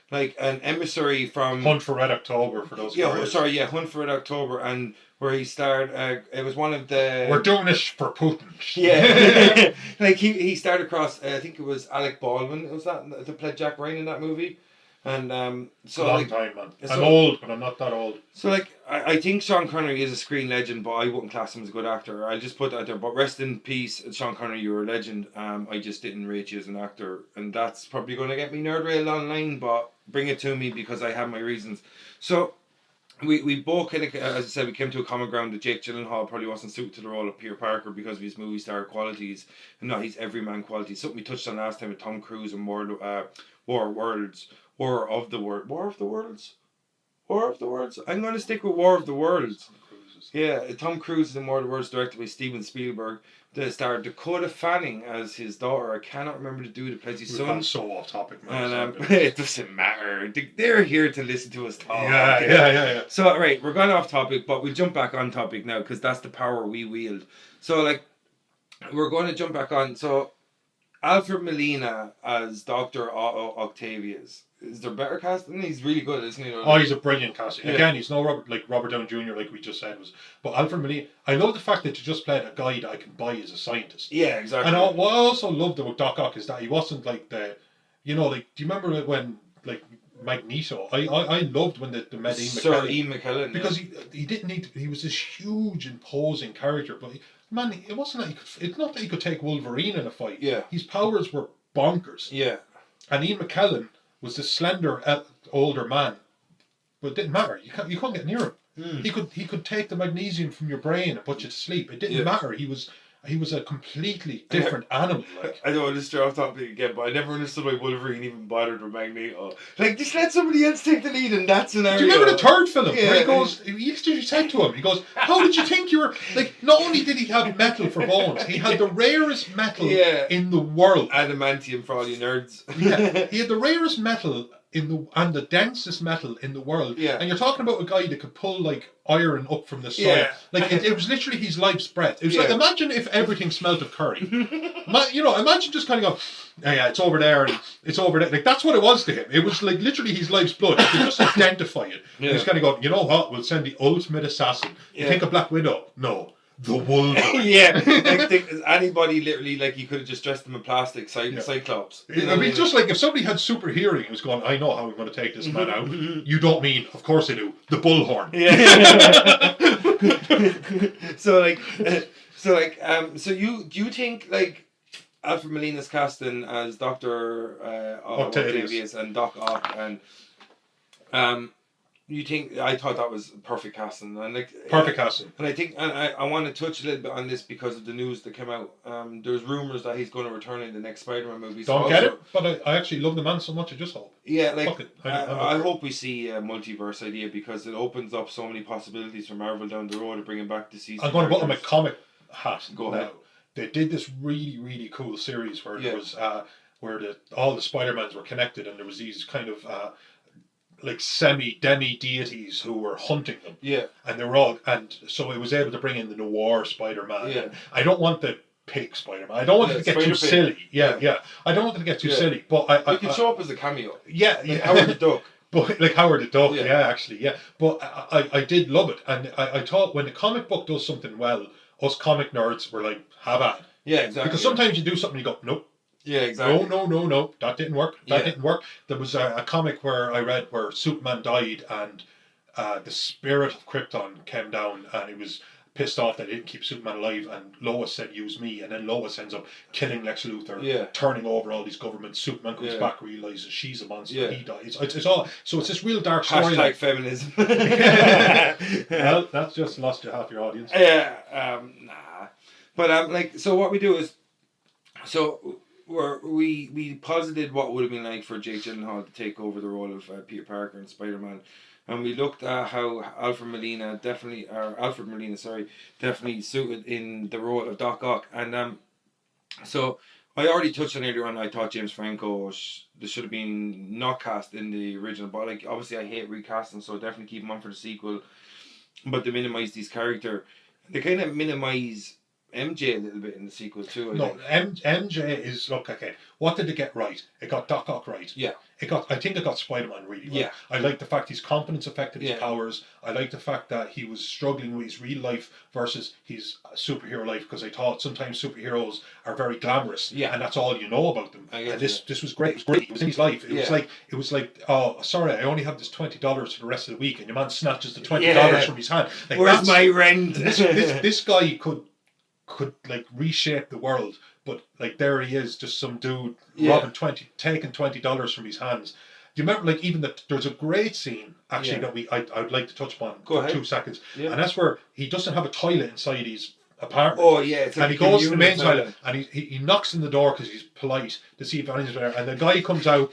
like an emissary from Hunt for Red October, for those guys. Hunt for Red October, and where he starred it was one of the... We're doing this for Putin. Yeah. Like he starred across I think it was Alec Baldwin, was that played Jack Ryan in that movie. And so long time, man. I'm old, but I'm not that old. So, like, I think Sean Connery is a screen legend, but I wouldn't class him as a good actor. I'll just put that there. But rest in peace, Sean Connery, you're a legend. I just didn't rate you as an actor, and that's probably going to get me nerd railed online. But bring it to me because I have my reasons. So, we both kind of, as I said, we came to a common ground that Jake Gyllenhaal probably wasn't suited to the role of Peter Parker because of his movie star qualities, and not his everyman qualities. Something we touched on last time with Tom Cruise and War of Worlds. War of the Worlds? I'm going to stick with War of the Worlds. Yeah, Tom Cruise in War of the Worlds, directed by Steven Spielberg. The star Dakota Fanning as his daughter. I cannot remember the dude that plays his son. So off topic, man. And it doesn't matter. They're here to listen to us talk. Yeah. So, right, we're going off topic, but we'll jump back on topic now because that's the power we wield. So, like, we're going to jump back on. So, Alfred Molina as Dr. Otto Octavius. Is there better casting? He's really good, isn't he? Oh, he's a brilliant casting. Yeah. Again, he's no Robert Downey Jr. like we just said was. But Alfred Molina, I love the fact that you just played a guy that I can buy as a scientist. Yeah, exactly. And what I also loved about Doc Ock is that he wasn't like the, you know, like, do you remember when, like, Magneto? I loved when they met Ian McKellen. Because he didn't need to, he was this huge, imposing character, but man, it wasn't like, it's not that he could take Wolverine in a fight. Yeah. His powers were bonkers. Yeah. And Ian McKellen was this slender older man, but it didn't matter. You couldn't get near him. He could take the magnesium from your brain and put you to sleep. It didn't matter. He was a completely different animal. Like, I don't want to stray off topic again, but I never understood why Wolverine even bothered with Magneto. Like, just let somebody else take the lead in that scenario. Do you remember the third film where he goes? He literally said to him, he goes, "How did you think you were like?" Not only did he have metal for bones, he had the rarest metal in the world. Adamantium for all you nerds. Yeah, he had the rarest metal and the densest metal in the world. Yeah. And you're talking about a guy that could pull like iron up from the soil. Yeah. Like it was literally his life's breath. It was like, imagine if everything smelled of curry. Imagine just kind of going, yeah, it's over there and it's over there. Like that's what it was to him. It was like literally his life's blood. You could just identify it. Yeah. He's kind of going, you know what? We'll send the ultimate assassin. You think a Black Widow? No. The Wolverine. Yeah, like anybody literally, like, you could have just dressed them in plastic, Cyclops. You know, I mean, just like if somebody had super hearing and was going, I know how I'm going to take this man out. You don't mean, of course I do, the bullhorn. Yeah. So you think like Alfred Molina's casting as Dr. Octavius and Doc Ock and you think I thought that was perfect casting, and like Perfect casting. and I think, and I want to touch a little bit on this because of the news that came out. There's rumors that he's going to return in the next Spider-Man movie. Don't get it, but I actually love the man so much. I just hope. Yeah, like Fuck it. I hope we see a multiverse idea because it opens up so many possibilities for Marvel down the road to bring back the season. I'm going to put on my comic hat. Go now. ahead. They did this really, really cool series where there was where all the Spider-Mans were connected, and there was these kind of like demi deities who were hunting them. Yeah. And they were all, and so it was able to bring in the noir Spider-Man. Yeah. I don't want the pig Spider-Man. I don't want it to get too silly. Yeah. I don't want it to get too silly. But I can show up as a cameo. Yeah. Like Howard the Duck. But like Howard the Duck, actually. But I did love it, and I thought when the comic book does something well, us comic nerds were like, have at it. Yeah, exactly. Because sometimes you do something, you go, nope. Yeah, exactly. No, that didn't work. That didn't work. There was a comic where I read where Superman died, and the spirit of Krypton came down, and he was pissed off that they didn't keep Superman alive, and Lois said, use me, and then Lois ends up killing Lex Luthor, turning over all these governments. Superman comes back, realizes she's a monster, he dies. It's all, so it's this real dark story. Hashtag feminism. Well, that's just lost you half your audience. Yeah, nah. But like, so what we do is, so we posited what would have been like for Jake Gyllenhaal to take over the role of Peter Parker and Spider-Man, and we looked at how Alfred Molina definitely suited in the role of Doc Ock, and so I already touched on earlier on. I thought James Franco there should have been not cast in the original, but like obviously I hate recasting, so definitely keep him on for the sequel. But they minimise these character, they kind of minimise MJ a little bit in the sequel too. MJ is, look, okay, what did they get right? It got Doc Ock right. Yeah. I think it got Spider-Man really well. Yeah. I like the fact his confidence affected his powers. I like the fact that he was struggling with his real life versus his superhero life, because I thought sometimes superheroes are very glamorous, and that's all you know about them. And this was great. It was great. It was in his life. It was like, oh, sorry, I only have this $20 for the rest of the week, and your man snatches the $20 from his hand. Like, where's my rent? This guy could like reshape the world, but like there he is, just some dude taking $20 from his hands. Do you remember, like, even that there's a great scene actually that I would like to touch upon for 2 seconds, and that's where he doesn't have a toilet inside his apartment. Oh yeah, it's like and he goes to the main toilet and he knocks on the door because he's polite to see if anyone's there, and the guy comes out.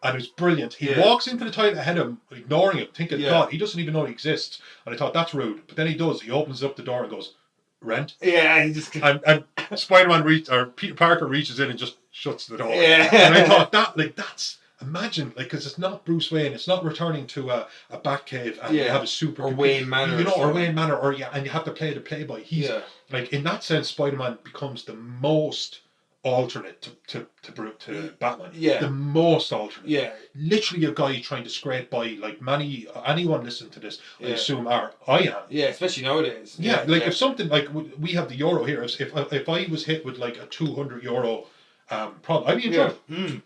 And it was brilliant. He walks into the toilet ahead of him, ignoring him, thinking, God, he doesn't even know he exists. And I thought, that's rude. But then he does. He opens up the door and goes, rent? Yeah, he just... And Spider-Man Peter Parker reaches in and just shuts the door. Yeah. And I thought, that's... Imagine, like, because it's not Bruce Wayne. It's not returning to a Batcave and you have a super... Or Wayne Manor. You know, or Wayne Manor, and you have to play the playboy. He's, like, in that sense, Spider-Man becomes the most... alternate to Batman. Yeah. The most alternate. Yeah. Literally a guy trying to scrape by, like anyone listening to this, I assume I am. Yeah, especially nowadays. Yeah, if something like we have the euro here, if I was hit with like a €200 problem, I'd be in trouble.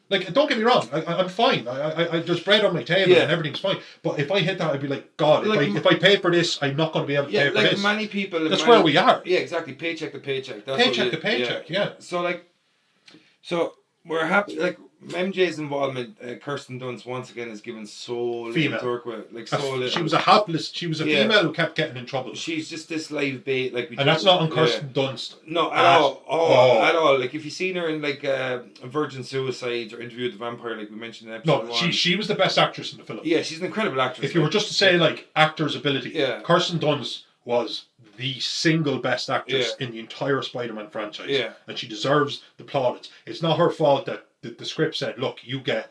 Like, don't get me wrong, I'm fine. I there's bread on my table and everything's fine. But if I hit that, I'd be like, God, like, if I pay for this, I'm not going to be able to pay for this. Many people. That's where we are. Yeah, exactly. Paycheck to paycheck. That's paycheck to paycheck. Yeah. So we're happy. Like MJ's involvement, Kirsten Dunst once again is given so little to work with. Like so little. She was a female who kept getting in trouble. She's just this live bait, like. And that's not on Kirsten Dunst. No, at all. At all. Like if you've seen her in like Virgin Suicides or Interview with the Vampire, like we mentioned in episode 1. She was the best actress in the film. Yeah, she's an incredible actress. If you were just to say like actor's ability, Kirsten Dunst was the single best actress in the entire Spider-Man franchise. Yeah. And she deserves the plaudits. It's not her fault that the script said, look, you get,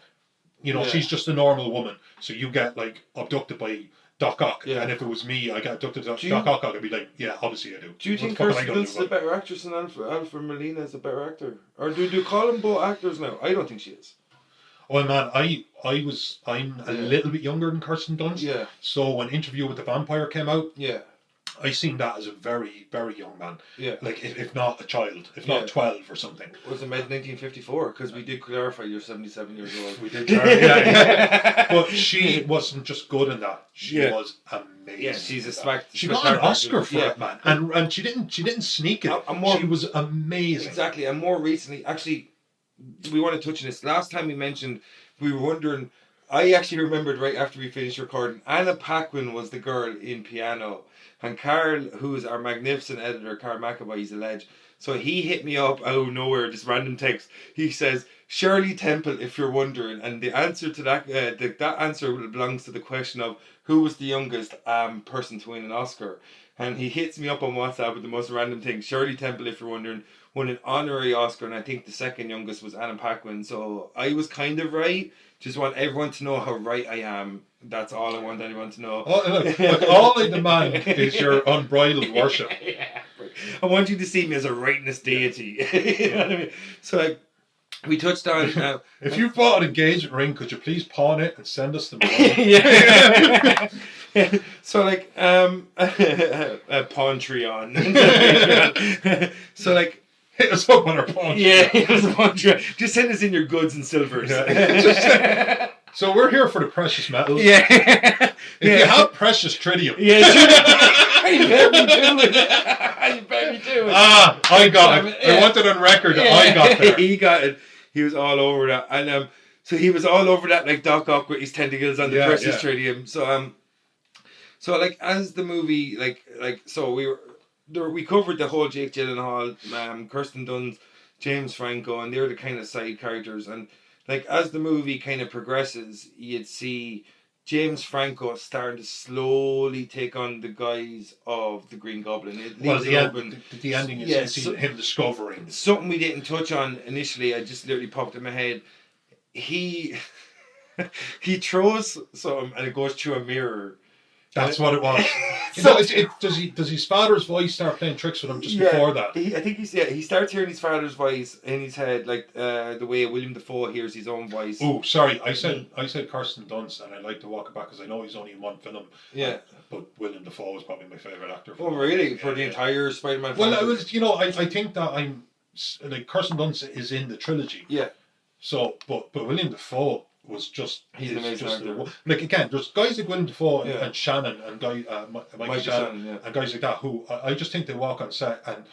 she's just a normal woman, so you get, like, abducted by Doc Ock. Yeah. And if it was me, I got abducted by Doc Ock, I'd be like, yeah, obviously I do. Do you think Kirsten Dunst is a better actress than Alfred Molina is a better actor? Or do you call them both actors now? I don't think she is. Well, man, I'm a little bit younger than Kirsten Dunst. Yeah. So when Interview with the Vampire came out, I seen that as a very, very young man. Yeah. Like, if not a child, if not 12 or something. Was it made in 1954? Because we did clarify you're 77 years old. We did clarify, But she wasn't just good in that. She was amazing. Yeah, she's she got an Oscar for it, man. And she didn't sneak it. She was amazing. Exactly. And more recently, actually, we want to touch on this. Last time we mentioned, we were wondering I actually remembered right after we finished recording, Anna Paquin was the girl in Piano. And Carl, who's our magnificent editor, Carl McAvoy, he's a ledge. So he hit me up out of nowhere, just random text. He says, Shirley Temple, if you're wondering. And the answer to that, that answer belongs to the question of who was the youngest person to win an Oscar. And he hits me up on WhatsApp with the most random thing. Shirley Temple, if you're wondering, won an honorary Oscar. And I think the second youngest was Anna Paquin. So I was kind of right. Just want everyone to know how right I am. That's all I want anyone to know. Look, all I demand is your unbridled worship. Yeah. I want you to see me as a rightness deity. You know what I mean? So like, we touched on... if you bought an engagement ring, could you please pawn it and send us the money? Yeah. So like, Patreon. So like, hit us up on our Patreon. Yeah, hit us up on Patreon. Just send us in your goods and silvers. Yeah. So we're here for the precious metals. Yeah. If you have precious tritium. Yeah. You better be doing it. You better be doing it. I got it. I want it on record that I got there. He got it. He was all over that. And so he was all over that like Doc Ock with his tentacles on the precious tritium. So like as the movie so we covered the whole Jake Gyllenhaal, Kirsten Dunst, James Franco, and they're the kind of side characters. And like as the movie kind of progresses, you'd see James Franco starting to slowly take on the guise of the Green Goblin. The ending is him discovering something we didn't touch on initially. I just literally popped in my head. He throws something and it goes through a mirror. That's what it was. Does his father's voice start playing tricks with him just before that? I think he starts hearing his father's voice in his head, like the way William Dafoe hears his own voice. Oh, sorry, I said Kirsten Dunst, and I like to walk it back because I know he's only in one film. Yeah, but William Dafoe is probably my favorite actor. Oh, really? For the entire Spider-Man? Well, I think that I'm like Kirsten Dunst is in the trilogy. Yeah. So, but William Dafoe was just he's an amazing actor. Like again, there's guys like William Dafoe and Shannon and Michael Shannon, and guys like that who I just think they walk on set and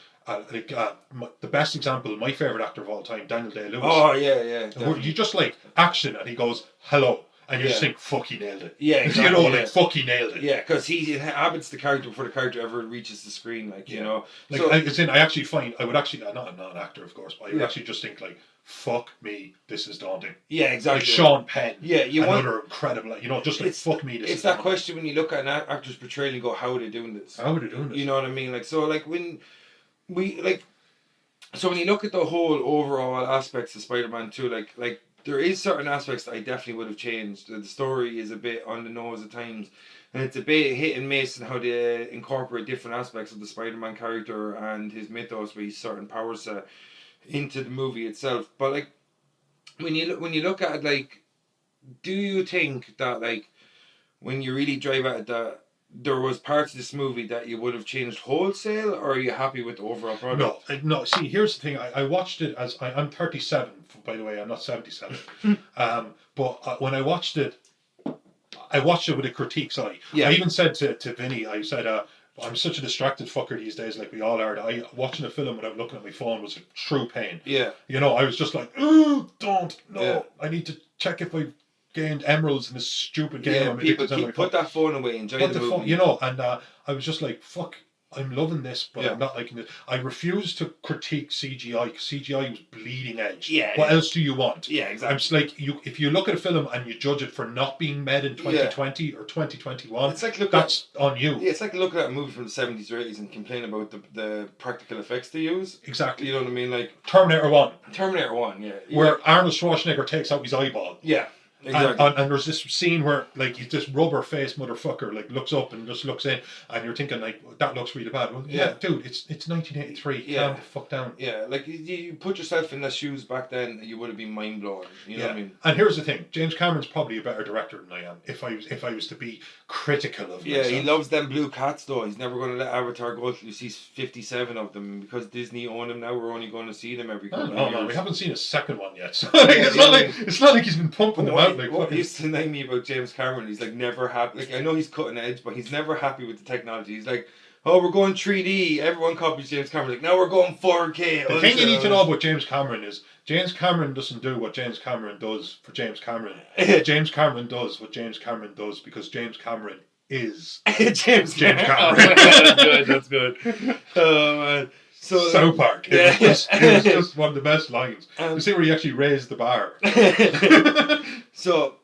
the best example, my favorite actor of all time, Daniel Day-Lewis. Oh yeah. Where you just like action and he goes hello. And you just think, fuck, he nailed it. Yeah, exactly. Fuck, he nailed it. Yeah, because he inhabits the character before the character ever reaches the screen, you know. Like, I actually find, I'm not an actor, of course, but I would actually just think, like, fuck me, this is daunting. Yeah, exactly. Like Sean Penn. Yeah, another incredible, just like, fuck me, this is It's that question when you look at an actor's portrayal and go, how are they doing this? How are they doing this? You know what I mean? Like, so, like, when you look at the whole overall aspects of Spider-Man 2, like, there is certain aspects that I definitely would have changed. The story is a bit on the nose at times. And it's a bit hit and miss in how they incorporate different aspects of the Spider-Man character and his mythos with his certain power set into the movie itself. But, like, when you look at it, like, do you think that, like, when you really drive at it, that there was parts of this movie that you would have changed wholesale, or are you happy with the overall product? No. See, here's the thing. I watched it as I'm 37, by the way. I'm not 77. But when I watched it with a critique's eye. Yeah. I even said to Vinny, I said, I'm such a distracted fucker these days, like we all are. Watching a film without looking at my phone was a true pain. Yeah. I was just like, no. Yeah. I need to check if I've gained emeralds in this stupid game. Yeah, people put that phone away, enjoy the movie. And I was just like, fuck, I'm loving this, but I'm not liking it. I refuse to critique CGI because CGI was bleeding edge. Yeah. What else do you want? Yeah, exactly. I'm just like, if you look at a film and you judge it for not being made in 2020 or 2021, it's like that's on you. Yeah, it's like looking at a movie from the 70s or 80s and complaining about the practical effects they use. Exactly. You know what I mean? Like Terminator 1, yeah. where Arnold Schwarzenegger takes out his eyeball. Yeah. Exactly. And there's this scene where like this rubber faced motherfucker like looks up and just looks in, and you're thinking like that looks really bad. Well, yeah, dude, it's 1983. Calm the fuck down. Yeah, like you put yourself in the shoes back then, you would have been mind blown. You know what I mean? And here's the thing: James Cameron's probably a better director than I am. If I was to be critical of myself. He loves them blue cats though. He's never going to let Avatar go till he sees 57 of them, because Disney own them now. We're only going to see them every couple of years. No, we haven't seen a second one yet. So it's not like he's been pumping them out. Like, what used to annoy me about James Cameron, he's like never happy. Like, I know he's cutting edge, but he's never happy with the technology. He's like, oh, we're going 3D. Everyone copies James Cameron. Like, now we're going 4K. The thing you need to know about James Cameron is James Cameron doesn't do what James Cameron does for James Cameron. James Cameron does what James Cameron does because James Cameron is James Cameron. Oh, that's good. Oh, man. So, South Park. Yeah. It was just one of the best lines. You see where he actually raised the bar. So,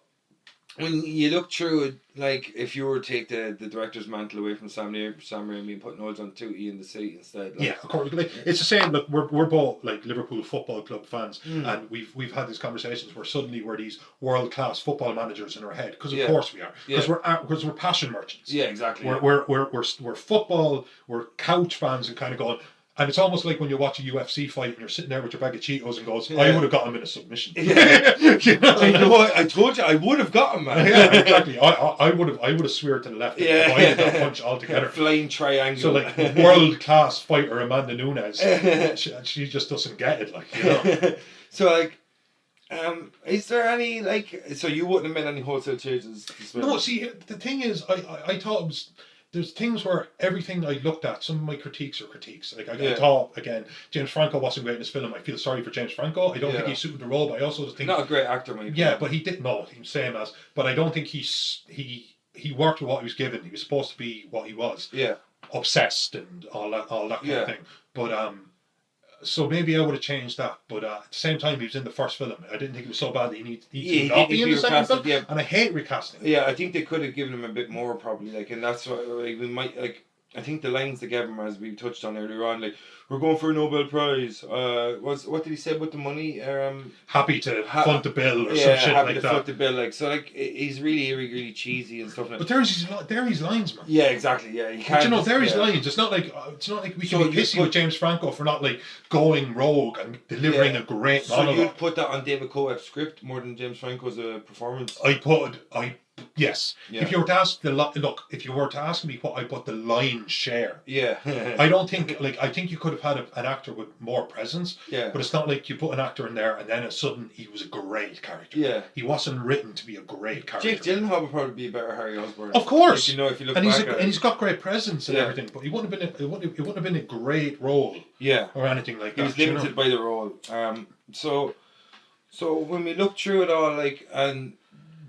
when you look through it, like, if you were to take the director's mantle away from Sam Raimi and put Noels on Tootie in the seat instead. Like, Yeah, of course. Like, it's the same. Look, we're both like Liverpool Football Club fans, and we've had these conversations where suddenly we're these world class football managers in our head because of course we are because we're passion merchants. Yeah, exactly. We're football. We're couch fans and kind of going. And it's almost like when you watch a UFC fight and you're sitting there with your bag of Cheetos and goes, I would have got him in a submission. Yeah. You know? I know. I told you I would have got him, man. Yeah, exactly. I would have sweared to the left and avoided that punch altogether. Flying triangle. So like world class fighter Amanda Nunes, she just doesn't get it. Like, you know. So like, is there any like? So you wouldn't have made any wholesale changes? No, see, the thing is, I thought it was. There's things where everything I looked at, some of my critiques are critiques. Like I thought, again, James Franco wasn't great in this film. I feel sorry for James Franco. I don't think he suited the role, but I also think not a great actor, maybe. Yeah, but he didn't know. He was same as, but I don't think he worked with what he was given. He was supposed to be what he was. Yeah, obsessed and all that kind of thing. But so maybe I would have changed that. But at the same time, he was in the first film. I didn't think it was so bad that he needed to not be in the second film. Yeah. And I hate recasting. Yeah, I think they could have given him a bit more probably. Like, and that's what like, we might like. I think the lines they gave him, as we touched on earlier on, like, we're going for a Nobel Prize. What did he say about the money? Happy to foot the bill or some shit happy like to that. Foot the bill, like, so, like, he's really cheesy and stuff like that. But there his lines, man. Yeah, exactly. Yeah, you can't. But you know, there his lines. It's not like we can be pissy with James Franco for not like going rogue and delivering a great monologue. So you'd put that on David Coef's script more than James Franco's performance. Yes. Yeah. If you were to ask if you were to ask me what I put the line share. Yeah. I don't think I think you could have had an actor with more presence. Yeah. But it's not like you put an actor in there and then all of a sudden he was a great character. Yeah. He wasn't written to be a great character. Jake Gyllenhaal would probably be a better Harry Osborn. Of course. If you look and back at it. And he's got great presence and everything, but he wouldn't have been a great role. Yeah. Or anything like that. He was limited by the role. So when we look through it all, like, and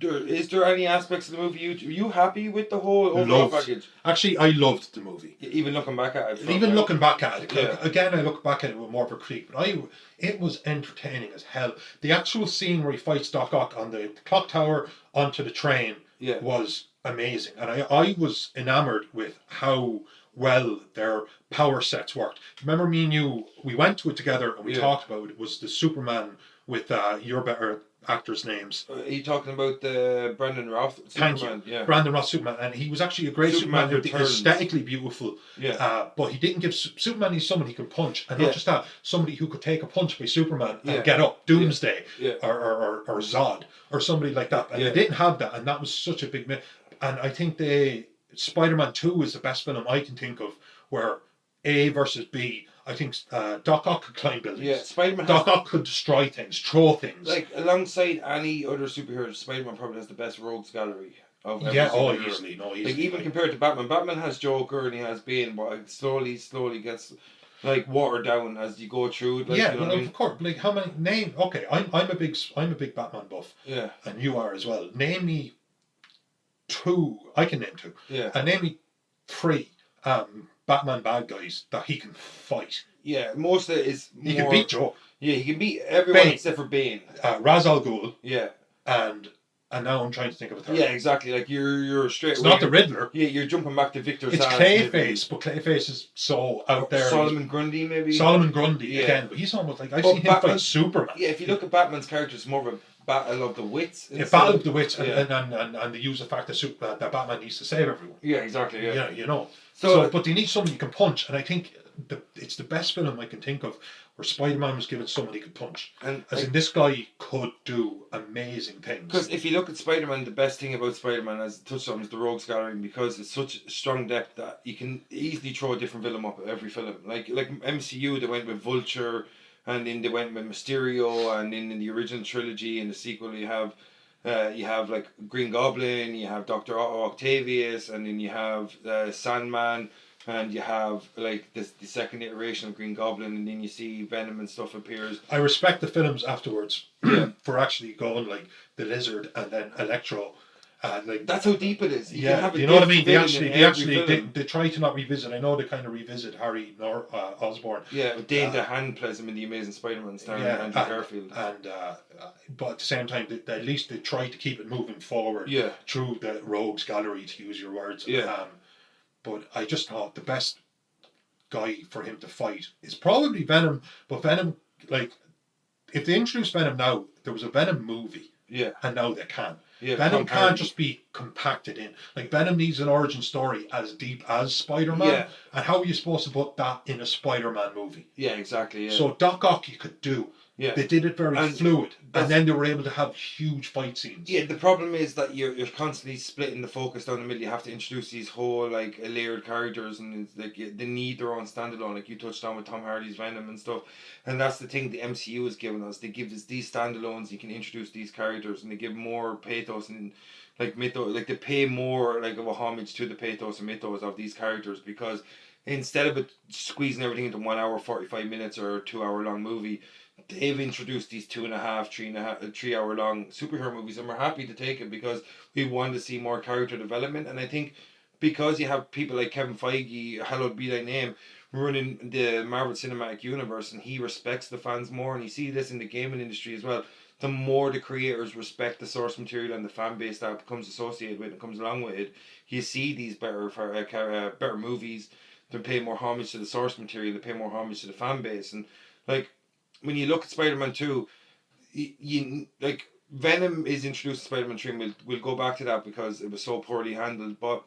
is there any aspects of the movie are you happy with the whole overall package? Actually, I loved the movie. Even looking back at it. Looking back at it, again, I look back at it with more of a critique, but it was entertaining as hell. The actual scene where he fights Doc Ock on the clock tower onto the train was amazing, and I was enamored with how well their power sets worked. Remember, me and you, we went to it together and we talked about it. It was the Superman with your better actors' names. Are you talking about the Brandon Routh Superman? Thank you. Yeah. Brandon Routh Superman, and he was actually a great Superman aesthetically beautiful. Yeah. But he didn't give Superman needs someone he can punch, and not just that, somebody who could take a punch by Superman and get up, Doomsday, or Zod, or somebody like that. And they didn't have that, and that was such a big. And I think Spider-Man 2 is the best film I can think of where A versus B. I think Doc Ock could climb buildings. Yeah, Spider-Man. Doc Ock could destroy things, throw things. Like, alongside any other superhero, Spider-Man probably has the best rogues gallery of every easily. Like, even compared to Batman. Batman has Joker and he has Bane, but it slowly gets like watered down as you go through. Like, you know of course. Like, how many name? Okay, I'm a big Batman buff. Yeah, and you are as well. Name me 2. I can name 2. Yeah, and name me 3. Batman bad guys that he can fight. Yeah, most of it is more... He can beat Joe. Yeah, he can beat everyone except for Bane. Ra's al Ghul. Yeah. And now I'm trying to think of a third. Yeah, exactly. Like, you're straight It's not the Riddler. Yeah, you're jumping back to Victor It's Clayface, but Clayface is so out there. Solomon Grundy, maybe? Solomon Grundy, again. But he's almost like, I've seen him fight Superman. Yeah, if you look at Batman's character, it's more of a battle of the wits. Yeah, battle of the wits, and they use the fact that Batman needs to save everyone. Yeah, exactly. Yeah, you know. So, but they need someone you can punch, and I think it's the best film I can think of where Spider-Man was given someone he could punch. And in this guy could do amazing things. Because if you look at Spider-Man, the best thing about Spider-Man, as touched on, is the rogues gallery, because it's such strong depth that you can easily throw a different villain up at every film. Like MCU, they went with Vulture, and then they went with Mysterio, and then in the original trilogy, in the sequel, you have like Green Goblin, you have Dr. Octavius, and then you have Sandman. and you have like the second iteration of Green Goblin, and then you see Venom and stuff appears. I respect the films afterwards Yeah. for actually going like the Lizard and then Electro. Like That's how deep it is. You can have a you know what I mean. different villain in every film. They try to not revisit. I know they kind of revisit Harry Osborn. Yeah, but Dane DeHaan plays him in the Amazing Spider-Man, starring Andrew Garfield. And but at the same time, at least they try to keep it moving forward. Yeah. Through the rogues gallery, to use your words. Yeah. But I just thought the best guy for him to fight is probably Venom. But Venom, like, if they introduced Venom now, there was a Venom movie. Yeah. And now they can. Yeah, Venom can't just be compacted in. Like, Venom needs an origin story as deep as Spider-Man. Yeah. And how are you supposed to put that in a Spider-Man movie? Yeah, exactly. Yeah. So Doc Ock you could do. Yeah. They did it very fluid. And then they were able to have huge fight scenes. Yeah, the problem is that you're constantly splitting the focus down the middle. You have to introduce these whole like layered characters, and it's like they need their own standalone. Like you touched on with Tom Hardy's Venom and stuff, and that's the thing the MCU has given us. They give us these standalones. You can introduce these characters, and they give more pathos and like mythos. Like they pay more like of a homage to the pathos and mythos of these characters, because instead of it squeezing everything into 1 hour 45 minutes or a 2 hour long movie, they've introduced these 2.5, 3 hour long superhero movies, and we're happy to take it because we want to see more character development. And I think because you have people like Kevin Feige, hallowed be thy name, running the Marvel Cinematic Universe, and he respects the fans more, and you see this in the gaming industry as well. The more the creators respect the source material and the fan base that becomes associated with it and comes along with it, you see these better movies. They pay more homage to the source material. They pay more homage to the fan base, and like. When you look at Spider-Man 2, you like Venom is introduced in Spider-Man 3, and we'll go back to that because it was so poorly handled. But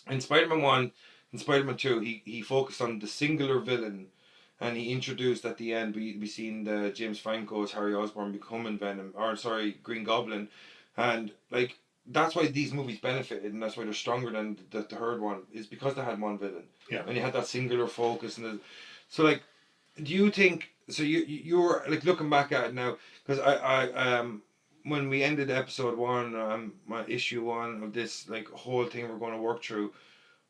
in Spider-Man 1 and Spider-Man 2, he focused on the singular villain, and he introduced at the end, we seen the James Franco's Harry Osborn becoming Green Goblin, and like that's why these movies benefited, and that's why they're stronger than the third one, is because they had one villain. Yeah. And you had that singular focus, so like, do you think? So you're like looking back at it now, because I when we ended episode 1, my issue 1 of this like whole thing we're going to work through,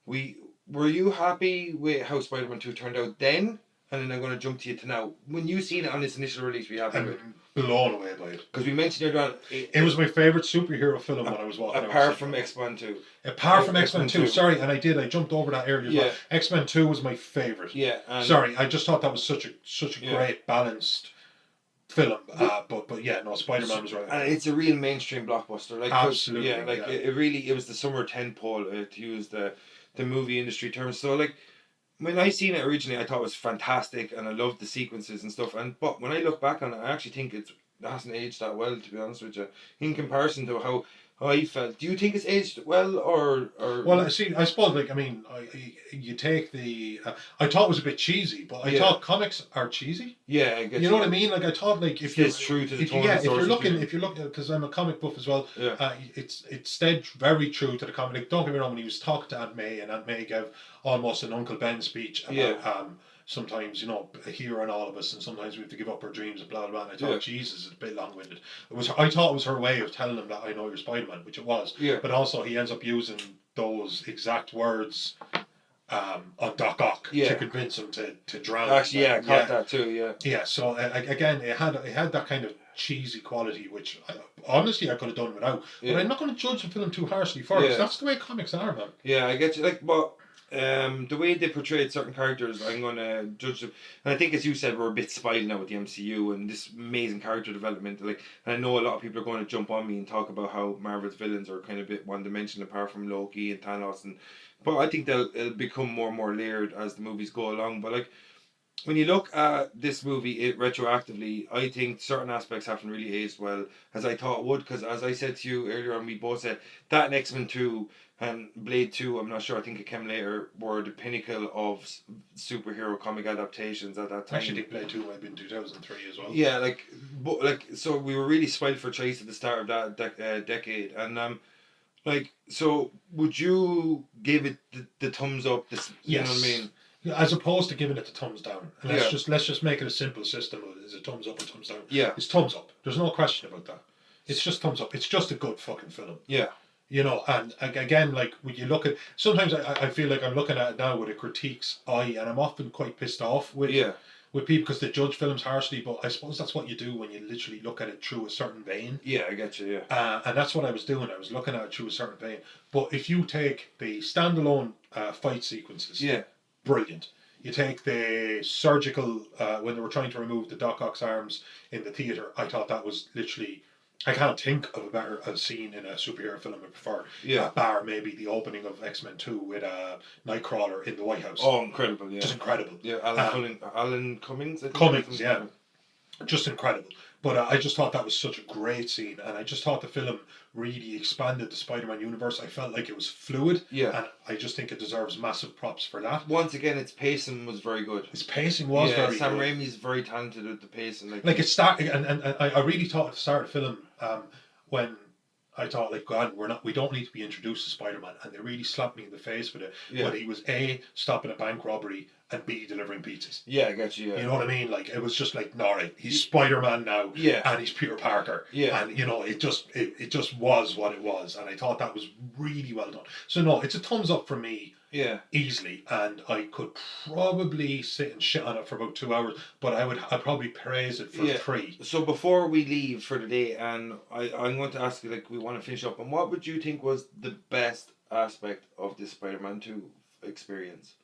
were you happy with how Spider-Man 2 turned out then? And then I'm going to jump to you to now. When you seen it on its initial release, were you happy with it? Blown away by it. Because we mentioned earlier on, it was my favourite superhero film when I was watching it. Apart from X-Men 2. Apart from X-Men 2, sorry, and I jumped over that earlier as well. X-Men 2 was my favourite. Yeah. Sorry, I just thought that was such a great, balanced film. But yeah, no, Spider-Man was right. And it's a real mainstream blockbuster. Like, absolutely. Yeah, like it was the summer tentpole, to use the movie industry terms. So like, when I seen it originally, I thought it was fantastic, and I loved the sequences and stuff. But when I look back on it, I actually think it hasn't aged that well, to be honest with you, in comparison to how I felt. Do you think it's aged well, or? Well, I suppose, like, I mean, you take the. I thought it was a bit cheesy, but I thought comics are cheesy. Yeah, I guess. You know what I mean? Like, I thought, like, if it's true to the tone. If you're looking, because I'm a comic buff as well. Yeah. It's stayed very true to the comic. Like, don't get me wrong, when he was talking to Aunt May, and Aunt May gave almost an Uncle Ben speech about sometimes, a hero in all of us, and sometimes we have to give up our dreams and blah blah blah. And I thought, Jesus, it's a bit long winded. I thought it was her way of telling him that I know you're Spider-Man, which it was. Yeah. But also he ends up using those exact words on Doc Ock to convince him to drown. Actually, I caught that too. Yeah. Yeah. So again, it had that kind of cheesy quality, which honestly I could have done without. But I'm not going to judge the film too harshly for it. That's the way comics are, man. Yeah, I get you. Like, but the way they portrayed certain characters, I'm going to judge them. And I think, as you said, we're a bit spoiled now with the MCU and this amazing character development. Like, and I know a lot of people are going to jump on me and talk about how Marvel's villains are kind of a bit one-dimensional apart from Loki and Thanos. But I think it'll become more and more layered as the movies go along. But like, when you look at this movie retroactively, I think certain aspects haven't really aged well as I thought it would. Because as I said to you earlier on, we both said that and X-Men 2 and Blade 2, I'm not sure, I think it came later, were the pinnacle of superhero comic adaptations at that time. I actually think Blade 2 might have been 2003 as well. Yeah, so we were really spoiled for choice at the start of that decade. And so would you give it the thumbs up? Yes. You know what I mean? As opposed to giving it the thumbs down. And let's just make it a simple system. Is it thumbs up or thumbs down? Yeah. It's thumbs up. There's no question about that. It's just thumbs up. It's just a good fucking film. Yeah. You know, and again, like when you look at, sometimes I feel like I'm looking at it now with a critique's eye, and I'm often quite pissed off with people because they judge films harshly. But I suppose that's what you do when you literally look at it through a certain vein. Yeah, I get you. Yeah, and that's what I was doing. I was looking at it through a certain vein. But if you take the standalone fight sequences, brilliant. You take the surgical when they were trying to remove the Doc Ock's arms in the theater. I thought that was literally. I can't think of a better scene in a superhero film I prefer. Bar maybe the opening of X-Men 2 with Nightcrawler in the White House. Oh, incredible! Yeah, just incredible. Yeah, Alan Cummings. Cummings, yeah, just incredible. But I just thought that was such a great scene, and I just thought the film really expanded the Spider-Man universe. I felt like it was fluid, and I just think it deserves massive props for that. Once again, its pacing was very good. Its pacing was very good. Sam Raimi's very talented with the pacing. Like it started, and I really thought at the start of the film, when I thought, like, God, we don't need to be introduced to Spider-Man, and they really slapped me in the face with it. When he was A, stopping a bank robbery, and B, delivering pizzas. Yeah, I got you. Yeah. You know what I mean? Like, it was just like, no, right, he's Spider-Man now, and he's Peter Parker. Yeah. And, you know, it just was what it was, and I thought that was really well done. So, no, it's a thumbs up for me. Yeah. Easily, and I could probably sit and shit on it for about 2 hours, but I'd probably praise it for 3. So before we leave for the day, and I'm going to ask you, like, we want to finish up, and what would you think was the best aspect of this Spider-Man 2 experience?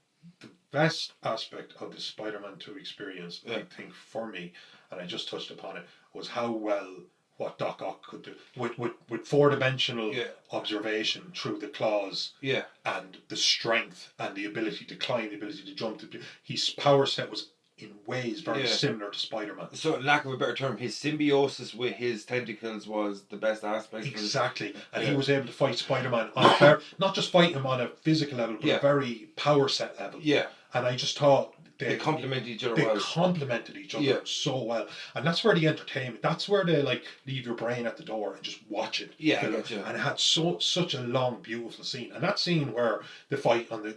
The best aspect of the Spider-Man 2 experience, I think, for me, and I just touched upon it, was how well what Doc Ock could do with four-dimensional observation through the claws, and the strength and the ability to climb, the ability to jump. His power set was in ways very similar to Spider-Man. So, lack of a better term, his symbiosis with his tentacles was the best aspect. Exactly, and he was able to fight Spider-Man on not just fight him on a physical level, but a very power set level. Yeah, and I just thought. They complemented each other well. They complemented each other so well. And that's where the entertainment, that's where they like leave your brain at the door and just watch it. Yeah, I get you. And it had such a long, beautiful scene. And that scene where the fight on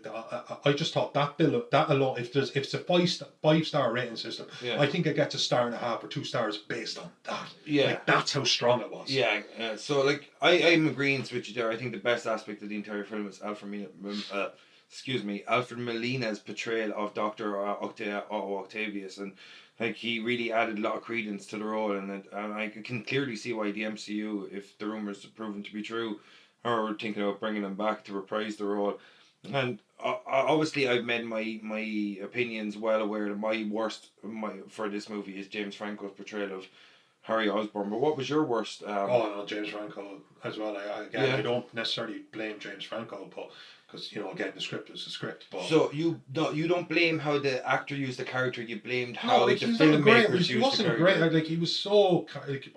I just thought that alone, if it's a 5-star rating system, I think it gets a 1.5 or 2 stars based on that. Yeah. Like, that's how strong it was. Yeah. So like I'm agreeing with you there. I think the best aspect of the entire film is Alfred Molina's portrayal of Dr. Octavius, and like he really added a lot of credence to the role, and I can clearly see why the MCU, if the rumours are proven to be true, are thinking about bringing him back to reprise the role. And obviously I've made my opinions well aware that my worst for this movie is James Franco's portrayal of Harry Osborn. But what was your worst? James Franco as well. I don't necessarily blame James Franco, but because, you know, again, the script is the script. But so you don't blame how the actor used the character. You blamed how the filmmakers used the character. He wasn't great. Like he was so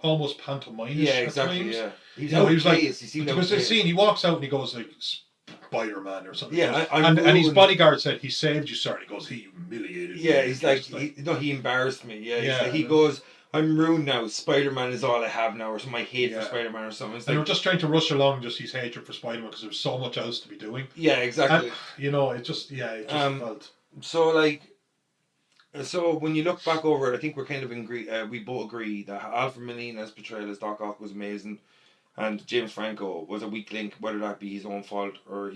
almost pantomimic. Yeah, exactly. Yeah, he was like, because the scene he walks out and he goes like Spider-Man or something. Yeah, and his bodyguard said, "He saved you, sir." And he goes, "He humiliated me." Yeah, he's like, he embarrassed me. Yeah, he goes, "I'm ruined now. Spider-Man is all I have now," or some my hate for Spider-Man or something. It's and they were just trying to rush along just his hatred for Spider-Man because there was so much else to be doing. Yeah, exactly. And, you know, it just felt. So when you look back over it, I think we're kind of we both agree that Alfred Molina's portrayal as Doc Ock was amazing, and James Franco was a weak link, whether that be his own fault or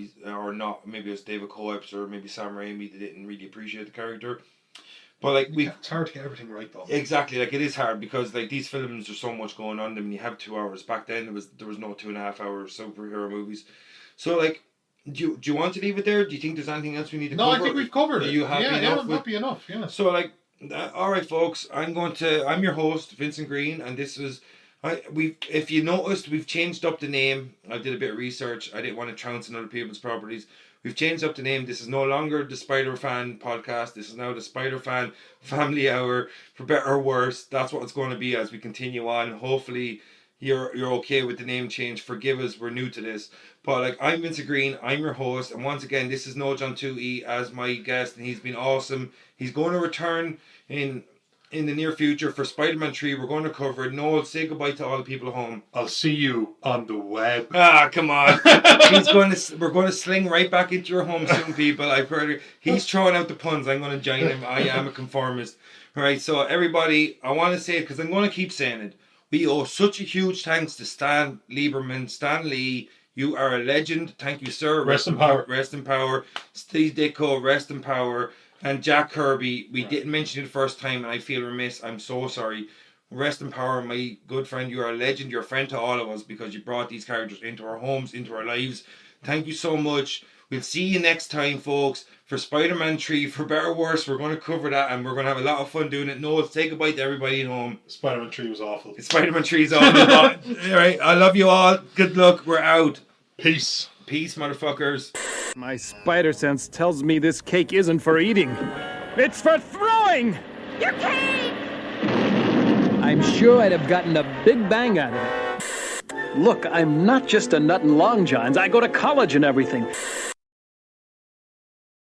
not. Maybe it was David Coip's or maybe Sam Raimi that didn't really appreciate the character. But like it's hard to get everything right though. Exactly, like it is hard because like these films, there's so much going on them. And you have 2 hours. Back then there was no 2.5 hour superhero movies. So like, do you want to leave it there? Do you think there's anything else we need to cover? No, I think we've covered it. Are you happy enough? Yeah, happy enough. Yeah. So like, all right, folks. I'm your host, Vincent Green, and this was. If you noticed, we've changed up the name. I did a bit of research. I didn't want to trounce on other people's properties. We've changed up the name. This is no longer the Spider Fan podcast. This is now the Spider Fan Family Hour, for better or worse. That's what it's going to be as we continue on. Hopefully, you're okay with the name change. Forgive us, we're new to this. But like, I'm Vincent Green. I'm your host, and once again, this is No John 2E as my guest, and he's been awesome. He's going to return in the near future for Spider-Man 3. We're going to cover it. Noel, say goodbye to all the people at home. I'll see you on the web. Ah, come on. We're going to sling right back into your home soon, people. I've heard it. He's throwing out the puns. I'm going to join him. I am a conformist. All right, so everybody, I want to say it because I'm going to keep saying it. We owe such a huge thanks to Stan Lee. you are a legend. Thank you, sir. Rest in power. Rest in power. Steve Ditko, rest in power. And Jack Kirby, we didn't mention it the first time, and I feel remiss. I'm so sorry. Rest in power, my good friend. You are a legend. You're a friend to all of us because you brought these characters into our homes, into our lives. Thank you so much. We'll see you next time, folks, for Spider-Man 3. For better or worse, we're going to cover that, and we're going to have a lot of fun doing it. Noel, say goodbye to everybody at home. Spider-Man 3 was awful. Spider-Man 3 is awful. All right, I love you all. Good luck. We're out. Peace. Peace, motherfuckers. My spider sense tells me this cake isn't for eating. It's for throwing! Your cake! I'm sure I'd have gotten a big bang out of it. Look, I'm not just a nut and long johns. I go to college and everything.